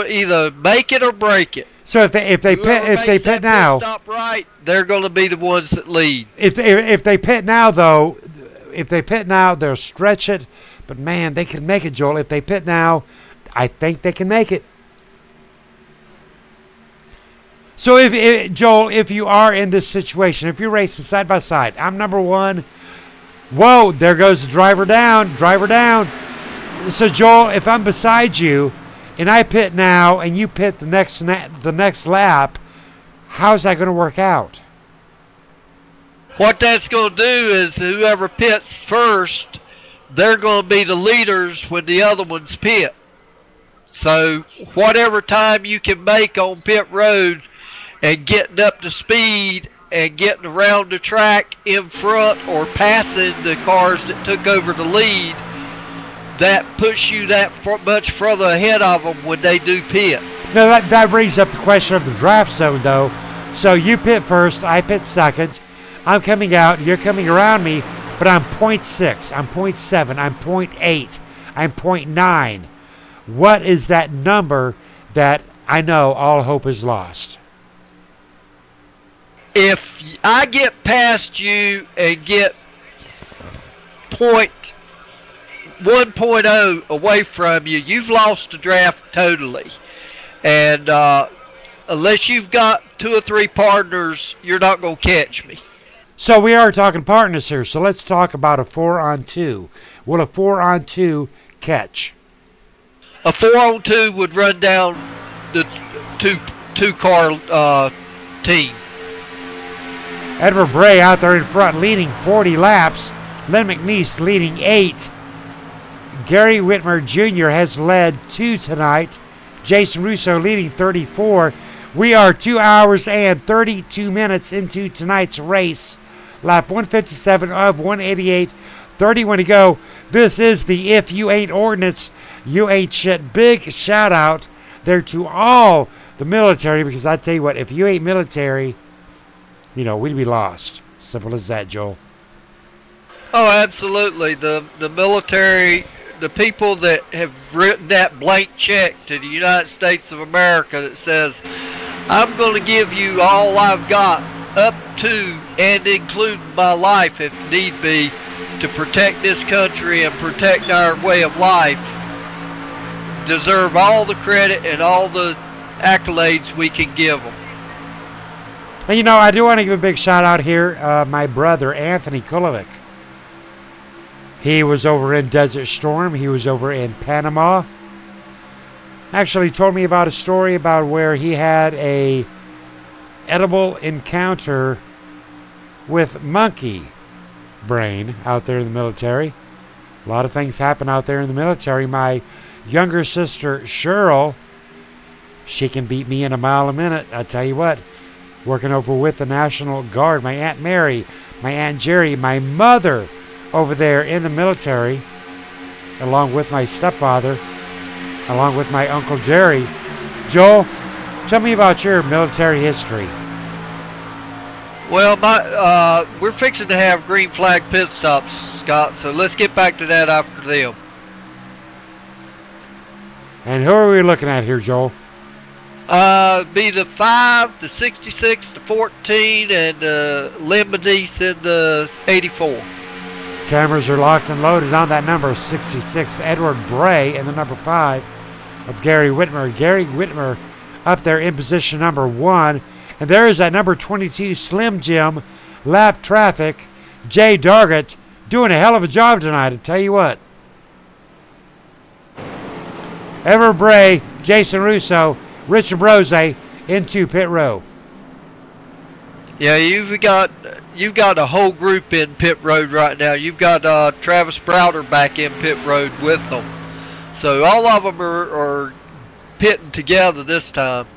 either make it or break it. So if they pit now, pit stop right, they're gonna be the ones that lead. If they pit now though, they'll stretch it. But man, they can make it, Joel. If they pit now, I think they can make it. So Joel, if you are in this situation, if you're racing side by side, I'm number 1. Whoa, there goes the driver down. So Joel, if I'm beside you, and I pit now, and you pit the next lap, how's that going to work out? What that's going to do is whoever pits first, they're going to be the leaders when the other ones pit. So whatever time you can make on pit road and getting up to speed and getting around the track in front or passing the cars that took over the lead, that puts you that much further ahead of them when they do pit. Now that brings up the question of the draft zone though. So you pit first, I pit second. I'm coming out, you're coming around me, but I'm 0.6, I'm 0.7, I'm 0.8, I'm 0.9. What is that number that I know all hope is lost? If I get past you and get 1.0 away from you, you've lost the draft totally. And unless you've got 2 or 3 partners, you're not going to catch me. So we are talking partners here. So let's talk about a 4-on-2. Will a 4-on-2 catch? A 4-on-2 would run down the two car team. Edward Bray out there in front leading 40 laps. Len McNeese leading 8. Gary Whitmer Jr. has led 2 tonight. Jason Russo leading 34. We are 2 hours and 32 minutes into tonight's race. Lap 157 of 188. 31 to go. This is the If You Ain't Ordnance, You Ain't Shit. Big shout out there to all the military, because I tell you what, if you ain't military, you know, we'd be lost. Simple as that, Joel. Oh, absolutely. The military, the people that have written that blank check to the United States of America that says, I'm going to give you all I've got, up to and including my life if need be, to protect this country and protect our way of life, deserve all the credit and all the accolades we can give them. And you know, I do want to give a big shout out here, my brother Anthony Kulovic. He was over in Desert Storm. He was over in Panama. Actually told me about a story about where he had a edible encounter with monkey brain out there in the military. A lot of things happen out there in the military. My younger sister Cheryl, she can beat me in a mile a minute. I tell you what, working over with the National Guard. My Aunt Mary, my Aunt Jerry, my mother over there in the military, along with my stepfather, along with my Uncle Jerry. Joel, tell me about your military history. Well, we're fixing to have green flag pit stops, Scott, so let's get back to that after them. And who are we looking at here, Joel? Be the 5, the 66, the 14, and the Lembanese in the 84. Cameras are locked and loaded on that number 66, Edward Bray, and the number 5 of Gary Whitmer. Gary Whitmer up there in position number 1. And there is that number 22, Slim Jim, Lap Traffic, Jay Dargett, doing a hell of a job tonight, I tell you what. Edward Bray, Jason Russo, Richard Brose into pit row. Yeah, you've got a whole group in pit road right now. You've got Travis Browder back in pit road with them. So all of them are pitting together this time.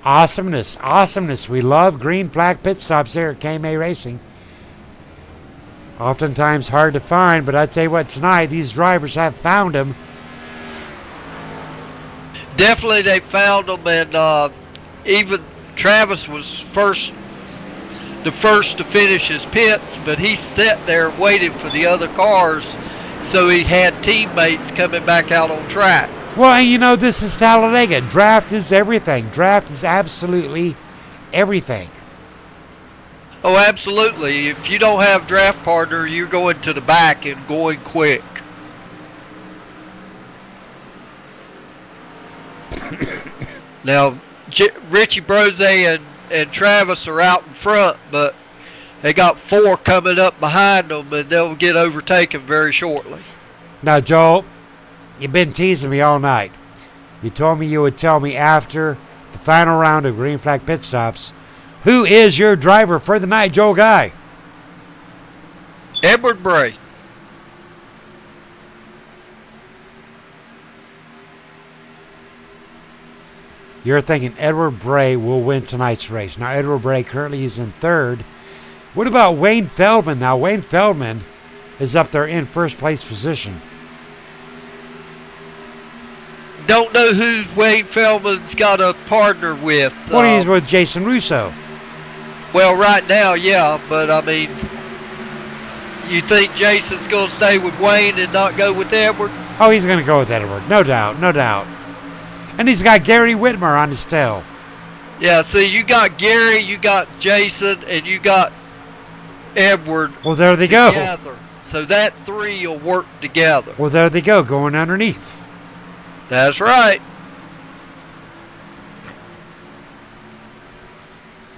Awesomeness, awesomeness. We love green flag pit stops here at Kma Racing. Oftentimes hard to find, but I tell you what, tonight these drivers have found them. Definitely they found them, and even Travis was the first to finish his pits, but he sat there waiting for the other cars, so he had teammates coming back out on track. Well, and you know, this is Talladega. Draft is everything. Draft is absolutely everything. Oh, absolutely. If you don't have draft partner, you're going to the back and going quick. Now, Richie Brose and Travis are out in front, but they got 4 coming up behind them, and they'll get overtaken very shortly. Now, Joel, you've been teasing me all night. You told me you would tell me after the final round of green flag pit stops. Who is your driver for the night, Joel Guy? Edward Bray. You're thinking Edward Bray will win tonight's race. Now, Edward Bray currently is in 3rd. What about Wayne Feldman? Now, Wayne Feldman is up there in first place position. Don't know who Wayne Feldman's got a partner with. Well, he's with Jason Russo. Well, right now, yeah, but I mean, you think Jason's going to stay with Wayne and not go with Edward? Oh, he's going to go with Edward. No doubt, no doubt. And he's got Gary Whitmer on his tail. Yeah, see, you got Gary, you got Jason, and you got Edward. Well, there they together. go. So that 3 will work together. Well, there they go, going underneath. That's right.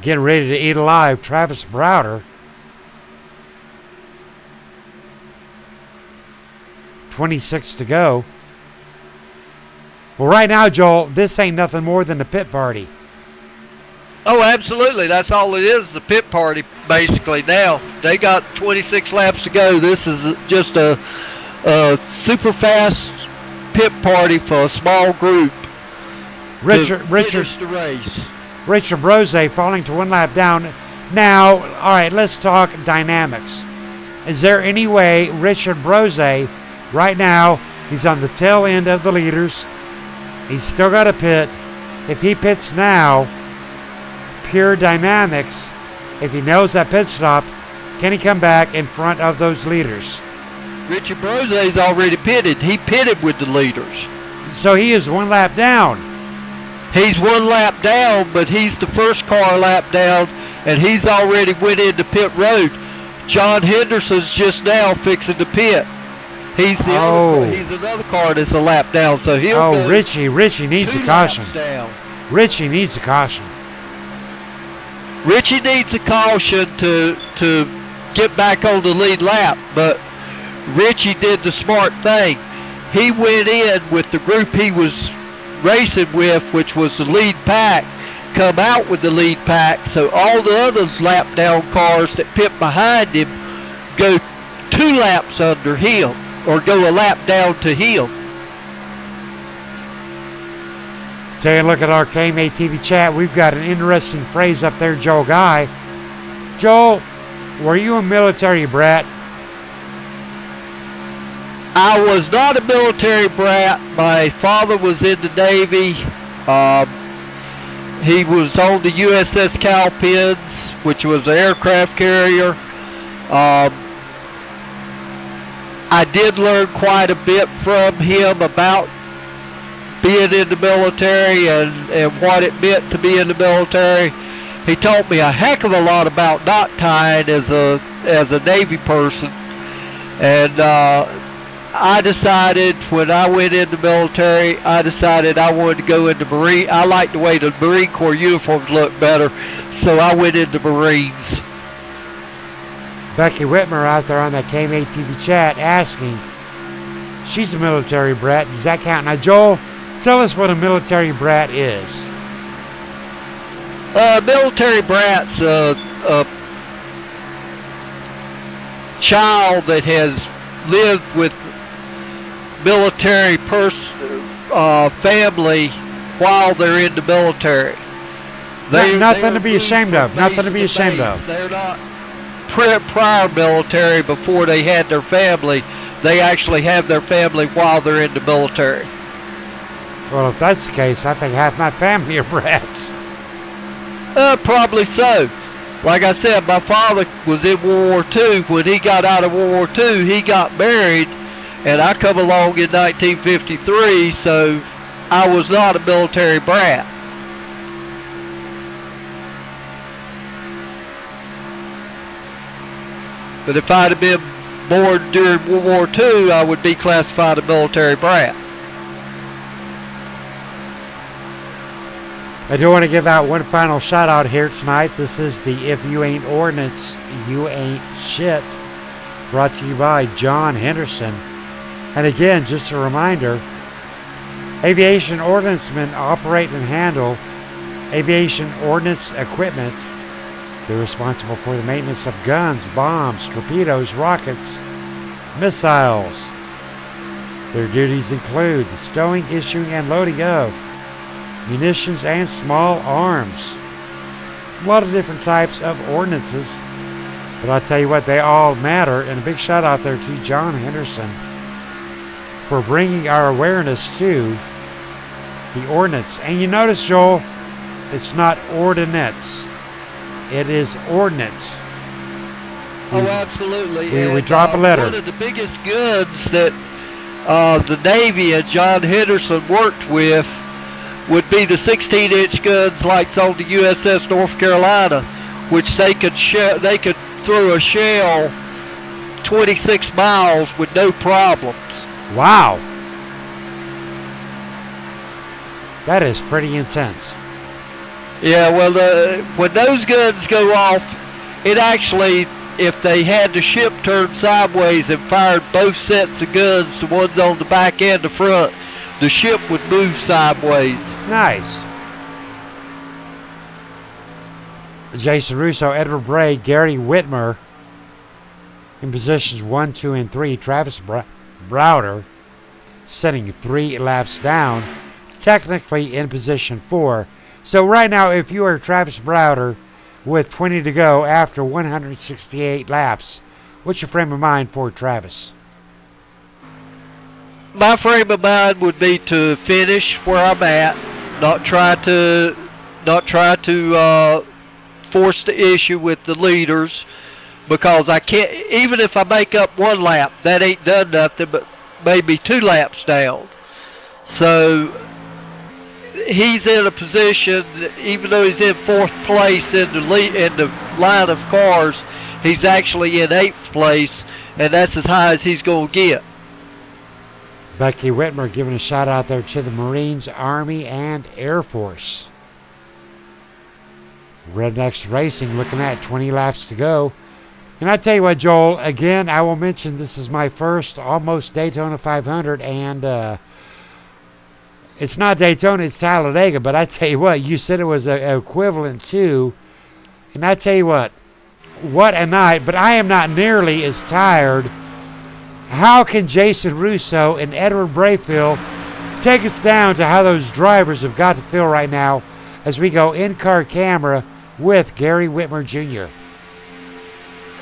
Getting ready to eat alive, Travis Browder. 26 to go. Well, right now, Joel, this ain't nothing more than a pit party. Oh, absolutely. That's all it is, the pit party, basically. Now, they got 26 laps to go. This is just a super fast pit party for a small group. Richard the race. Richard Brose falling to 1 lap down. Now, all right, let's talk dynamics. Is there any way Richard Brose, right now, he's on the tail end of the leaders. He's still got a pit. If he pits now, pure dynamics, if he knows that pit stop, can he come back in front of those leaders? Richard Brose's already pitted. He pitted with the leaders. So he is 1 lap down. He's 1 lap down, but he's the first car lap down, and he's already went into pit road. John Henderson's just now fixing the pit. He's another car that's a lap down, so he'll go. Richie needs a caution. Richie needs a caution. Richie needs a caution to get back on the lead lap, but Richie did the smart thing. He went in with the group he was racing with, which was the lead pack, come out with the lead pack, so all the other lap down cars that pit behind him go 2 laps under him, or go a lap down to him. Take a look at our KMA TV chat. We've got an interesting phrase up there, Joel Guy. Joel, were you a military brat? I was not a military brat. My father was in the Navy. He was on the USS Cowpens, which was an aircraft carrier. I did learn quite a bit from him about being in the military and what it meant to be in the military. He taught me a heck of a lot about knot tying as a Navy person. And I decided when I went in the military, I decided I wanted to go into Marine. I liked the way the Marine Corps uniforms looked better, so I went into Marines. Becky Whitmer out there on that Kma TV chat asking, she's a military brat. Does that count? Now, Joel, tell us what a military brat is. Military brat's a child that has lived with military family while they're in the military. Nothing to be ashamed of. Nothing to be ashamed of. They're not prior military before they had their family. They actually have their family while they're in the military. Well, if that's the case, I think half my family are brats. Probably so. Like I said, my father was in World War II. When he got out of World War II, he got married, and I come along in 1953, so I was not a military brat. But if I'd have been born during World War II, I would be classified a military brat. I do want to give out one final shout out here tonight. This is the If You Ain't Ordnance, You Ain't Shit, brought to you by John Henderson. And again, just a reminder, aviation ordnancemen operate and handle aviation ordnance equipment. They're responsible for the maintenance of guns, bombs, torpedoes, rockets, missiles. Their duties include the stowing, issuing, and loading of munitions and small arms. A lot of different types of ordnances, but I'll tell you what, they all matter. And a big shout out there to John Henderson for bringing our awareness to the ordnance. And you notice, Joel, it's not ordinance, it is ordnance. Oh, absolutely. We drop a letter. One of the biggest guns that the Navy and John Henderson worked with would be the 16-inch guns like on the USS North Carolina, which they could throw a shell 26 miles with no problems. Wow. That is pretty intense. Yeah, well, when those guns go off, it actually, if they had the ship turned sideways and fired both sets of guns, the ones on the back and the front, the ship would move sideways. Nice. Jason Russo, Edward Bray, Gary Whitmer in positions 1, 2, and 3. Travis Browder setting 3 laps down, technically in position 4. So right now, if you are Travis Browder with 20 to go after 168 laps, what's your frame of mind for Travis? My frame of mind would be to finish where I'm at, not try to force the issue with the leaders, because I can't. Even if I make up 1 lap, that ain't done nothing but maybe 2 laps down. So he's in a position, even though he's in 4th place in the line of cars, he's actually in 8th place, and that's as high as he's going to get. Becky Whitmer giving a shout out there to the Marines, Army, and Air Force. Rednecks Racing looking at 20 laps to go. And I tell you what, Joel, again, I will mention this is my first almost Daytona 500, and it's not Daytona, it's Talladega, but I tell you what, you said it was equivalent to, and I tell you what a night, but I am not nearly as tired. How can Jason Russo and Edward Brayfield take us down to how those drivers have got to feel right now as we go in-car camera with Gary Whitmer Jr.?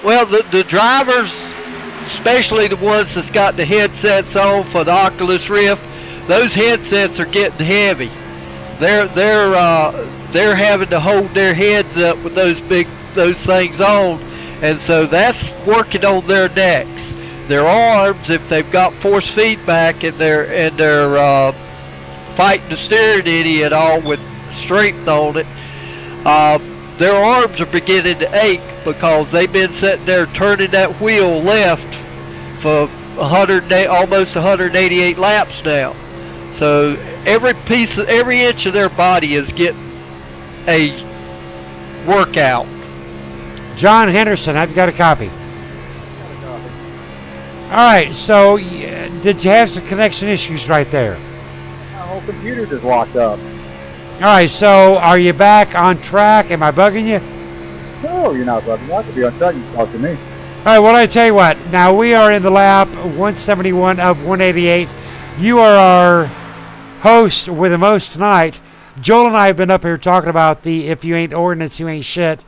Well, the drivers, especially the ones that's got the headsets on for the Oculus Rift, those headsets are getting heavy. They're having to hold their heads up with those things on, and so that's working on their necks, their arms. If they've got force feedback in their fighting the steering any at all with strength on it. Their arms are beginning to ache because they've been sitting there turning that wheel left for almost 188 laps now. So every inch of their body is getting a workout. John Henderson, I've got a copy. All right, so did you have some connection issues right there? My whole computer just locked up. All right, so are you back on track? Am I bugging you? No, you're not bugging. You have to be on track. You can talk to me. All right, well, I tell you what. Now, we are in the lap 171 of 188. You are our host with the most tonight. Joel and I have been up here talking about the if you ain't ordnance, you ain't shit.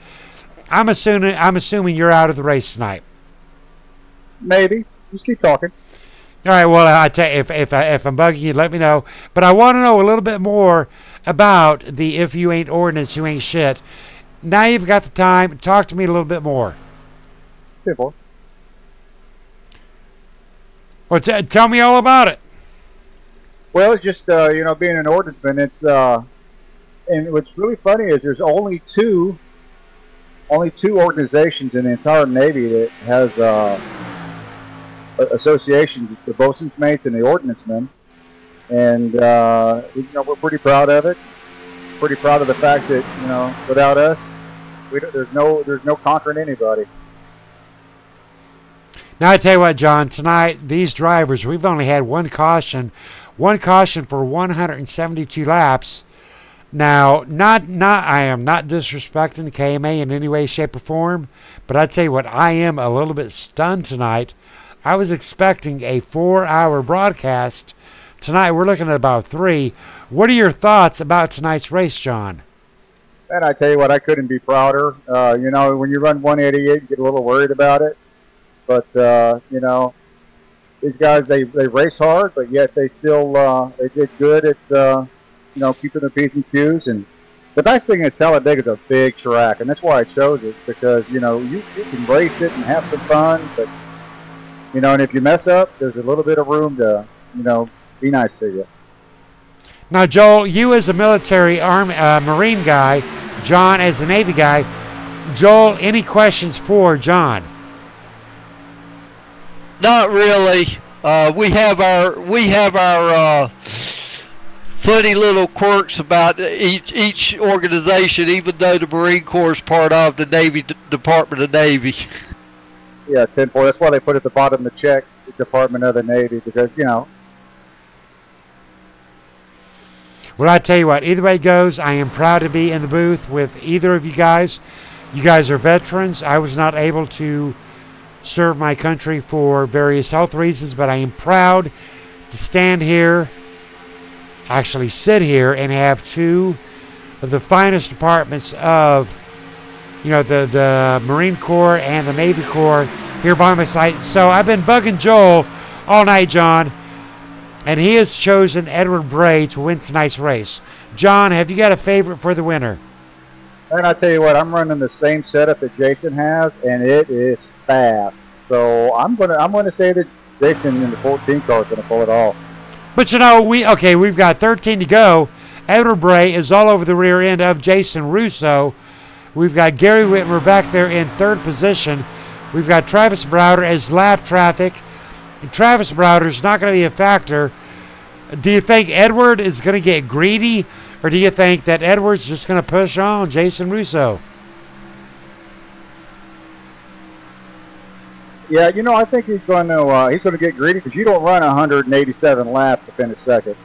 I'm assuming you're out of the race tonight. Maybe. Just keep talking. All right, well, I tell you, if I'm bugging you, let me know. But I want to know a little bit more about the if you ain't ordnance, you ain't shit. Now you've got the time. Talk to me a little bit more. Simple. Well, tell me all about it. Well, it's just being an ordnanceman. It's and what's really funny is there's only two organizations in the entire Navy that has associations: the boatswain's mates and the ordnancemen. And we're pretty proud of it. Pretty proud of the fact that without us, there's no conquering anybody. Now I tell you what, John. Tonight, these drivers, we've only had one caution for 172 laps. Now, I am not disrespecting KMA in any way, shape, or form, but I tell you what, I am a little bit stunned tonight. I was expecting a 4-hour broadcast. Tonight, we're looking at about 3. What are your thoughts about tonight's race, John? And I tell you what, I couldn't be prouder. When you run 188, you get a little worried about it. But, these guys, they race hard, but yet they still they did good at, keeping their P's and Q's. And the nice thing is Talladega is a big track, and that's why I chose it, because, you can race it and have some fun. But, and if you mess up, there's a little bit of room to, be nice to you. Now, Joel, you as a military Marine guy, John as a Navy guy. Joel, any questions for John? Not really. We have our funny little quirks about each organization, even though the Marine Corps is part of the Navy Department of Navy. Yeah, 10-4. That's why they put at the bottom the checks, the Department of the Navy, because Well, I tell you what, either way it goes, I am proud to be in the booth with either of you guys. You guys are veterans. I was not able to serve my country for various health reasons, but I am proud to stand here, actually sit here, and have two of the finest departments of, the Marine Corps and the Navy Corps here by my side. So I've been bugging Joel all night, John, and he has chosen Edward Bray to win tonight's race. John, have you got a favorite for the winner? And I tell you what, I'm running the same setup that Jason has, and it is fast. So I'm gonna say that Jason in the 14 car is gonna pull it off. But we've got 13 to go. Edward Bray is all over the rear end of Jason Russo. We've got Gary Whitmer back there in third position. We've got Travis Browder as lap traffic. And Travis Browder is not going to be a factor. Do you think Edward is going to get greedy, or do you think that Edward's just going to push on Jason Russo? Yeah, I think he's going to get greedy, because you don't run 187 laps to finish second.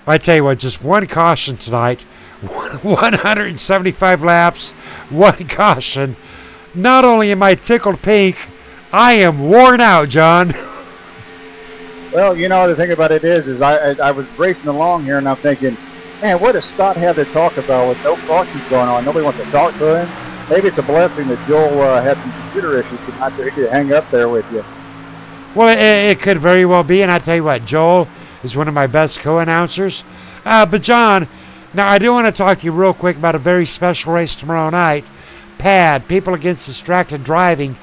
I tell you what, just one caution tonight. 175 laps, one caution. Not only am I tickled pink, I am worn out, John. Well, the thing about it is I was racing along here, and I'm thinking, man, what does Scott have to talk about with no cautions going on? Nobody wants to talk to him. Maybe it's a blessing that Joel had some computer issues tonight, so he could hang up there with you. Well, it could very well be, and I tell you what, Joel is one of my best co-announcers. But John, now I do want to talk to you real quick about a very special race tomorrow night. PAD, People Against Distracted Driving.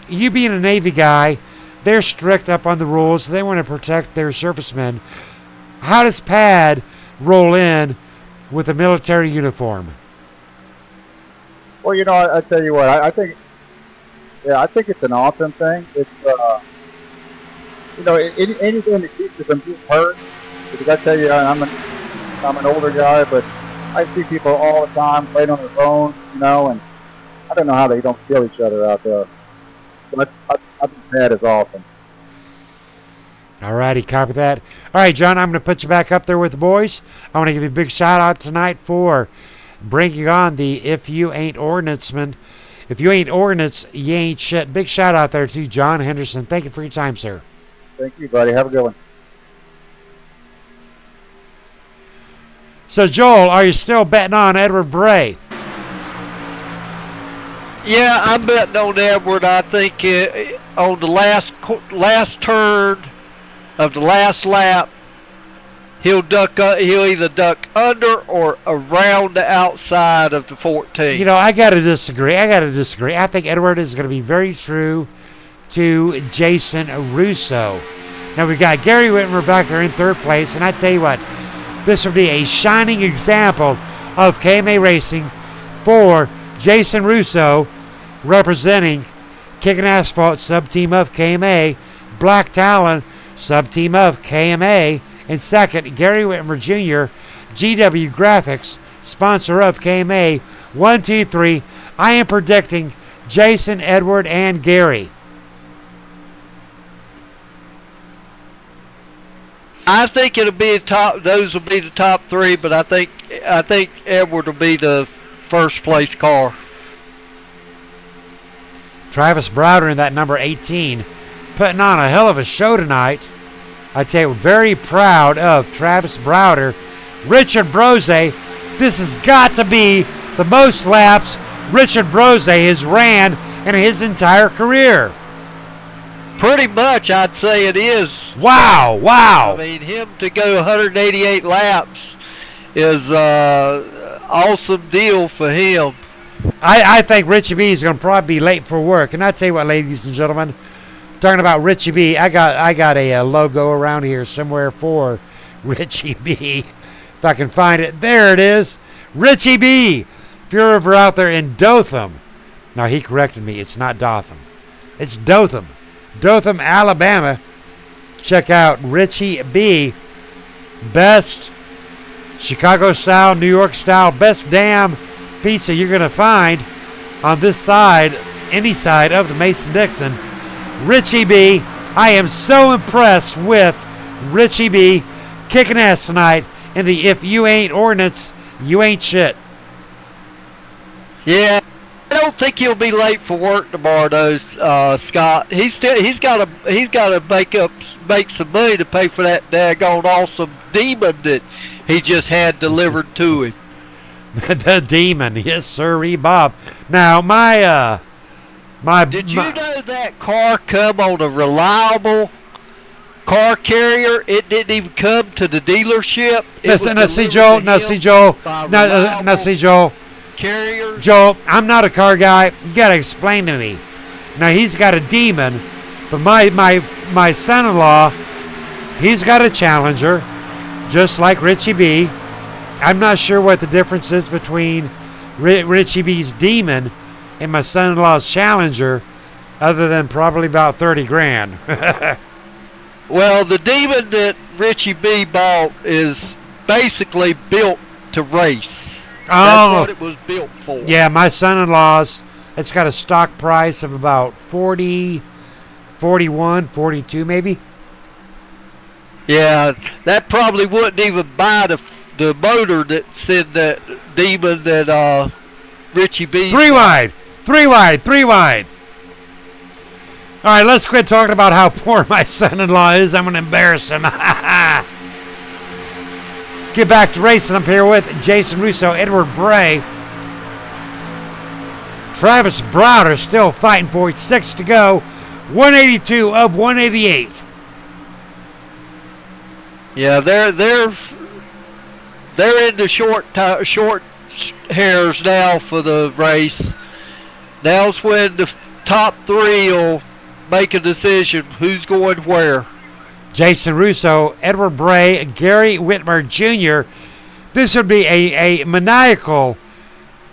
You being a Navy guy, They're strict up on the rules. They want to protect their servicemen. How does Pad roll in with a military uniform? Well, you know, I tell you what, I think it's an awesome thing. It's, you know, anything that keeps you from getting hurt. Because I tell you, I'm an older guy, but I see people all the time playing on their phone, you know, and I don't know how they don't kill each other out there. But I think that is awesome. All righty, copy that. All right, John, I'm going to put you back up there with the boys. I want to give you a big shout out tonight for bringing on the If You Ain't Ordnanceman. If you ain't ordnance, you ain't shit. Big shout out there to John Henderson. Thank you for your time, sir. Thank you, buddy. Have a good one. So, Joel, are you still betting on Edward Bray? Yeah, I'm betting on Edward. I think on the last turn of the last lap, he'll either duck under or around the outside of the 14. You know, I got to disagree. I think Edward is going to be very true to Jason Russo. Now, we got Gary Whitmer back there in third place, and I tell you what, this would be a shining example of Kma Racing for Jason Russo, representing Kicking Asphalt, sub-team of KMA, Black Talon, sub-team of KMA, and second, Gary Whitmer Jr., GW Graphics, sponsor of KMA. 1, 2, 3. I am predicting Jason, Edward, and Gary. I think it'll be those will be the top three, but I think Edward will be the first place car. Travis Browder in that number 18, putting on a hell of a show tonight. I tell you, very proud of Travis Browder. Richard Brose, this has got to be the most laps Richard Brose has ran in his entire career. Pretty much, I'd say it is. Wow, wow. I mean, him to go 188 laps is awesome deal for him. I think Richie B is going to probably be late for work. And I tell you what, ladies and gentlemen, talking about Richie B, I got a logo around here somewhere for Richie B. If I can find it. There it is. Richie B. If you're ever out there in Dothan. Now, he corrected me. It's not Dothan. It's Dothan. Dothan, Alabama. Check out Richie B. Best Chicago style, New York style, best damn pizza you're going to find on this side, any side of the Mason-Dixon. Richie B. I am so impressed with Richie B. kicking ass tonight in the If You Ain't Ordnance, You Ain't Shit. Yeah, I don't think he'll be late for work tomorrow, though, Scott. He's got to make some money to pay for that daggone awesome demon that he just had delivered to him. The demon, yes, sir, Bob. Now, Did you know that car come on a reliable car carrier? It didn't even come to the dealership. See, Joel. Carriers. Joel, I'm not a car guy. You gotta explain to me. Now he's got a demon, but my son-in-law, he's got a Challenger, just like Richie B. I'm not sure what the difference is between Richie B's demon and my son-in-law's Challenger, other than probably about 30 grand. Well, the demon that Richie B bought is basically built to race. That's what it was built for. Yeah, my son-in-law's, it's got a stock price of about 40, 41, 42 maybe. Yeah, that probably wouldn't even buy the motor that's in that demon that Richie B. Three wide. All right, let's quit talking about how poor my son-in-law is. I'm going to embarrass him. Get back to racing. I'm here with Jason Russo, Edward Bray. Travis Browder still fighting for it. 6 to go. 182 of 188. Yeah, they're in the short hairs now for the race. Now's when the top three will make a decision who's going where. Jason Russo, Edward Bray, Gary Whitmer Jr. This would be a maniacal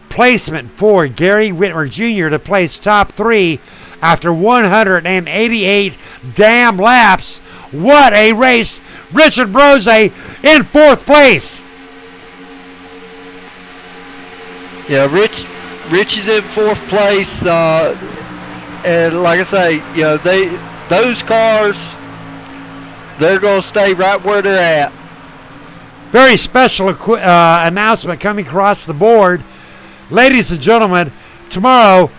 placement for Gary Whitmer Jr. to place top 3 after 188 damn laps. What a race. Richard Brose in 4th place. Yeah, Rich is in 4th place. And like I say, you know, those cars, they're going to stay right where they're at. Very special announcement coming across the board. Ladies and gentlemen, tomorrow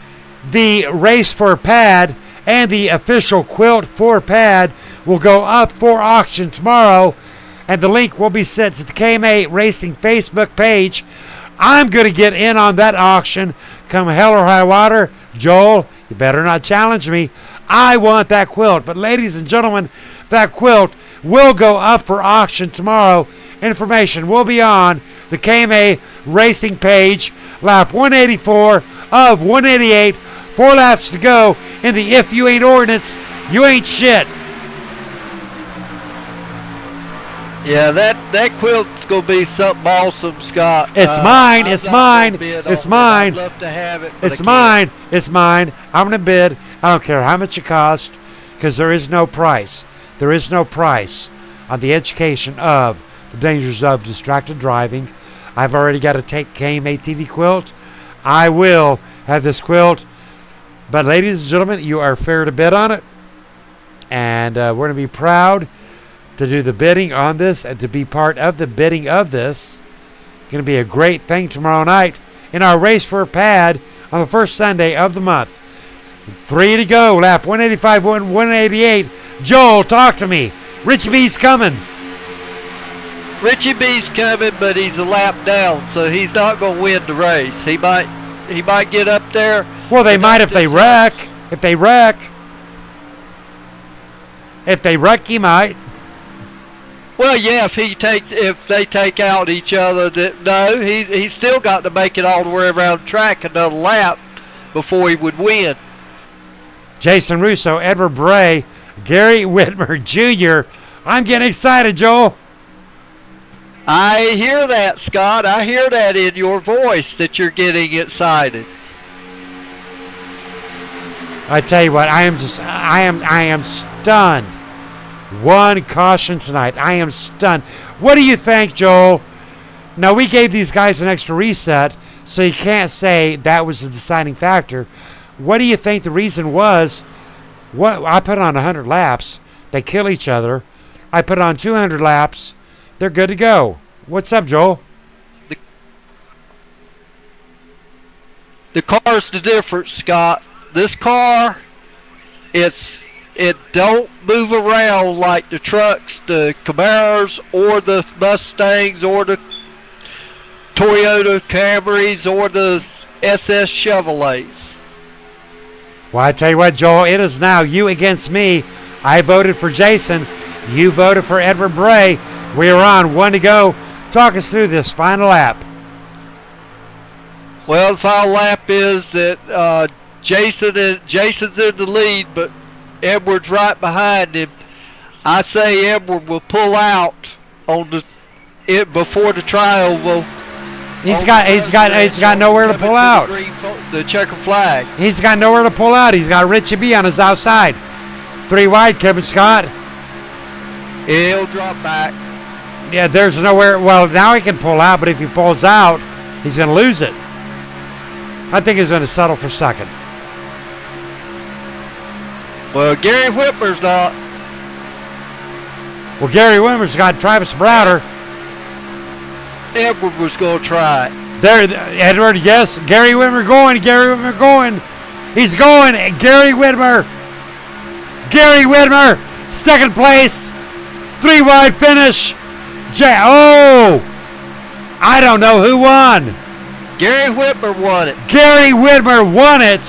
the race for pad and the official quilt for pad will go up for auction tomorrow, and the link will be sent to the Kma Racing Facebook page. I'm going to get in on that auction come hell or high water. Joel, you better not challenge me. I want that quilt. But ladies and gentlemen, that quilt will go up for auction tomorrow. Information will be on the Kma Racing page. Lap 184 of 188. 4 laps to go in the If You Ain't Ordinance, You Ain't Shit. Yeah, that quilt's going to be something awesome, Scott. It's mine. It's mine. It's mine. I'd love to have it. It's mine. It's mine. I'm going to bid. I don't care how much it costs, because there is no price. There is no price on the education of the dangers of distracted driving. I've already got to take KMA TV quilt. I will have this quilt. But ladies and gentlemen, you are fair to bid on it. And we're going to be proud to do the bidding on this and to be part of the bidding of this. Going to be a great thing tomorrow night in our race for a pad on the first Sunday of the month. 3 to go, lap 185, 188. Joel, talk to me. Richie B's coming. Richie B's coming, but he's a lap down, so he's not going to win the race. He might get up there. Well, they might if they wreck. If they wreck, he might. Well, yeah, if they take out each other, no, he's still got to make it all the way around the track another lap before he would win. Jason Russo, Edward Bray, Gary Whitmer Jr. I'm getting excited, Joel. I hear that, Scott. I hear that in your voice that you're getting excited. I tell you what, I am stunned. One caution tonight. I am stunned. What do you think, Joel? Now, we gave these guys an extra reset, so you can't say that was the deciding factor. What do you think the reason was? What I put on 100 laps, they kill each other. I put on 200 laps, they're good to go. What's up, Joel? The car's the difference, Scott. This car, it don't move around like the trucks, the Camaros, or the Mustangs, or the Toyota Camrys, or the SS Chevrolets. Well, I tell you what, Joel, it is now you against me. I voted for Jason. You voted for Edward Bray. We are on 1 to go. Talk us through this final lap. Well, the final lap is that Jason's in the lead, but Edward's right behind him. I say Edward will pull out on it before the trial will. He's got nowhere to pull out. The checker flag. He's got nowhere to pull out. He's got Richie B on his outside. 3 wide, Kevin Scott. He'll drop back. Yeah, there's nowhere. Well, now he can pull out, but if he pulls out, he's going to lose it. I think he's going to settle for second. Well, Gary Whitmer's not. Well, Gary Whitmer's got Travis Browder. Edward was going to try it. There, Edward, yes. Gary Whitmer going. Gary Whitmer going. He's going. Gary Whitmer. Gary Whitmer, second place. 3 wide finish. Oh, I don't know who won. Gary Whitmer won it. Gary Whitmer won it.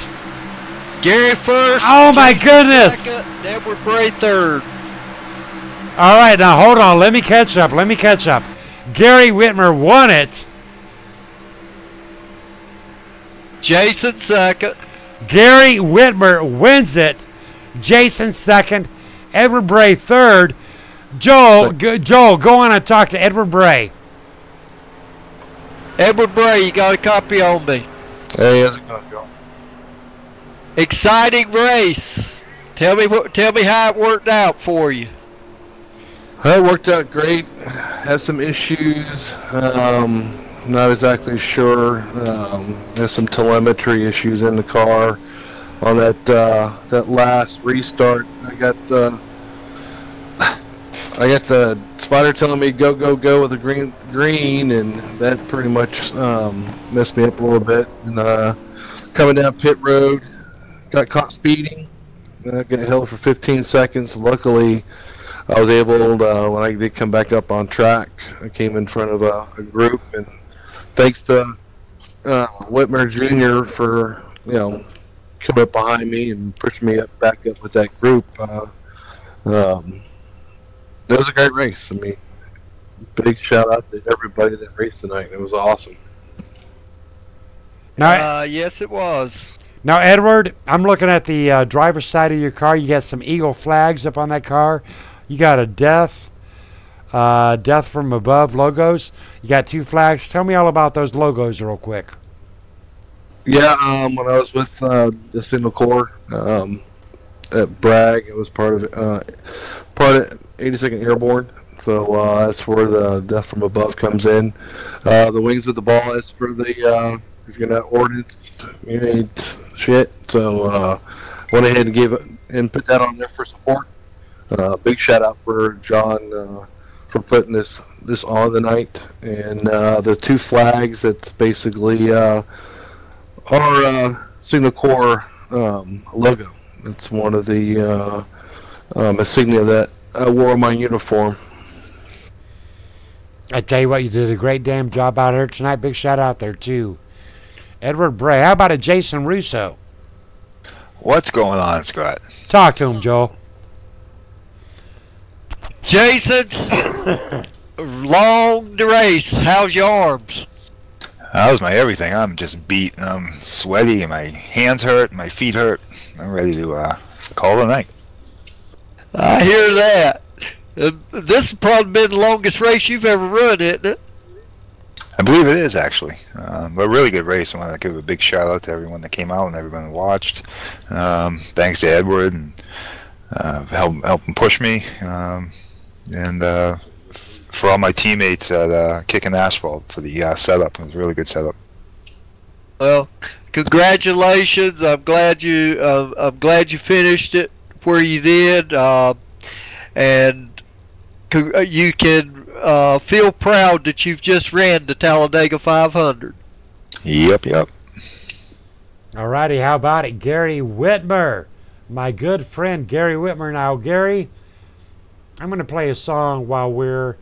Gary first. Oh, my goodness. Second, Edward Bray third. All right, now hold on. Let me catch up. Gary Whitmer won it. Jason second. Gary Whitmer wins it. Jason second, Edward Bray third. Joel, go on and talk to Edward Bray. Edward Bray, you got a copy on me. Hey, how's it going, Joe? Exciting race. Tell me how it worked out for you. It worked out great. Had some issues. Not exactly sure. There's some telemetry issues in the car. On that last restart, I got the spotter telling me go with the green, and that pretty much messed me up a little bit. And coming down pit road, got caught speeding. Got held for 15 seconds. Luckily, I was able when I did come back up on track, I came in front of a group, and thanks to Whitmer Jr. for coming up behind me and pushing me back up with that group. It was a great race. I mean, big shout out to everybody that raced tonight. It was awesome. Now, yes, it was. Now, Edward, I'm looking at the driver's side of your car. You got some Eagle flags up on that car. You got a death from above logos. You got 2 flags. Tell me all about those logos real quick. Yeah, when I was with the Signal Corps at Bragg, it was part of 82nd Airborne. So that's where the death from above comes in. The wings with the ball is for the if you're not ordnance, you ain't shit. So went ahead and gave it and put that on there for support. Big shout out for John for putting this on the night, and the 2 flags. That's basically our Signal Corps logo. It's one of the insignia that I wore on my uniform. I tell you what, you did a great damn job out here tonight. Big shout out there too, Edward Bray. How about a Jason Russo? What's going on, Scott? Talk to him, Joel. Jason, long the race. How's your arms? How's my everything? I'm just beat. I'm sweaty, and my hands hurt, my feet hurt. I'm ready to call it a night. I hear that. This has probably been the longest race you've ever run, isn't it? I believe it is, actually. But a really good race. I want to give a big shout out to everyone that came out and everyone that watched. Thanks to Edward and helping push me. And for all my teammates at Kicking Asphalt for the setup. It was a really good setup. Well, congratulations. I'm glad you finished it where you did, and you can feel proud that you've just ran the Talladega 500. Yep. All righty, how about it, Gary Whitmer, my good friend Gary Whitmer. Now, Gary, I'm going to play a song while we're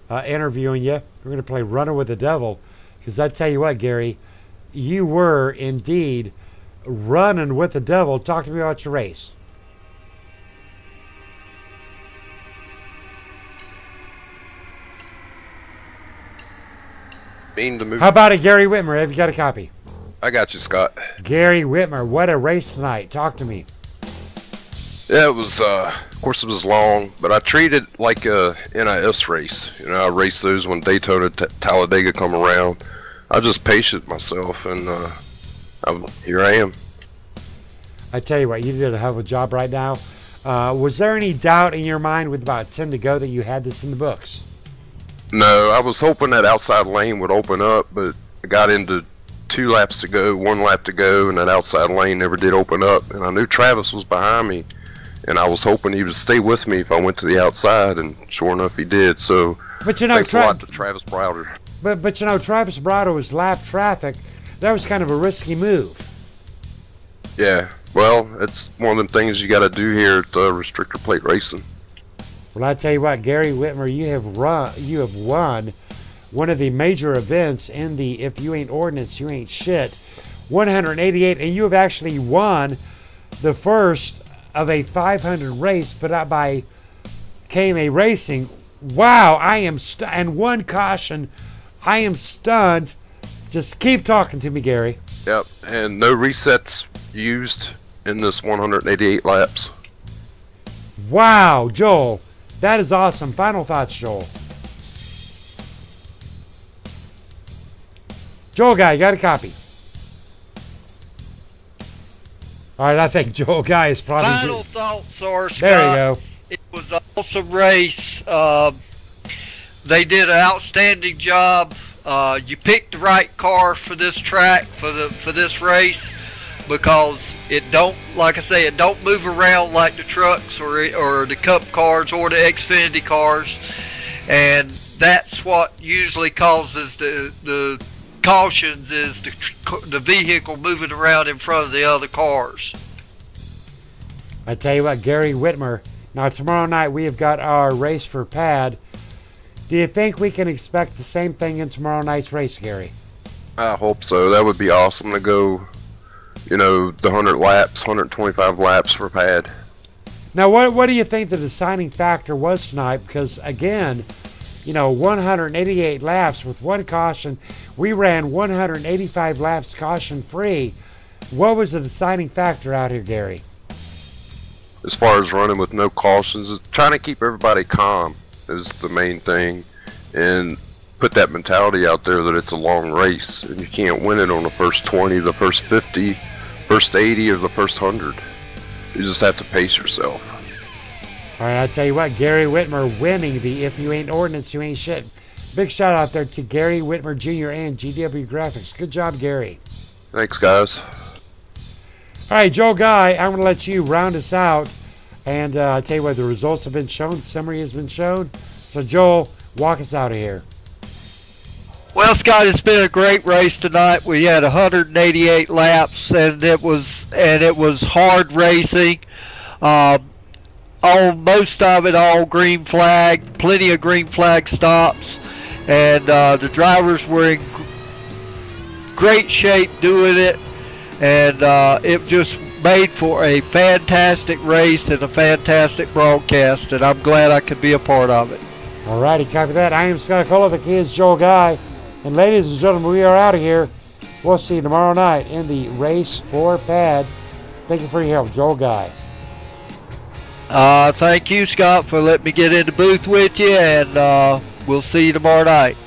interviewing you. We're going to play "Running with the Devil," because I tell you what, Gary, you were indeed running with the devil. Talk to me about your race. How about it, Gary Whitmer? Have you got a copy? I got you, Scott. Gary Whitmer, what a race tonight. Talk to me. Yeah, it was, of course it was long, but I treated it like a NIS race. You know, I raced those when Daytona, Talladega come around. I just paced myself, and here I am. I tell you what, you did a hell of a job right now. Was there any doubt in your mind with about 10 to go that you had this in the books? No, I was hoping that outside lane would open up, but I got into 2 laps to go, 1 lap to go, and that outside lane never did open up. And I knew Travis was behind me, and I was hoping he would stay with me if I went to the outside, and sure enough, he did. So, but you know, thanks a lot to Travis Browder. But you know, Travis Browder was lap traffic. That was kind of a risky move. Yeah, well, it's one of them things you got to do here at Restrictor Plate Racing. Well, I tell you what, Gary Whitmer, you have won one of the major events in the "If you ain't ordnance, you ain't shit" 188, and you have actually won the first of a 500 race put out by Kma Racing. Wow, I am and 1 caution. I am stunned. Just keep talking to me, Gary. Yep, and no resets used in this 188 laps. Wow, Joel, that is awesome. Final thoughts, Joel. Joel Guy, you got a copy. All right, I think Joel Guy is probably... Final thoughts are, Scott. There you go. It was an awesome race. They did an outstanding job. You picked the right car for this track, for this race, because it don't, like I say, it don't move around like the trucks or the Cup cars or the Xfinity cars, and that's what usually causes the cautions, is the vehicle moving around in front of the other cars. I tell you what, Gary Whitmer. Now tomorrow night we have got our race for pad. Do you think we can expect the same thing in tomorrow night's race, Gary? I hope so. That would be awesome to go, you know, the 100 laps, 125 laps for pad. Now, what do you think the deciding factor was tonight? Because, again, you know, 188 laps with one caution. We ran 185 laps caution-free. What was the deciding factor out here, Gary? As far as running with no cautions, trying to keep everybody calm is the main thing, and put that mentality out there that it's a long race and you can't win it on the first 20, the first 50, first 80, or the first 100. You just have to pace yourself. All right, I tell you what, Gary Whitmer winning the If You Ain't Ordnance, You Ain't Shit. Big shout out there to Gary Whitmer Jr. and GW Graphics. Good job, Gary. Thanks, guys. All right, Joe Guy, I'm going to let you round us out. And I tell you what, the results have been shown. The summary has been shown. So, Joel, walk us out of here. Well, Scott, it's been a great race tonight. We had 188 laps, and it was hard racing. Most of it all green flag, plenty of green flag stops, and the drivers were in great shape doing it, and it just made for a fantastic race and a fantastic broadcast, and I'm glad I could be a part of it. All righty, copy that. I am Scott Kolovic. He is Joel Guy. And ladies and gentlemen, we are out of here. We'll see you tomorrow night in the race for pad. Thank you for your help, Joel Guy. Thank you, Scott, for letting me get in the booth with you, and we'll see you tomorrow night.